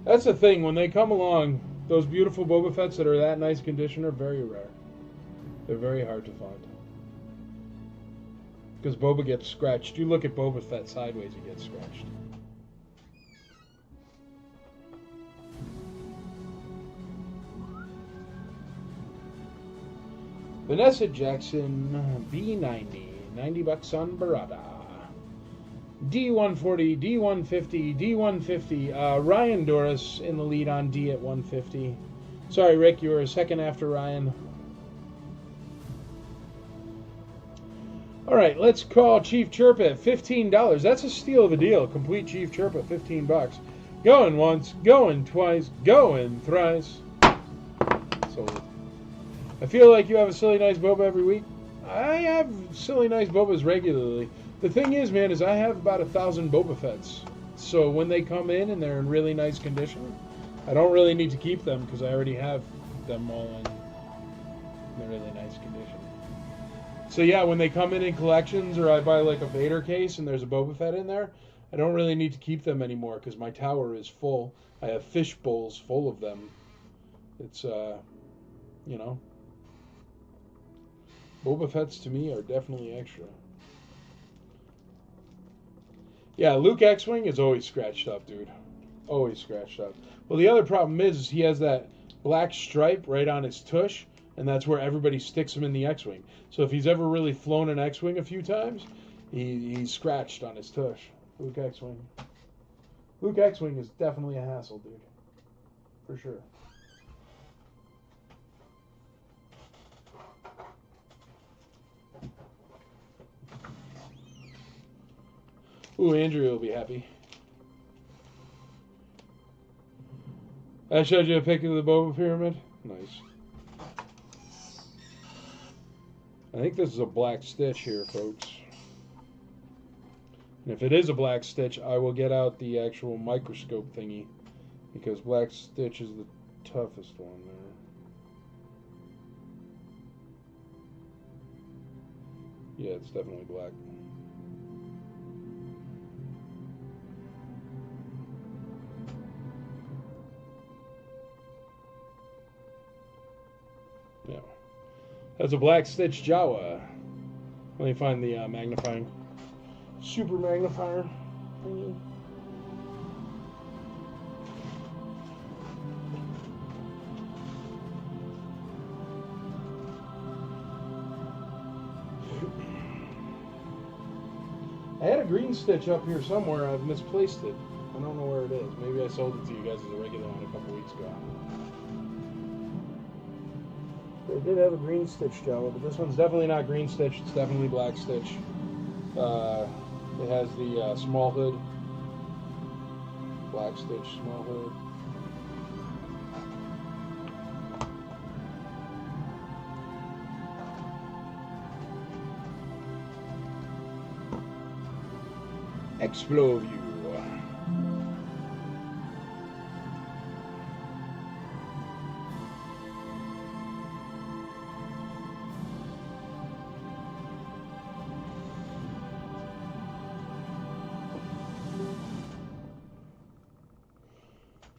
That's the thing, when they come along, those beautiful Boba Fetts that are that nice condition are very rare. They're very hard to find. Because Boba gets scratched. You look at Boba Fett sideways, he gets scratched. Vanessa Jackson, B90, $90 on Barada. D140, D150, D150. Ryan Doris in the lead on D at 150. Sorry, Rick, you were a second after Ryan. All right, let's call Chief Chirp at $15. That's a steal of a deal. Complete Chief Chirp at $15. Going once, going twice, going thrice. Sold. I feel like you have a silly nice boba every week. I have silly nice bobas regularly. The thing is, man, is I have about 1,000 Boba Fetts. So when they come in and they're in really nice condition, I don't really need to keep them because I already have them all in a really nice condition. So yeah, when they come in collections, or I buy like a Vader case and there's a Boba Fett in there, I don't really need to keep them anymore because my tower is full. I have fish bowls full of them. It's, you know, Boba Fetts to me are definitely extra. Yeah, Luke X-Wing is always scratched up, dude. Always scratched up. Well, the other problem is he has that black stripe right on his tush, and that's where everybody sticks him in the X-Wing. So if he's ever really flown an X-Wing a few times, he's scratched on his tush. Luke X-Wing. Luke X-Wing is definitely a hassle, dude. For sure. Ooh, Andrew will be happy. I showed you a pic of the Boba Pyramid. Nice. I think this is a black stitch here, folks. And if it is a black stitch, I will get out the actual microscope thingy, because black stitch is the toughest one there. Yeah, it's definitely black. Yeah. That's a black stitch Jawa. Let me find the magnifying. Super magnifier thingy. I had a green stitch up here somewhere. I've misplaced it. I don't know where it is. Maybe I sold it to you guys as a regular one a couple weeks ago. They did have a green stitch Jawa, but this one's definitely not green stitch. It's definitely black stitch. It has the small hood, Black Stitch, small hood. Exploview.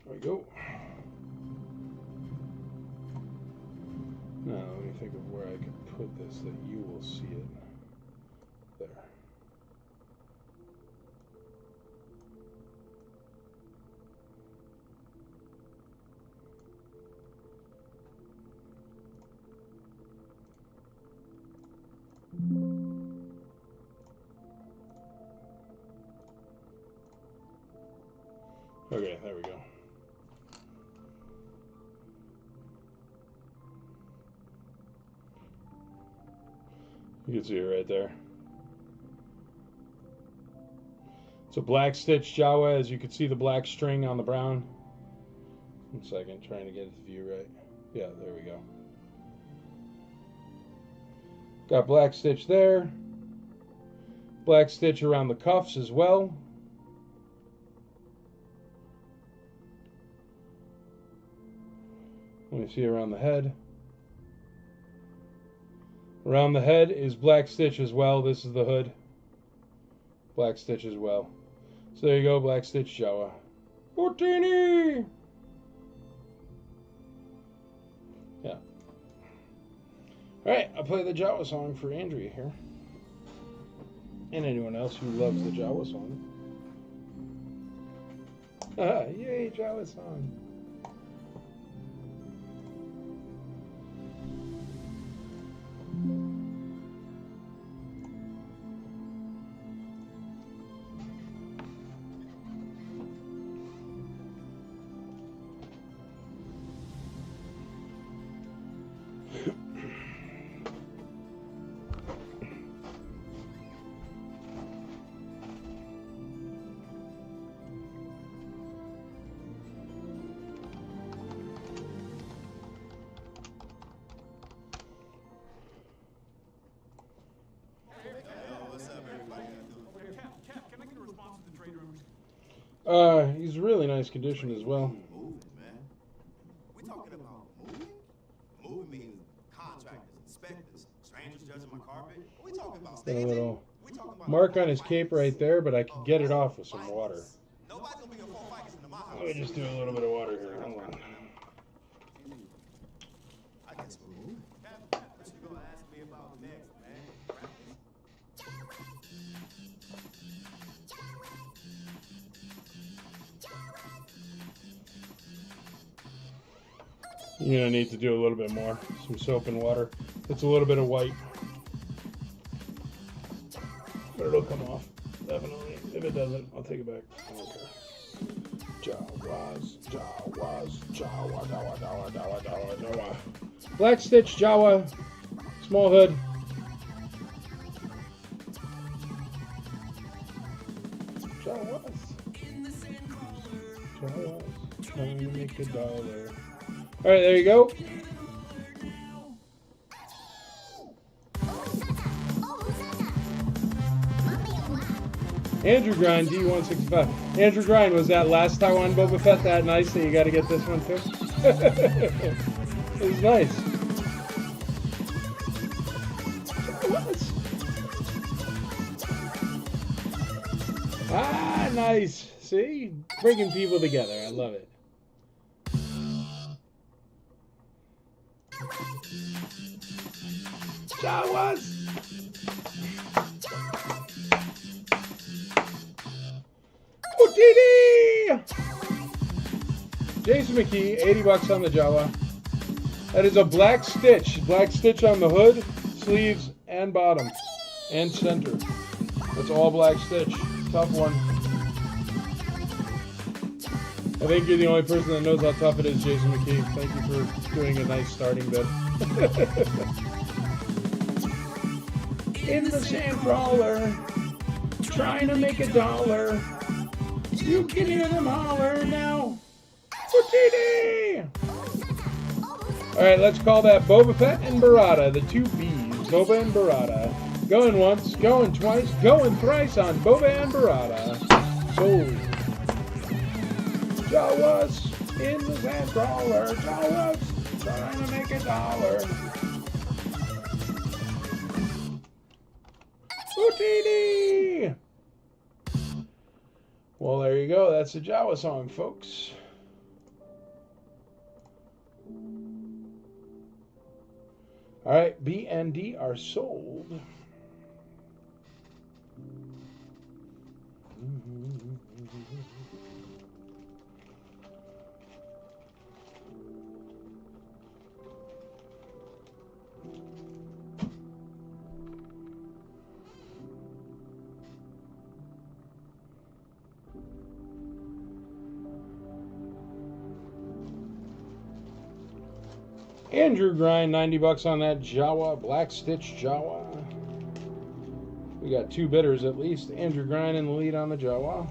There we go. Now let me think of where I could put this that you will see it. There. Okay, there we go. You can see it right there. It's a Black Stitch Jawa, as you can see the black string on the brown. 1 second, trying to get the view right. Yeah, there we go. Got Black Stitch there. Black Stitch around the cuffs as well. Let me see around the head. Around the head is Black Stitch as well. This is the hood. Black Stitch as well. So there you go, Black Stitch Jawa. Bottini! Yeah. Alright, I'll play the Jawa song for Andrea here. And anyone else who loves the Jawa song. Yay, Jawa song. He's in really nice condition as well. Moving, man. We talking about moving? Moving means contractors, inspectors, strangers judging my carpet. We talking about Got a staging? little We talking about mark on his cape right there, but I could get it off with some water. Nobody's gonna be a full fight into my house. Let me just do a little bit of water here. Hold on. I guess we're moving. What you gonna ask me about next, man? You're gonna need to do a little bit more. Some soap and water. It's a little bit of white. But it'll come off. Definitely. If it doesn't, I'll take it back. I don't care. Jawas, Jawas, Jawa, Jawa, Jawa, Jawa, Jawa, Jawa. Black Stitch Jawa. Small hood. Jawas. Jawas. Trying to make $1. Alright, there you go. Andrew Grind, D165. Andrew Grind, was that last Taiwan Boba Fett that nice that you got to get this one too? It was nice. Ah, nice. See? Bringing people together. I love it. Jawas! Bottini! Jason McKee, $80 on the Jawa. That is a Black Stitch. Black Stitch on the hood, sleeves, and bottom. And center. That's all Black Stitch. Tough one. I think you're the only person that knows how tough it is, Jason McKee. Thank you for doing a nice starting bid. In the sand crawler, trying to make $1. You You can hear them holler now. Futini! Alright, let's call that Boba Fett and Barada, the two B's. Boba and Barada. Going once, going twice, going thrice on Boba and Barada. Sold. Jawas in the sand crawler. Jawas trying to make $1. Futini! Well, there you go. That's the Jawa song, folks. All right, B and D are sold. Andrew Grind, $90 on that Jawa, Black Stitch Jawa. We got 2 bidders at least. Andrew Grind in the lead on the Jawa.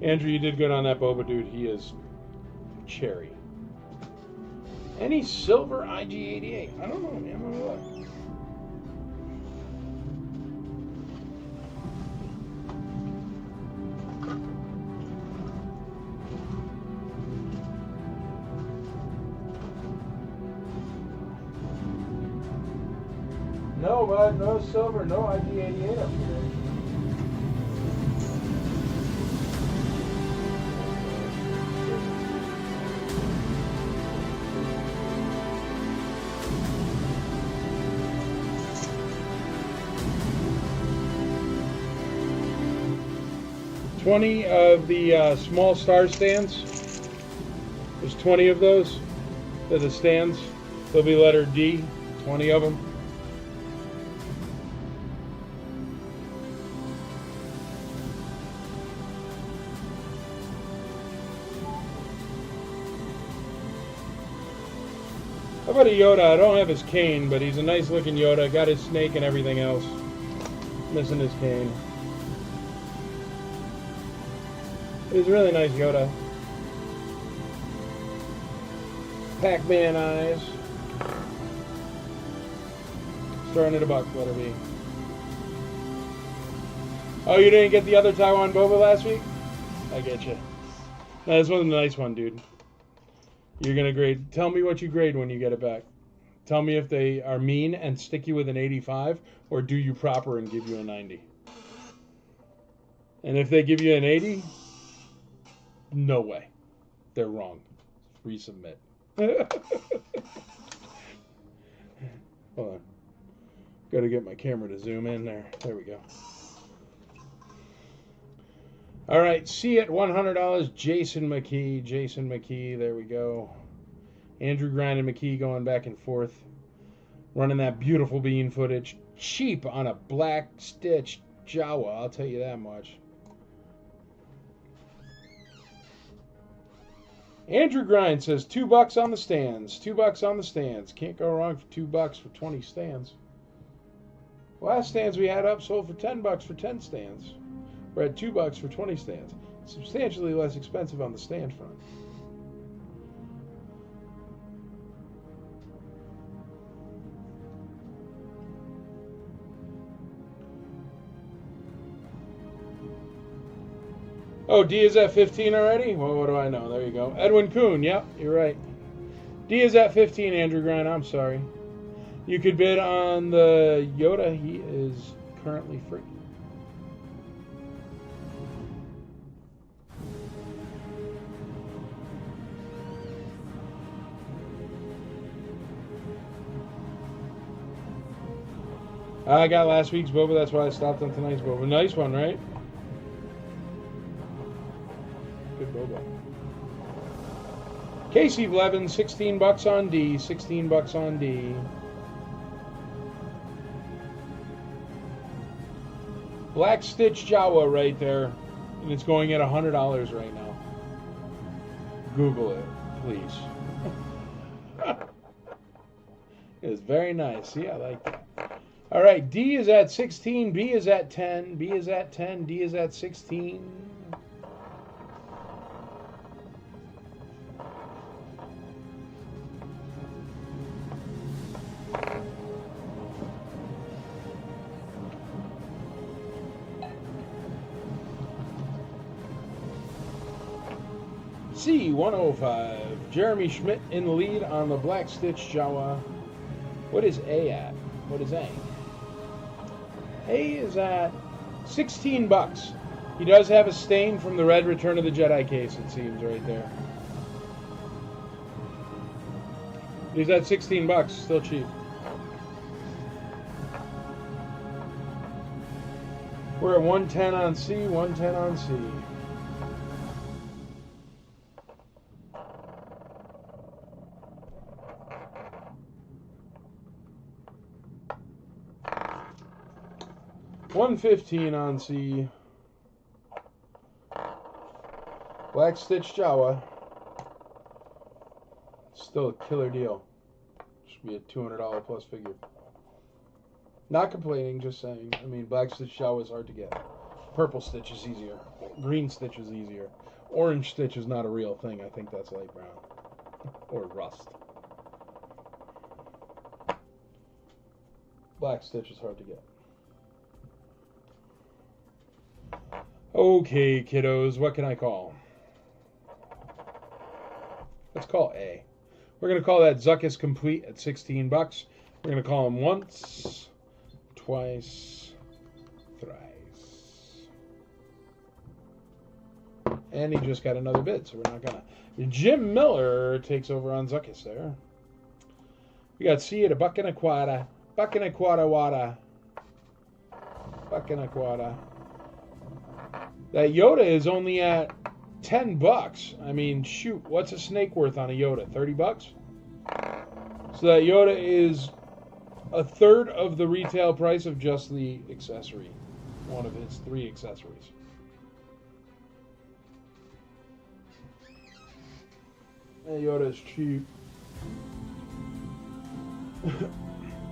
Andrew, you did good on that Boba, dude. He is cherry. Any silver IG-88? I don't know, man. I'm gonna look. No, bud, no silver, no IG-88 up here. $20 of the small star stands. There's 20 of those. They're the stands. They'll be letter D. 20 of them. How about a Yoda? I don't have his cane, but he's a nice looking Yoda. Got his snake and everything else. Missing his cane. He's a really nice Yoda. Pac-Man eyes. Starting at $1, let it be. Oh, you didn't get the other Taiwan Boba last week? I get you. No, this one's a nice one, dude. You're going to grade. Tell me what you grade when you get it back. Tell me if they are mean and stick you with an 85, or do you proper and give you a 90. And if they give you an 80, no way. They're wrong. Resubmit. Hold on. Got to get my camera to zoom in there. There we go. All right, see it, $100, Jason McKee. Jason McKee, there we go. Andrew Grind and McKee going back and forth. Running that beautiful bean footage. Cheap on a Black Stitch Jawa, I'll tell you that much. Andrew Grind says $2 on the stands. $2 on the stands. Can't go wrong for $2 for 20 stands. Last stands we had up sold for $10 for 10 stands. We're at $2 for 20 stands. Substantially less expensive on the stand front. Oh, D is at 15 already? Well, what do I know? There you go. Edwin Kuhn, yep, you're right. D is at 15, Andrew Grind, I'm sorry. You could bid on the Yoda. He is currently free. I got last week's Boba, that's why I stopped on tonight's Boba. Nice one, right? Good Boba. Casey Blevins, $16 on D. $16 on D. Black Stitch Jawa right there. And it's going at $100 right now. Google it, please. It's very nice. See, I like that. All right, D is at 16, B is at 10, B is at 10, D is at 16. C105. Jeremy Schmidt in the lead on the Black Stitch Jawa. What is A at? What is A? A is at 16 bucks. He does have a stain from the red Return of the Jedi case, it seems, right there. He's at 16 bucks, still cheap. We're at 110 on C, 110 on C. $115 on C. Black Stitch Jawa. Still a killer deal. Should be a $200 plus figure. Not complaining, just saying. I mean, Black Stitch Jawa is hard to get. Purple Stitch is easier. Green Stitch is easier. Orange Stitch is not a real thing. I think that's light brown. Or rust. Black Stitch is hard to get. Okay, kiddos, what can I call? Let's call A. We're going to call that Zuckuss Complete at 16 bucks. We're going to call him once, twice, thrice. And he just got another bid, so we're not going to. Jim Miller takes over on Zuckuss there. We got C at a buck and a quarter. Buck and a quarter water. Buck and a quarter. That Yoda is only at 10 bucks. I mean, shoot, what's a snake worth on a Yoda? 30 bucks? So that Yoda is a third of the retail price of just the accessory. One of his 3 accessories. That Yoda is cheap.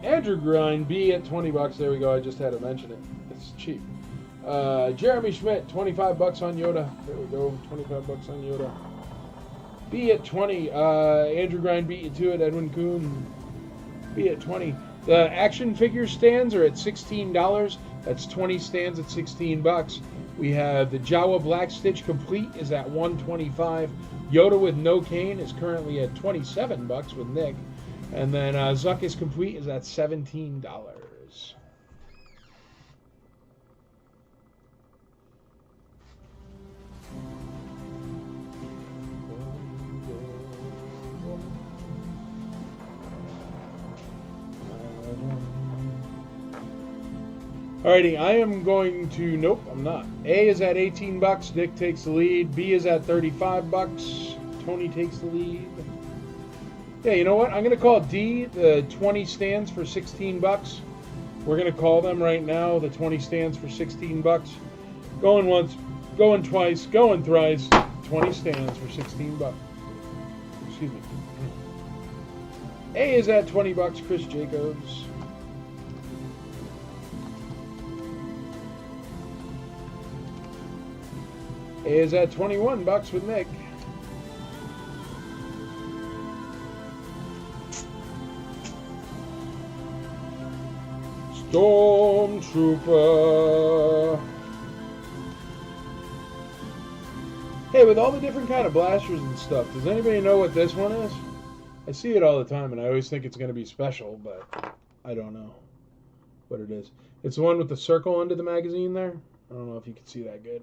Andrew Grind, B at 20 bucks. There we go. I just had to mention it. It's cheap. Jeremy Schmidt, 25 bucks on Yoda. There we go, 25 bucks on Yoda. B at 20. Andrew Grind beat you to it. Edwin Kuhn, B at 20. The action figure stands are at $16. That's 20 stands at 16 bucks. We have the Jawa Black Stitch Complete is at $125. Yoda with no cane is currently at 27 bucks with Nick. And then Zuckuss Complete is at $17. Alrighty, I am going to, nope, I'm not. A is at 18 bucks, Nick takes the lead. B is at 35 bucks, Tony takes the lead. Yeah, you know what? I'm going to call D the 20 stands for 16 bucks. We're going to call them right now the 20 stands for 16 bucks. Going once, going twice, going thrice, 20 stands for 16 bucks. Excuse me. A is at 20 bucks, Chris Jacobs. A is at 21 bucks with Nick. Stormtrooper. Hey, with all the different kind of blasters and stuff, does anybody know what this one is? I see it all the time, and I always think it's going to be special, but I don't know what it is. It's the one with the circle under the magazine there. I don't know if you can see that good.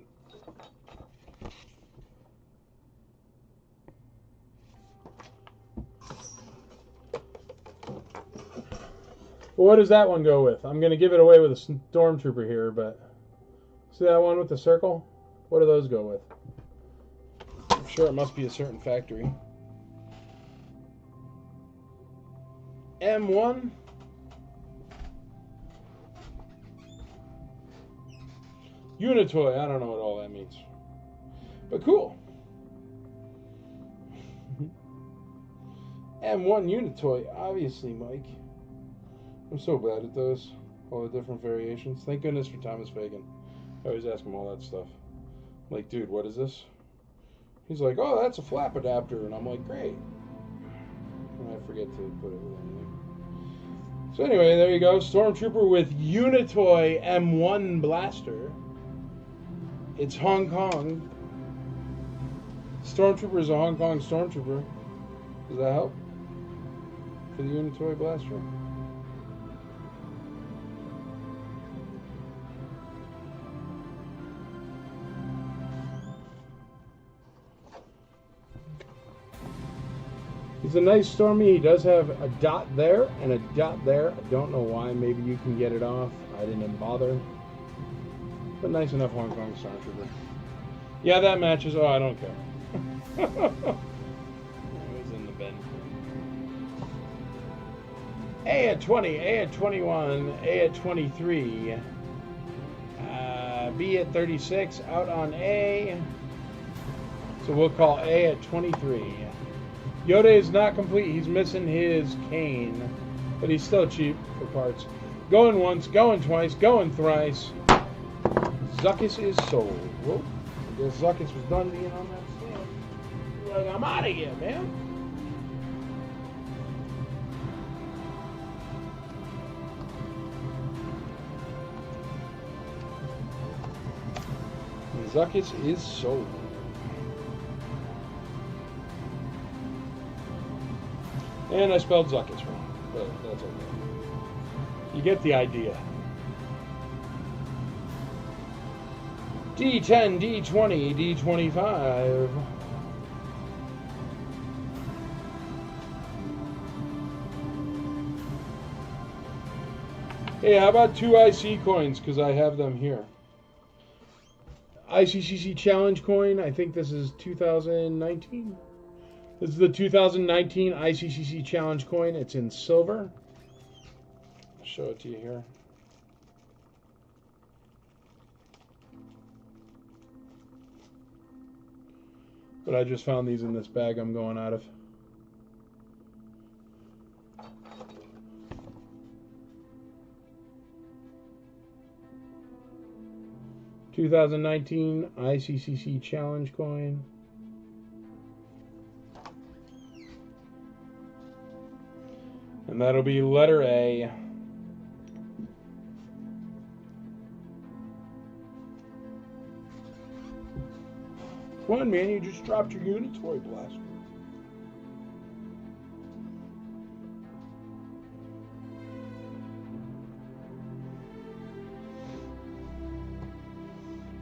Well, what does that one go with? I'm going to give it away with a Stormtrooper here, but see that one with the circle? What do those go with? I'm sure it must be a certain factory. M1. Unitoy. I don't know what all that means. But cool. M1 Unitoy, obviously, Mike. I'm so bad at those. All the different variations. Thank goodness for Thomas Fagan. I always ask him all that stuff. I'm like, dude, what is this? He's like, oh, that's a flap adapter. And I'm like, great. And I forget to put it with anything. So anyway, there you go. Stormtrooper with Unitoy M1 blaster. It's Hong Kong. Stormtrooper is a Hong Kong Stormtrooper. Does that help? For the Unitoy blaster? He's a nice Stormy. He does have a dot there and a dot there. I don't know why. Maybe you can get it off. I didn't bother. But nice enough Hong Kong Stormtrooper. Yeah, that matches. Oh, I don't care. It was in the bin. A at 20, A at 21, A at 23, B at 36, out on A. So we'll call A at 23. Yoda is not complete. He's missing his cane, but he's still cheap for parts. Going once, going twice, going thrice. Zuckuss is sold. Whoa. I guess Zuckuss was done being on that stand. He's like, I'm out of here, man. Zuckuss is sold. And I spelled Zuckuss wrong, but that's okay. You get the idea. D10, D20, D25. Hey, how about 2 IC coins? Because I have them here. ICCC Challenge coin. I think this is 2019. This is the 2019 ICCC Challenge coin. It's in silver. I'll show it to you here. But I just found these in this bag I'm going out of. $2019 ICCC Challenge coin. And that'll be letter A. Come on, man, you just dropped your Unitoy blaster.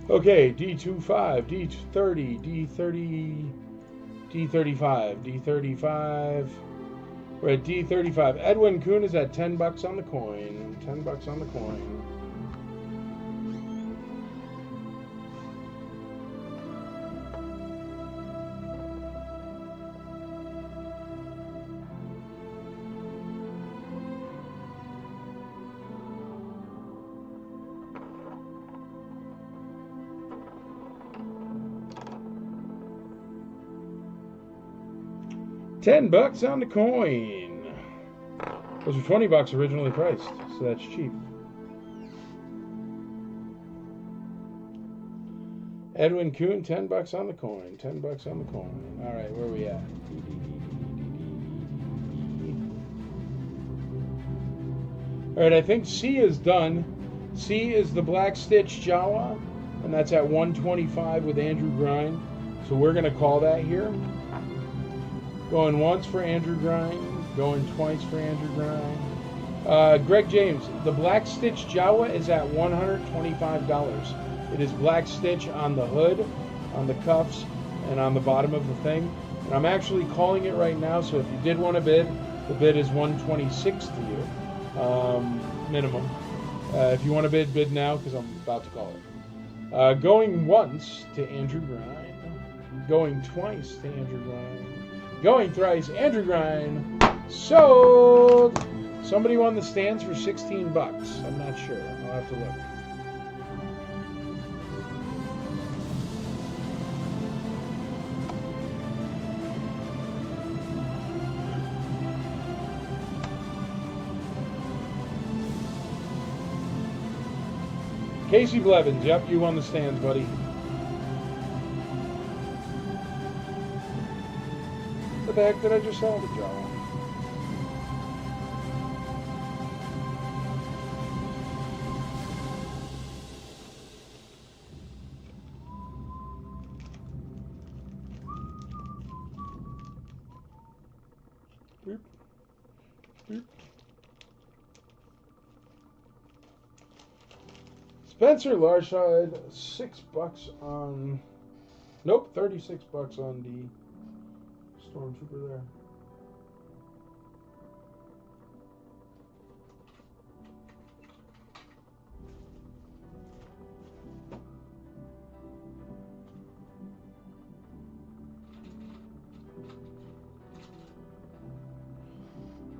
Okay, D25, D30, D30, D35, D35. We're at D35. Edwin Kuhn is at $10 on the coin. $10 on the coin. $10 on the coin. Those were $20 originally priced, so that's cheap. Edwin Kuhn, $10 on the coin. $10 on the coin. All right, where are we at? All right, I think C is done. C is the Black Stitch Jawa, and that's at 125 with Andrew Grind. So we're going to call that here. Going once for Andrew Grind, going twice for Andrew Grind. Greg James, the Black Stitch Jawa is at $125. It is Black Stitch on the hood, on the cuffs, and on the bottom of the thing. And I'm actually calling it right now, so if you did want to bid, the bid is $126 to you, minimum. If you want to bid now, because I'm about to call it. Going once to Andrew Grind, going twice to Andrew Grind. Going thrice, Andrew Grind, sold. Somebody won the stands for $16. I'm not sure. I'll have to look. Casey Blevins, yep, you won the stands, buddy. What the heck did I just salvage, y'all? Boop. Boop. Spencer Larshide, $6 on. Nope, $36 on the Stormtrooper there.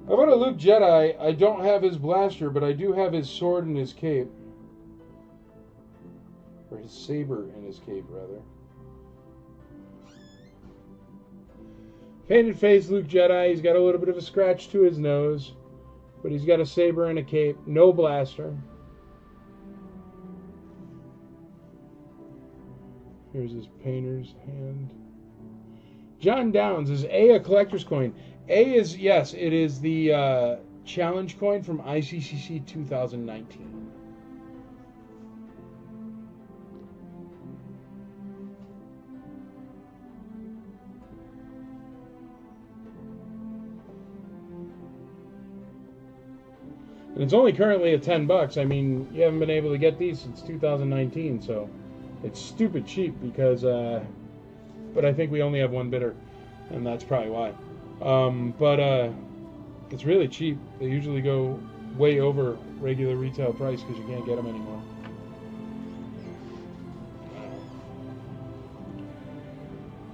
How about a Luke Jedi? I don't have his blaster, but I do have his sword and his cape. Or his saber and his cape, rather. Painted face Luke Jedi. He's got a little bit of a scratch to his nose. But he's got a saber and a cape. No blaster. Here's his painter's hand. John Downs, is A a collector's coin? A is, yes, it is the challenge coin from ICCC 2019. And it's only currently at $10. I mean, you haven't been able to get these since 2019, so it's stupid cheap because, but I think we only have one bidder, and that's probably why. But it's really cheap. They usually go way over regular retail price because you can't get them anymore.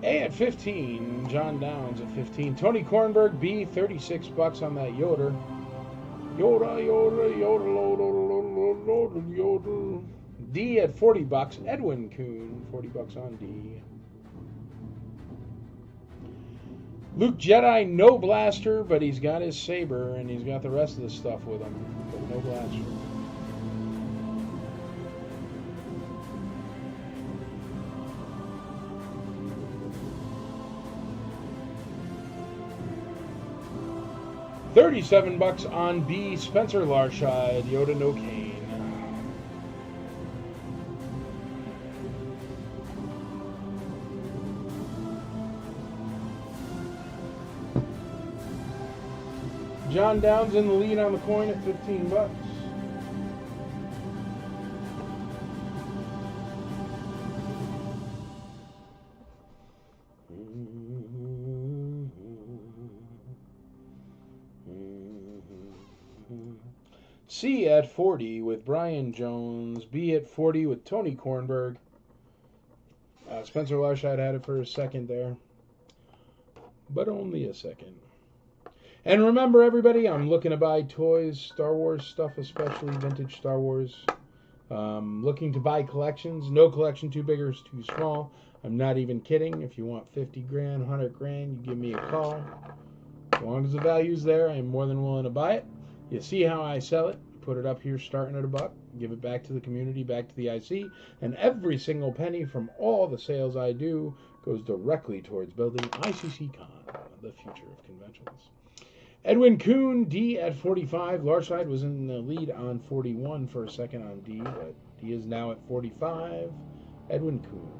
A at 15, John Downs at 15. Tony Kornberg, B, $36 on that Yoda. Yoda, Yoda, Yoda, Yoda, Yoda, Yoda. D at $40. Edwin Kuhn, $40 on D. Luke Jedi, no blaster, but he's got his saber and he's got the rest of the stuff with him, but no blaster. $37 on B, Spencer Larshide, Yoda no Kane. John Downs in the lead on the coin at $15. C at 40 with Brian Jones. B at 40 with Tony Kornberg. Spencer Larshide had it for a second there, but only a second. And remember, everybody, I'm looking to buy toys, Star Wars stuff, especially vintage Star Wars. Looking to buy collections. No collection too big or too small. I'm not even kidding. If you want 50 grand, 100 grand, you give me a call. As long as the value's there, I'm more than willing to buy it. You see how I sell it. Put it up here starting at $1. Give it back to the community, back to the IC. And every single penny from all the sales I do goes directly towards building ICC Con, the future of conventions. Edwin Kuhn, D at 45. Larshide was in the lead on 41 for a second on D, but D is now at 45. Edwin Kuhn.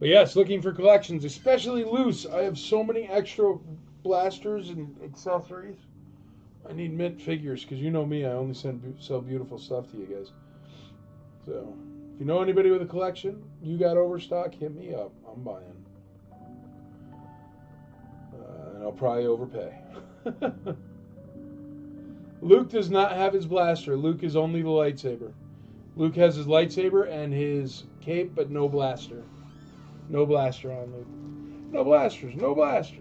But yes, looking for collections, especially loose. I have so many extra blasters and accessories. I need mint figures because you know me, I only sell beautiful stuff to you guys. So, if you know anybody with a collection, you got overstock, hit me up. I'm buying. And I'll probably overpay. Luke does not have his blaster. Luke is only the lightsaber. Luke has his lightsaber and his cape, but no blaster. No blaster on Luke. No blasters. No blasters.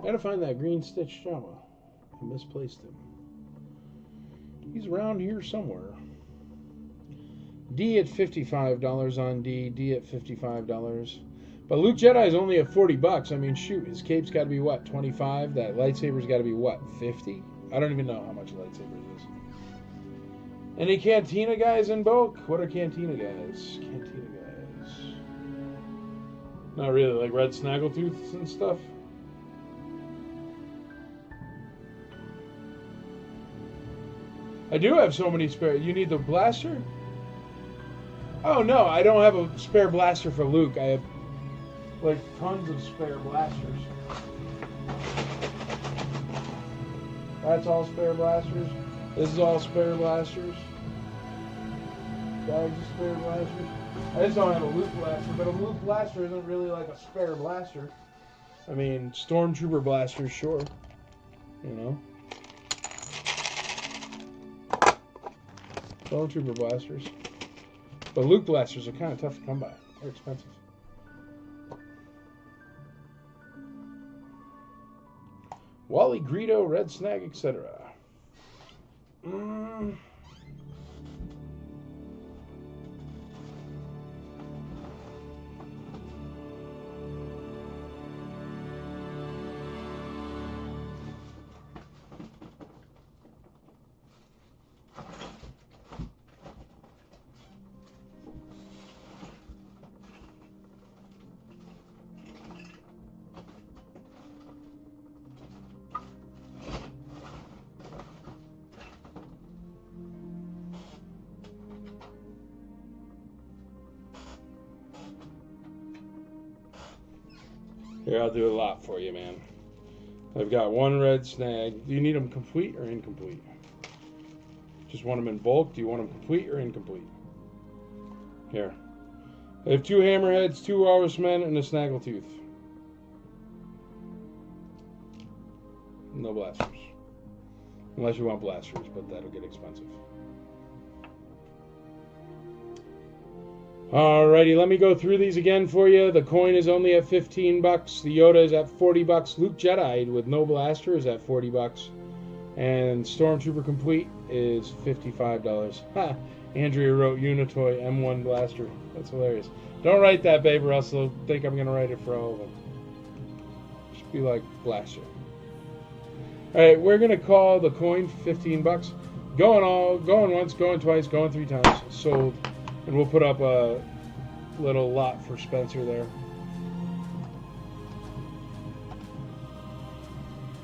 Gotta find that green Stitch Jawa. I misplaced him. He's around here somewhere. D at $55 on D. D at $55. But Luke Jedi is only at $40. I mean, shoot, his cape's got to be what, 25? That lightsaber's got to be what, 50? I don't even know how much a lightsaber is. Any Cantina guys in bulk? What are Cantina guys? Cantina guys. Not really, like red snaggletooths and stuff. I do have so many spare. You need the blaster? Oh no, I don't have a spare blaster for Luke. I have like tons of spare blasters. That's all spare blasters. This is all spare blasters. Bags of spare blasters. I just don't have a Luke blaster, but a Luke blaster isn't really like a spare blaster. I mean, Stormtrooper blasters, sure. You know? Stormtrooper blasters. But Luke blasters are kind of tough to come by. They're expensive. Wally Greedo, Red Snag, etc. Here, I'll do a lot for you, man. I've got one red snag. Do you need them complete or incomplete? Just want them in bulk? Do you want them complete or incomplete? Here. I have 2 hammerheads, 2 walrus men, and a snaggletooth. No blasters. Unless you want blasters, but that'll get expensive. Alrighty, let me go through these again for you. The coin is only at $15. The Yoda is at $40. Luke Jedi with no blaster is at $40. And Stormtrooper Complete is $55. Ha! Andrea wrote Unitoy M1 blaster. That's hilarious. Don't write that, babe, or else they'll think I'm going to write it for all of them. Just be like blaster. Alright, we're going to call the coin for $15. Going once, going twice, going 3 times. Sold. And we'll put up a little lot for Spencer there.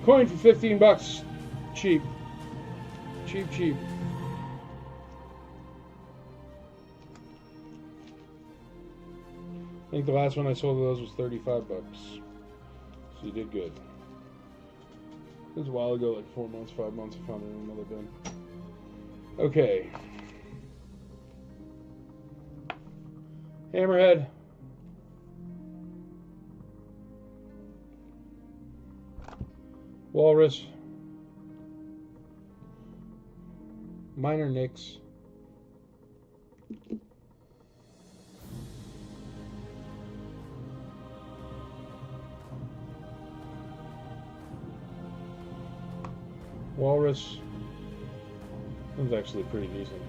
Coin for $15. Cheap. Cheap, cheap. I think the last one I sold of those was $35. So you did good. It was a while ago, like 4 months, 5 months, I found it in another bin. Okay. Hammerhead. Walrus. Minor Nix. Walrus. That was actually pretty decent.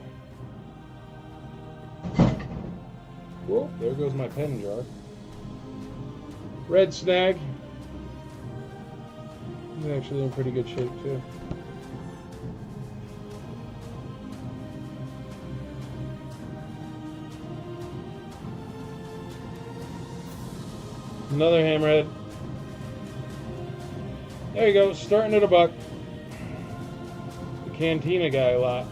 Whoa, there goes my pen jar. Red Snag. He's actually in pretty good shape too. Another hammerhead. There you go, starting at $1. The Cantina guy a lot.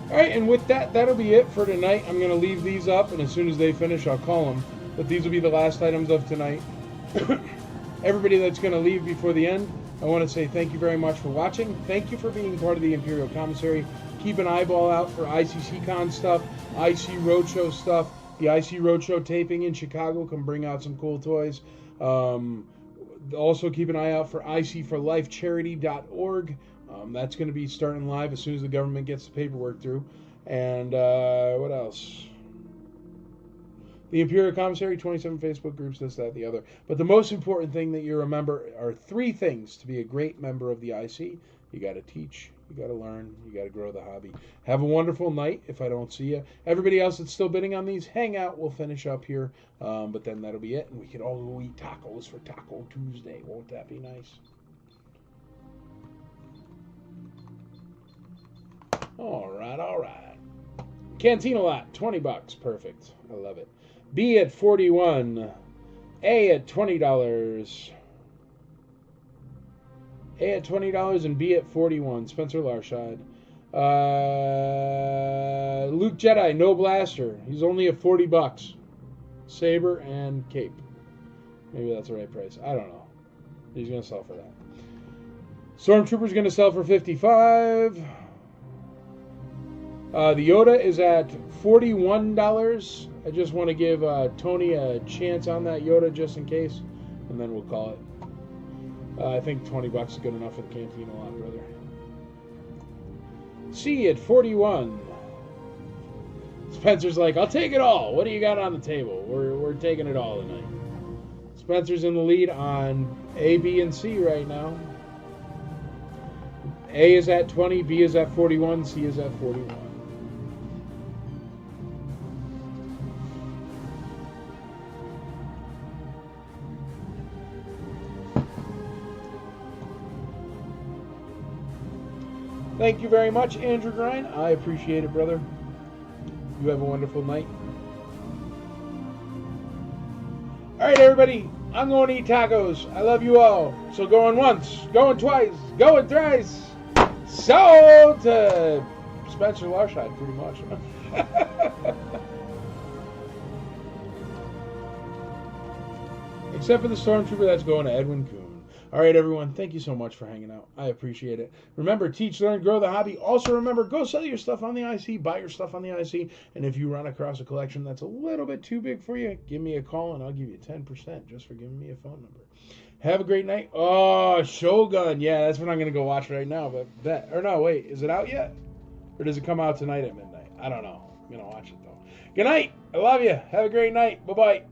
Alright, and with that, that'll be it for tonight. I'm going to leave these up, and as soon as they finish, I'll call them. But these will be the last items of tonight. Everybody that's going to leave before the end, I want to say thank you very much for watching. Thank you for being part of the Imperial Commissary. Keep an eyeball out for ICCCon stuff, IC Roadshow stuff. The IC Roadshow taping in Chicago can bring out some cool toys. Also keep an eye out for icforlifecharity.org. That's going to be starting live as soon as the government gets the paperwork through. And what else? The Imperial Commissary, 27 Facebook groups, this, that, the other. But the most important thing that you remember are 3 things to be a great member of the IC. You got to teach. You got to learn. You got to grow the hobby. Have a wonderful night if I don't see you. Everybody else that's still bidding on these, hang out. We'll finish up here. But then that'll be it. And we can all go eat tacos for Taco Tuesday. Won't that be nice? All right, all right. Cantina lot, $20. Perfect. I love it. B at $41. A at $20. A at $20 and B at $41. Spencer Larshad. Luke Jedi, no blaster. He's only at $40. Saber and cape. Maybe that's the right price. I don't know. He's going to sell for that. Stormtrooper's going to sell for $55. The Yoda is at $41. I just want to give Tony a chance on that Yoda just in case, and then we'll call it. I think $20 is good enough for the Cantina lot, brother. C at $41. Spencer's like, I'll take it all. What do you got on the table? We're taking it all tonight. Spencer's in the lead on A, B, and C right now. A is at 20, B is at 41, C is at 41. Thank you very much, Andrew Grind. I appreciate it, brother. You have a wonderful night. All right, everybody. I'm going to eat tacos. I love you all. So going once, going twice, going thrice. Sold to Spencer Larshad, pretty much. Except for the Stormtrooper, that's going to Edwin Kuhn. All right, everyone. Thank you so much for hanging out. I appreciate it. Remember, teach, learn, grow the hobby. Also, remember, go sell your stuff on the IC. Buy your stuff on the IC. And if you run across a collection that's a little bit too big for you, give me a call, and I'll give you 10% just for giving me a phone number. Have a great night. Oh, Shogun. Yeah, that's what I'm going to go watch right now. Or no, wait. Is it out yet? Or does it come out tonight at midnight? I don't know. I'm going to watch it, though. Good night. I love you. Have a great night. Bye-bye.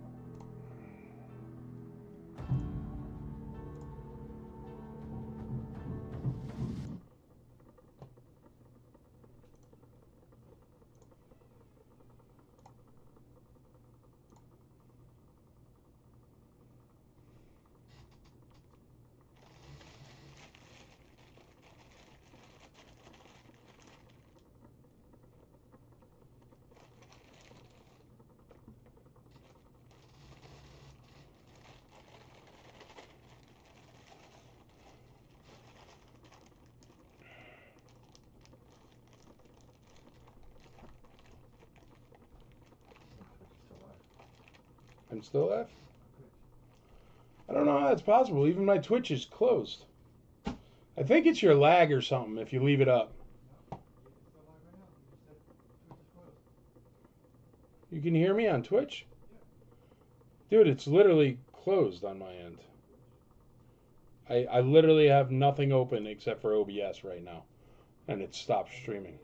I'm still live? I don't know how that's possible. Even my Twitch is closed. I think it's your lag or something if you leave it up. You can hear me on Twitch? Dude, it's literally closed on my end. I literally have nothing open except for OBS right now. And it stopped streaming.